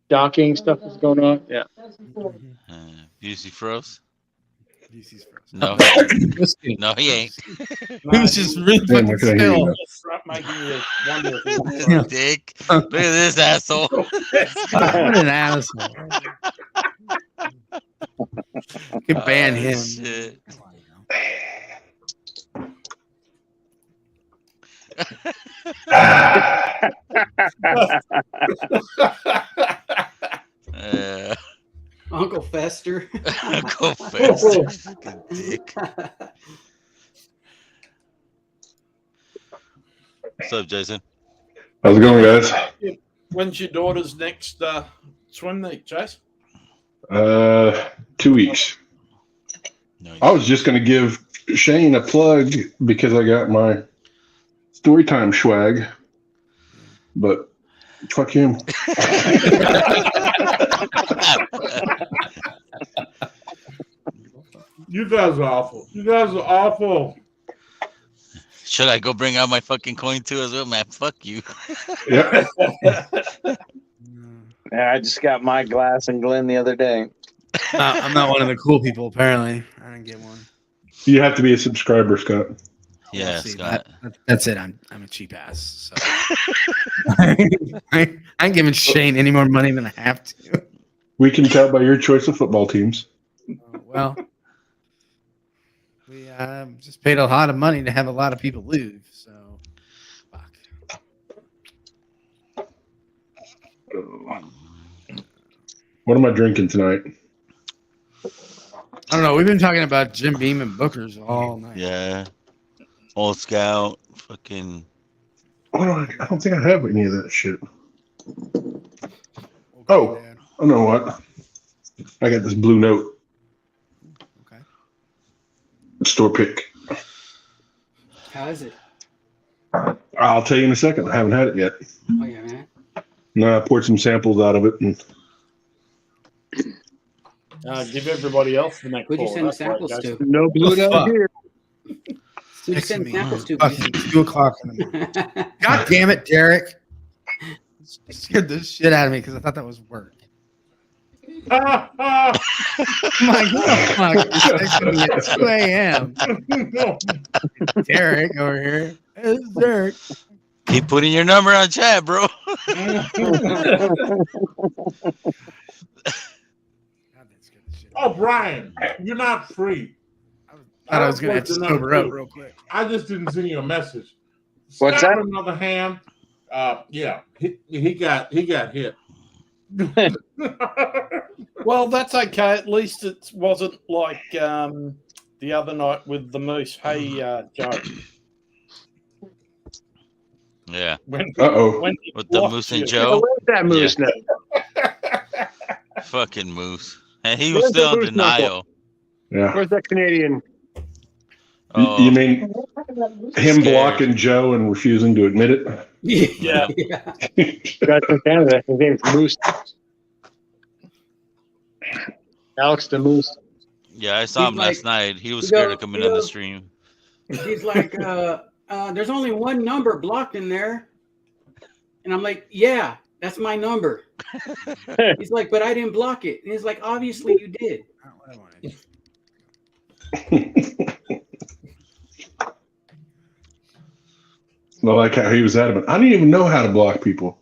docking stuff is going on. Yeah. Busey froze. Busey's froze. No, no, he ain't. He was just really Damn, I fucking couldn't hear still. you. Just making you wonder if he was Yeah. Dick. Look at this asshole. What an asshole. You can ban Oh, him. shit. Uncle Fester. Uncle Fester. Fucking dick. What's up, Jason? How's it going, guys? When's your daughter's next swim meet, Chase? 2 weeks. I was just going to give Shane a plug because I got my Storytime swag, but fuck him. You guys are awful. You guys are awful. Should I go bring out my fucking coin too as well, man? Fuck you. Yeah. Yeah, I just got my glass and Glenn the other day. I'm not one of the cool people, apparently. I didn't get one. You have to be a subscriber, Scott. Yeah, See, Scott. that's it. I'm a cheap ass. So I ain't giving Shane any more money than I have to. We can tell by your choice of football teams. Well, we just paid a lot of money to have a lot of people lose. So, What am I drinking tonight? I don't know. We've been talking about Jim Beam and Booker's all night. Yeah. Old Scout. Fucking. I don't think I have any of that shit. Oh, I know what. I got this Blue Note. Okay. Store pick. How is it? I'll tell you in a second. I haven't had it yet. Oh yeah, man. No, I poured some samples out of it and Give everybody else the next Who'd you call. send That's right, samples guys. to? No blue note here. Who'd you send samples to? Fucking 2 o'clock in the morning. God damn it, Derek. You scared the shit out of me because I thought that was work. My God. It's 2 a.m. Derek over here. It's Derek. Keep putting your number on chat, bro. Oh, Brian, you're not free. Thought I was going to have to sober up real quick. I just didn't send you a message. What's Scott, that? on the other hand, yeah, he got hit. Well, that's okay. At least it wasn't like the other night with the moose. Hey, Joe. Yeah. Uh-oh. With the Moose and Joe. Where's that moose Yeah. now? Fucking Moose. And he was Where's still the in Moose denial. Yeah. Where's that Canadian? Oh. You mean him blocking Joe and refusing to admit it? Yeah. Guy from Canada. His name's Moose. Alex the Moose. Yeah, I saw him He's last like- night. He was he scared goes- of coming he on the goes- stream. He's like, there's only one number blocked in there. And I'm like, yeah, that's my number. He's like, but I didn't block it. And he's like, obviously you did. I like how he was adamant. I didn't even know how to block people.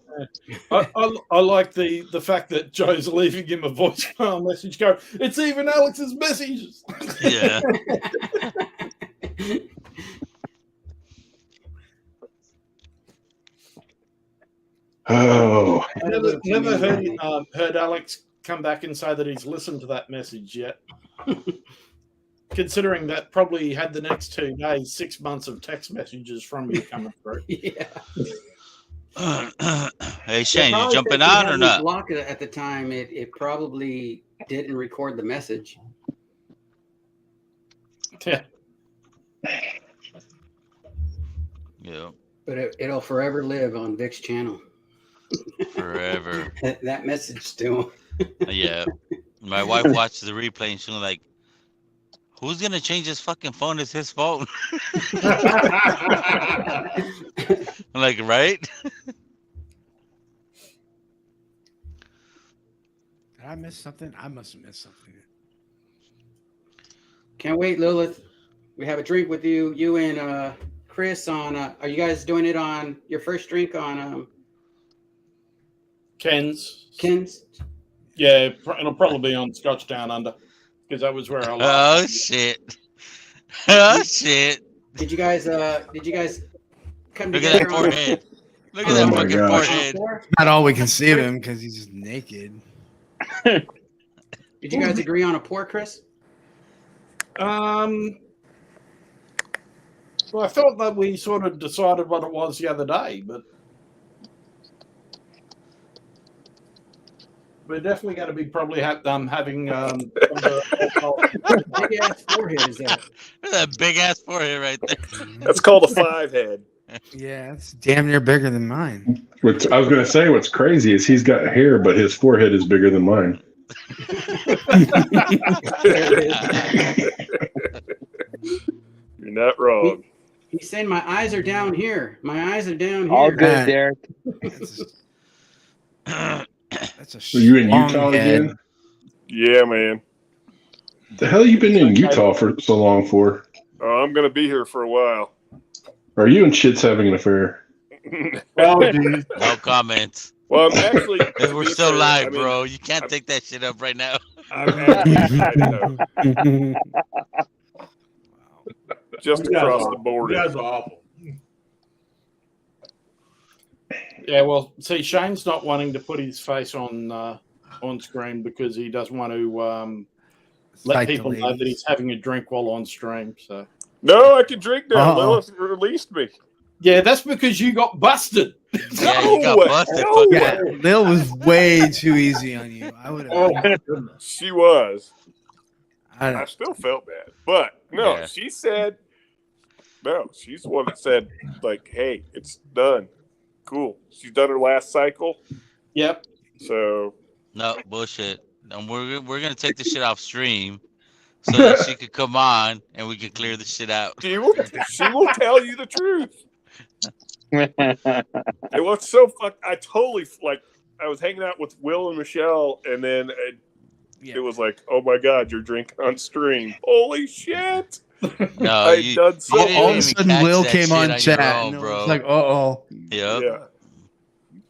I like the fact that Joe's leaving him a voicemail message going, it's even Alex's messages. Yeah. Oh. Never heard Alex come back and say that he's listened to that message yet. Considering that probably had the next 2 days, 6 months of text messages from you coming through. Yeah. Hey, Shane, you Probably jumping since he on or had me not? blocked at the time, it probably didn't record the message. Yeah. Yeah. But it'll forever live on Vic's channel. Forever. That message still. Yeah. My wife watched the replay and she was like, who's going to change his fucking phone? It's his phone. I'm like, right? Did I miss something? I must have missed something. Can't wait, Lilith. We have a drink with you. You and Chris on. Are you guys doing it on your first drink on Ken's. Ken's? Yeah, it'll probably be on Scotch Down Under because that was where I Oh, last. shit. Oh, shit. Did you guys come Look at together that forehead. Look at Oh that my fucking gosh. forehead. Not all we can see of him because he's just naked. Did you guys agree on a pour, Chris? Well, I thought that we sort of decided what it was the other day, but we're definitely going to be probably having Big ass forehead is that? Look at that big ass forehead right there. That's called a 5-head. Yeah, it's damn near bigger than mine. I was going to say what's crazy is he's got hair, but his forehead is bigger than mine. You're not wrong. He's saying my eyes are down here. My eyes are down here. All good, Derek. That's a So you in strong Utah head. again? Yeah, man. The hell you been in Utah for so long for? I'm gonna be here for a while. Are you and Shit's having an affair? Oh, dude. No comments. Well, I'm actually. We're still live, bro. You can't take that shit up right now. Just You guys across are- the border. You guys are awful. Yeah, well, see, Shane's not wanting to put his face on screen because he doesn't want to let Cite the people know ladies. that he's having a drink while on stream. So No, I can drink now. Uh-oh. Lilith released me. yeah, that's because you got busted. Yeah, you got busted. no. Yeah, Lil was way too easy on you. I would have. Oh my goodness. She was. I I don't, still felt bad. But no, Yeah. she said no, she's the one that said, like, hey, it's done. Cool. She's done her last cycle. Yep. So No bullshit. And we're gonna take the shit off stream so that she could come on and we could clear the shit out. she will tell you the truth. It was so I totally I was hanging out with Will and Michelle, and then it was like, oh my god, you're drinking on stream. Holy shit. No, I'd done so you didn't all of even a sudden, catch Will that came shit on your chat. own, And it bro. was like, oh, Yep. Yeah.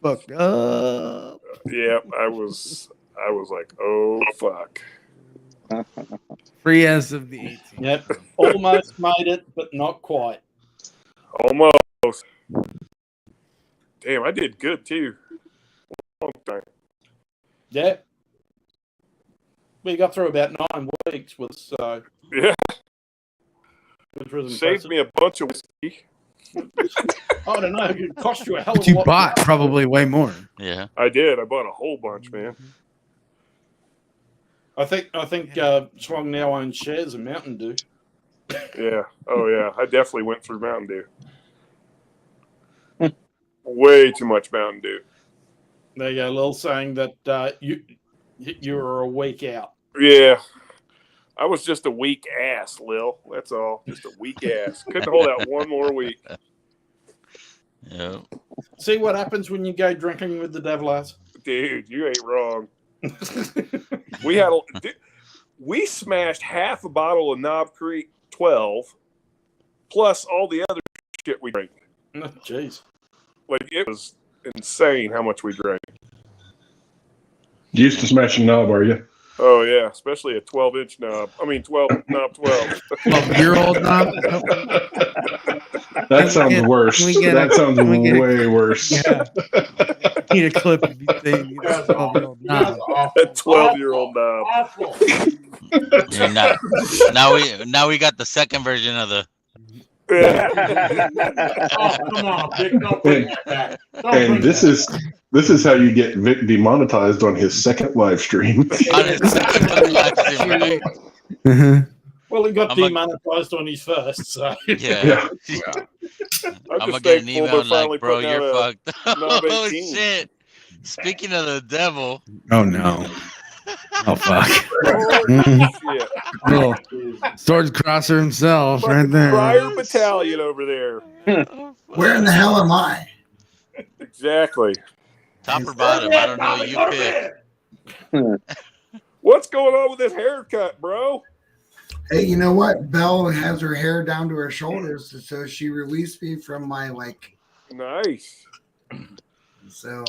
fucked up. Yeah, I was like, oh fuck. Free as of the 18th. Yep. Almost made it, but not quite. Almost. Damn, I did good too. Long time. Yeah. We got through about 9 weeks with Yeah. which was Saved impressive. me a bunch of whiskey. I don't know. It cost you a hell But of a you lot. bought probably way more. Yeah. I did. I bought a whole bunch, man. I think Swung now owns shares of Mountain Dew. Yeah. Oh yeah. I definitely went through Mountain Dew. Way too much Mountain Dew. There you go, Lil, saying that you were a week out. Yeah. I was just a weak ass, Lil. That's all. Just a weak ass. Couldn't hold out one more week. Yeah. See what happens when you go drinking with the devil ass? Dude, you ain't wrong. We smashed half a bottle of Knob Creek 12 plus all the other shit we drank. Oh, jeez. Like, it was insane how much we drank. You used to smash a knob, are you? Oh yeah, especially a 12-inch knob. I mean, 12. 12-year-old knob. That sounds worse. Can we get That a- sounds can we get a- way worse. Yeah. Need a clip of you saying you got a 12-year-old knob. A 12-year-old knob. Yeah, now we got the second version of the. Oh, come on, Vic. Don't bring that back. Don't And bring this that is how you get Vic demonetized on his second live stream. Well, he got I'm a- demonetized on his first, so Yeah. I'm gonna get an email like, bro, putting you're out fucked. Knob Oh 18. shit! Speaking of the devil. Oh no. Oh fuck. Shit. Little sword crosser himself right there. Friar Battalion over there. Where in the hell am I? Exactly. Top or bottom? I don't know. You pick. What's going on with this haircut, bro? Hey, you know what? Belle has her hair down to her shoulders, so she released me from my Nice. So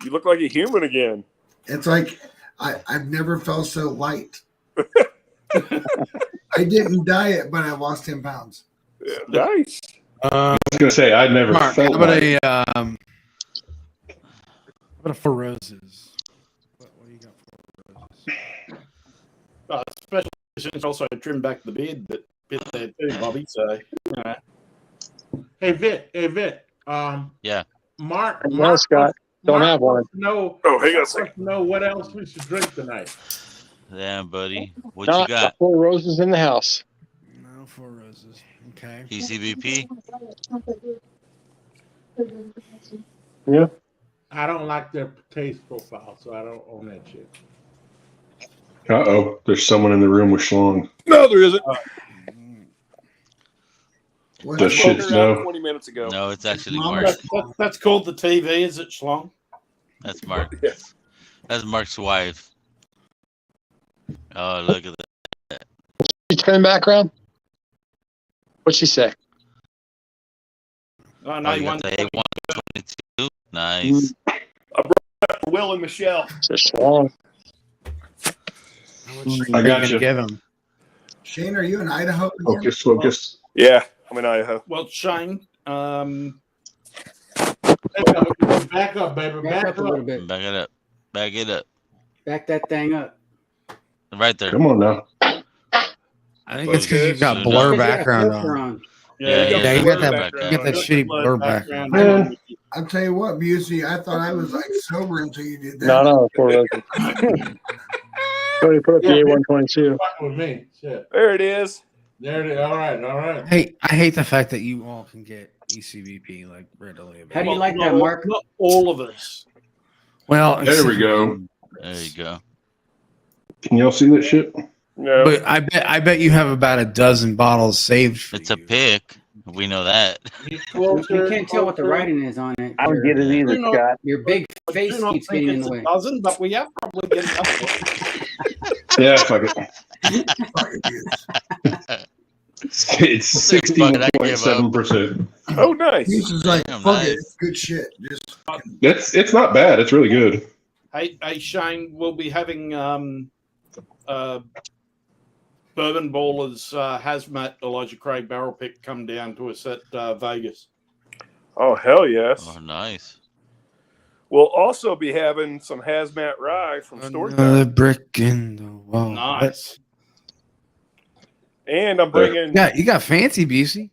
You look like a human again. it's like I've never felt so light. I didn't diet, but I lost 10 pounds. Yeah, nice. I was gonna say I'd never Mark, felt how about like how about a 4 roses? What do you got for 4 roses? especially since also trimmed back the beard that bit there too, Bobby. So Hey, Vic. Yeah. No, Mark. Mark Scott. Don't Mark have one. wants to know. Oh, hang on a wants second. to know what else we should drink tonight. Damn, buddy. What No, you got? 4 roses in the house. No 4 roses. Okay. PCBP. Yeah. I don't like their taste profile, so I don't own that shit. there's someone in the room with schlong. No, there isn't. The shit snow. 20 minutes ago. No, it's actually Mama, Mark. that's called the TV, is it, Schlong? That's Mark. That's Mark's wife. Oh, look at that. She turn back around. What'd she say? Oh, Oh, no, you you got want the A122. Nice. I brought that for Will and Michelle. I got you. Give him. Shane, are you in Idaho? Focus, focus. Yeah, I'm in Idaho. Well, Shane, Back up, baby. Back up a little bit. Back it up. Back it up. Back that thing up. Right there. Come on now. I think it's because you got blur background on. Yeah, you got that shitty blur background. Man, I'll tell you what, Busey, I thought I was like sober until you did that. No, for Already put up the A122. With me. Shit. There it is. There it is. All right. Hey, I hate the fact that you all can get ECVP like readily. How do you like that, Mark? Not all of us. Well, there we go. There you go. Can y'all see that shit? No. But I bet you have about a dozen bottles saved. For It's a pick. We know that. You can't tell what the writing is on it. I don't get it either, Scott. Your big I face do not keeps think getting in it's the a way. dozen, but we have probably getting up to it. Yeah, fuck it. It's 61.7%. Oh, nice. He's just like, Damn, fuck it, nice. it's good shit. Just It's not bad. It's really good. Hey, Shane, we'll be having Bourbon Ballers Hazmat Elijah Craig barrel pick come down to us at Vegas. Oh, hell yes. Oh, nice. We'll also be having some hazmat rye from Another Storytime. brick in the wall. Nice. And I'm bringing. Yeah, you got fancy, Busey.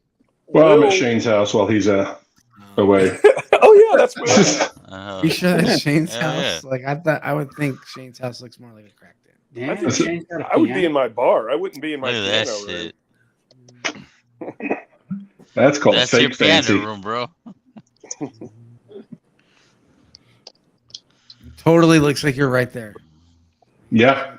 Well, I'm Will- at Shane's house while he's away. Oh, yeah, that's Will. You sure that's Shane's hell house? yeah. Like I would think Shane's house looks more like a crack den. Yeah, That's- Shane's got a I would be piano. in my bar. I wouldn't be in my Look at that piano room. shit. That's called That's your fake piano fancy. room, bro. Totally looks like you're right there. Yeah.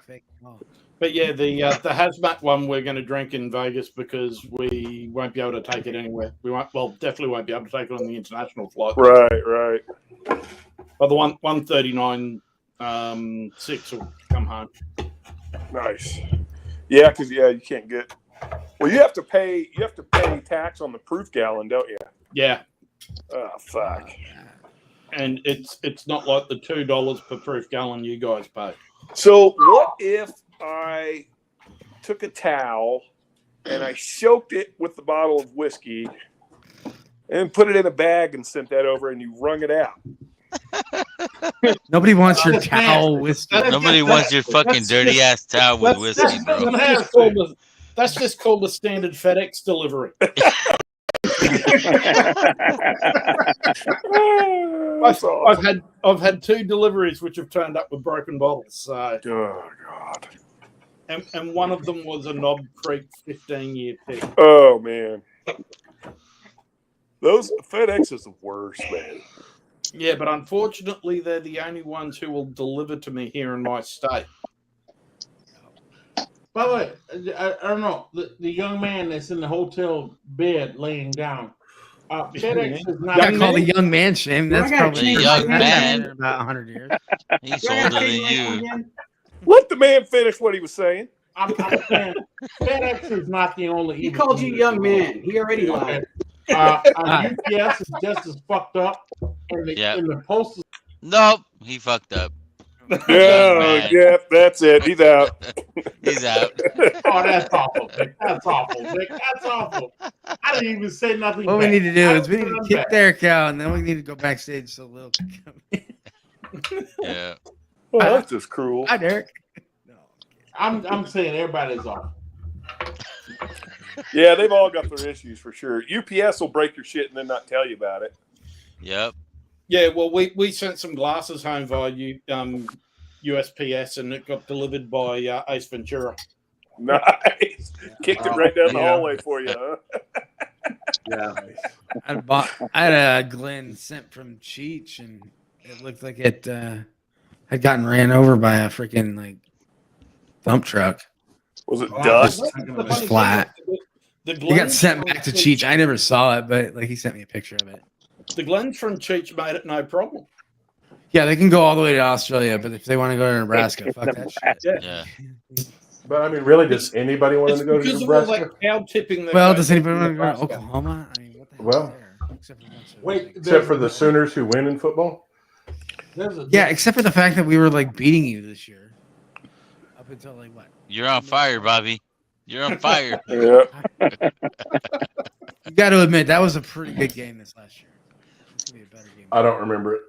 But yeah, the hazmat one we're going to drink in Vegas because we won't be able to take it anywhere. We won't. Well, definitely won't be able to take it on the international flight. Right. But the 139 6 will come home. Nice. Yeah, because you can't get. Well, you have to pay tax on the proof gallon, don't you? Yeah, Oh, fuck. and it's not like the $2 per proof gallon you guys pay. So what if I took a towel and I soaked it with the bottle of whiskey and put it in a bag and sent that over and you wrung it out? Nobody wants your towel whiskey. Nobody wants your fucking dirty ass towel with whiskey, bro. That's just called the standard FedEx delivery. I've had 2 deliveries which have turned up with broken bottles. So. Oh God. And one of them was a Knob Creek 15-year pick. Oh man. Those FedEx is the worst, man. Yeah, but unfortunately, they're the only ones who will deliver to me here in my state. By the way, I don't know the young man that's in the hotel bed laying down. FedEx is not. Got called a young man, Shane. That's probably A young man. about 100 years. He's older than you. Let the man finish what he was saying. I'm saying FedEx is not the only. He called you young man. He already lied. UPS is just as fucked up, and the postal. Nope, he fucked up. Yeah, that's it. He's out. He's out. Oh, that's awful, Vic. That's awful, Vic. That's awful. I didn't even say nothing. What we back. need to do I is we need to didn't kick back. Derek out, and then we need to go backstage so Lil can come in. Yeah. Oh, that's just cruel. Hi, Derek. I'm saying everybody's off. Yeah, they've all got their issues for sure. UPS will break your shit and then not tell you about it. Yep. Yeah, well, we sent some glasses home via USPS, and it got delivered by Ace Ventura. Nice. Kicked it right down the hallway for you, huh? Yeah. I had a Glen sent from Cheech, and it looked like it had gotten ran over by a freaking dump truck. Was it dust? It was flat. The He got Glens sent from back to Cheech- Cheech. I never saw it, but like he sent me a picture of it. The Glens from Cheech made it no problem. Yeah, they can go all the way to Australia, but if they want to go to Nebraska, fuck that shit. Yeah. But I mean, really, does anybody want It's to go to because of all Nebraska? that cow tipping. That Well, goes does anybody on want in to go to Nebraska. Oklahoma? I mean, what the hell Well, Wait, except for the Sooners who win in football. Yeah, except for the fact that we were like beating you this year. Up until like what? You're on fire, Bobby. You're on fire. Yeah. You got to admit that was a pretty good game this last year. It's gonna be a better game. I don't remember it.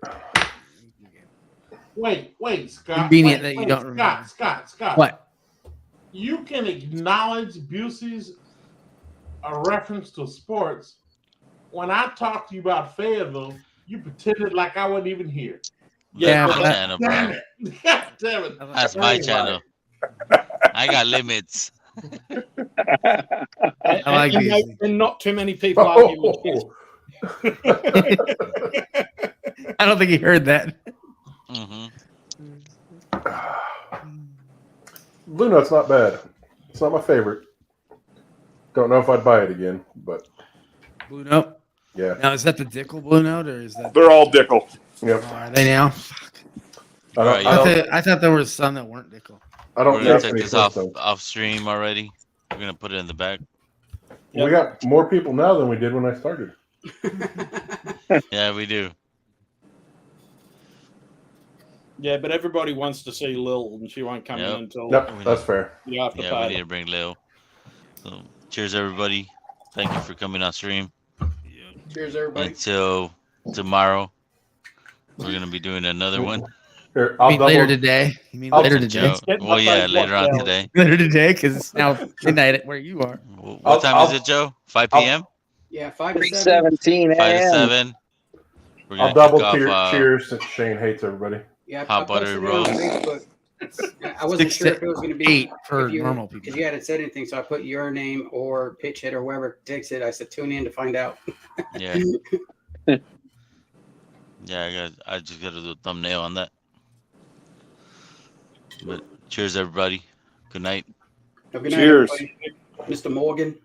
Wait, Scott. Convenient that you don't remember. Scott. What? You can acknowledge Busey's a reference to sports. When I talked to you about Fayetteville, you pretended like I wasn't even here. Yeah, my but- channel, bro. Damn it. God damn it. That's my channel. I got limits. I like and, Busey. and not too many people argue with this. I don't think he heard that. Mm-hmm. Blue Note's not bad. It's not my favorite. Don't know if I'd buy it again, but Blue Note. yeah. Now is that the Dickel Blue Note or is that? They're all Dickel. Yep. Oh, are they now? I don't. I thought there was some that weren't Dickel. I don't We're gonna know take any this off systems. stream already. We're gonna put it in the back. We got more people now than we did when I started. Yeah, we do. Yeah, but everybody wants to see Lil, and she won't come Yep. in until Yep, that's fair. you after Yeah, we party. need to bring Lil. So, cheers, everybody. Thank you for coming on stream. Cheers, everybody. Until tomorrow, we're gonna be doing another one. Here, You mean later today? You mean later today? Joe. Well, yeah, later on today. Later today, because it's now midnight at where you are. What time is it, Joe? 5 p.m. Yeah, 5 to 7. 3:17 5 to a.m. 7. We're gonna I'll double kick off, cheers since Shane hates everybody. Yeah, hot I butter posted it on roast. Facebook. I wasn't 6 sure to if it was going to be 8 for if you, normal people. because you hadn't said anything, so I put your name or Pitch Hit or whoever takes it. I said tune in to find out. Yeah. Yeah, I just gotta do a thumbnail on that. But cheers, everybody. Good night. Have a good night, Cheers. everybody. Mr. Morgan.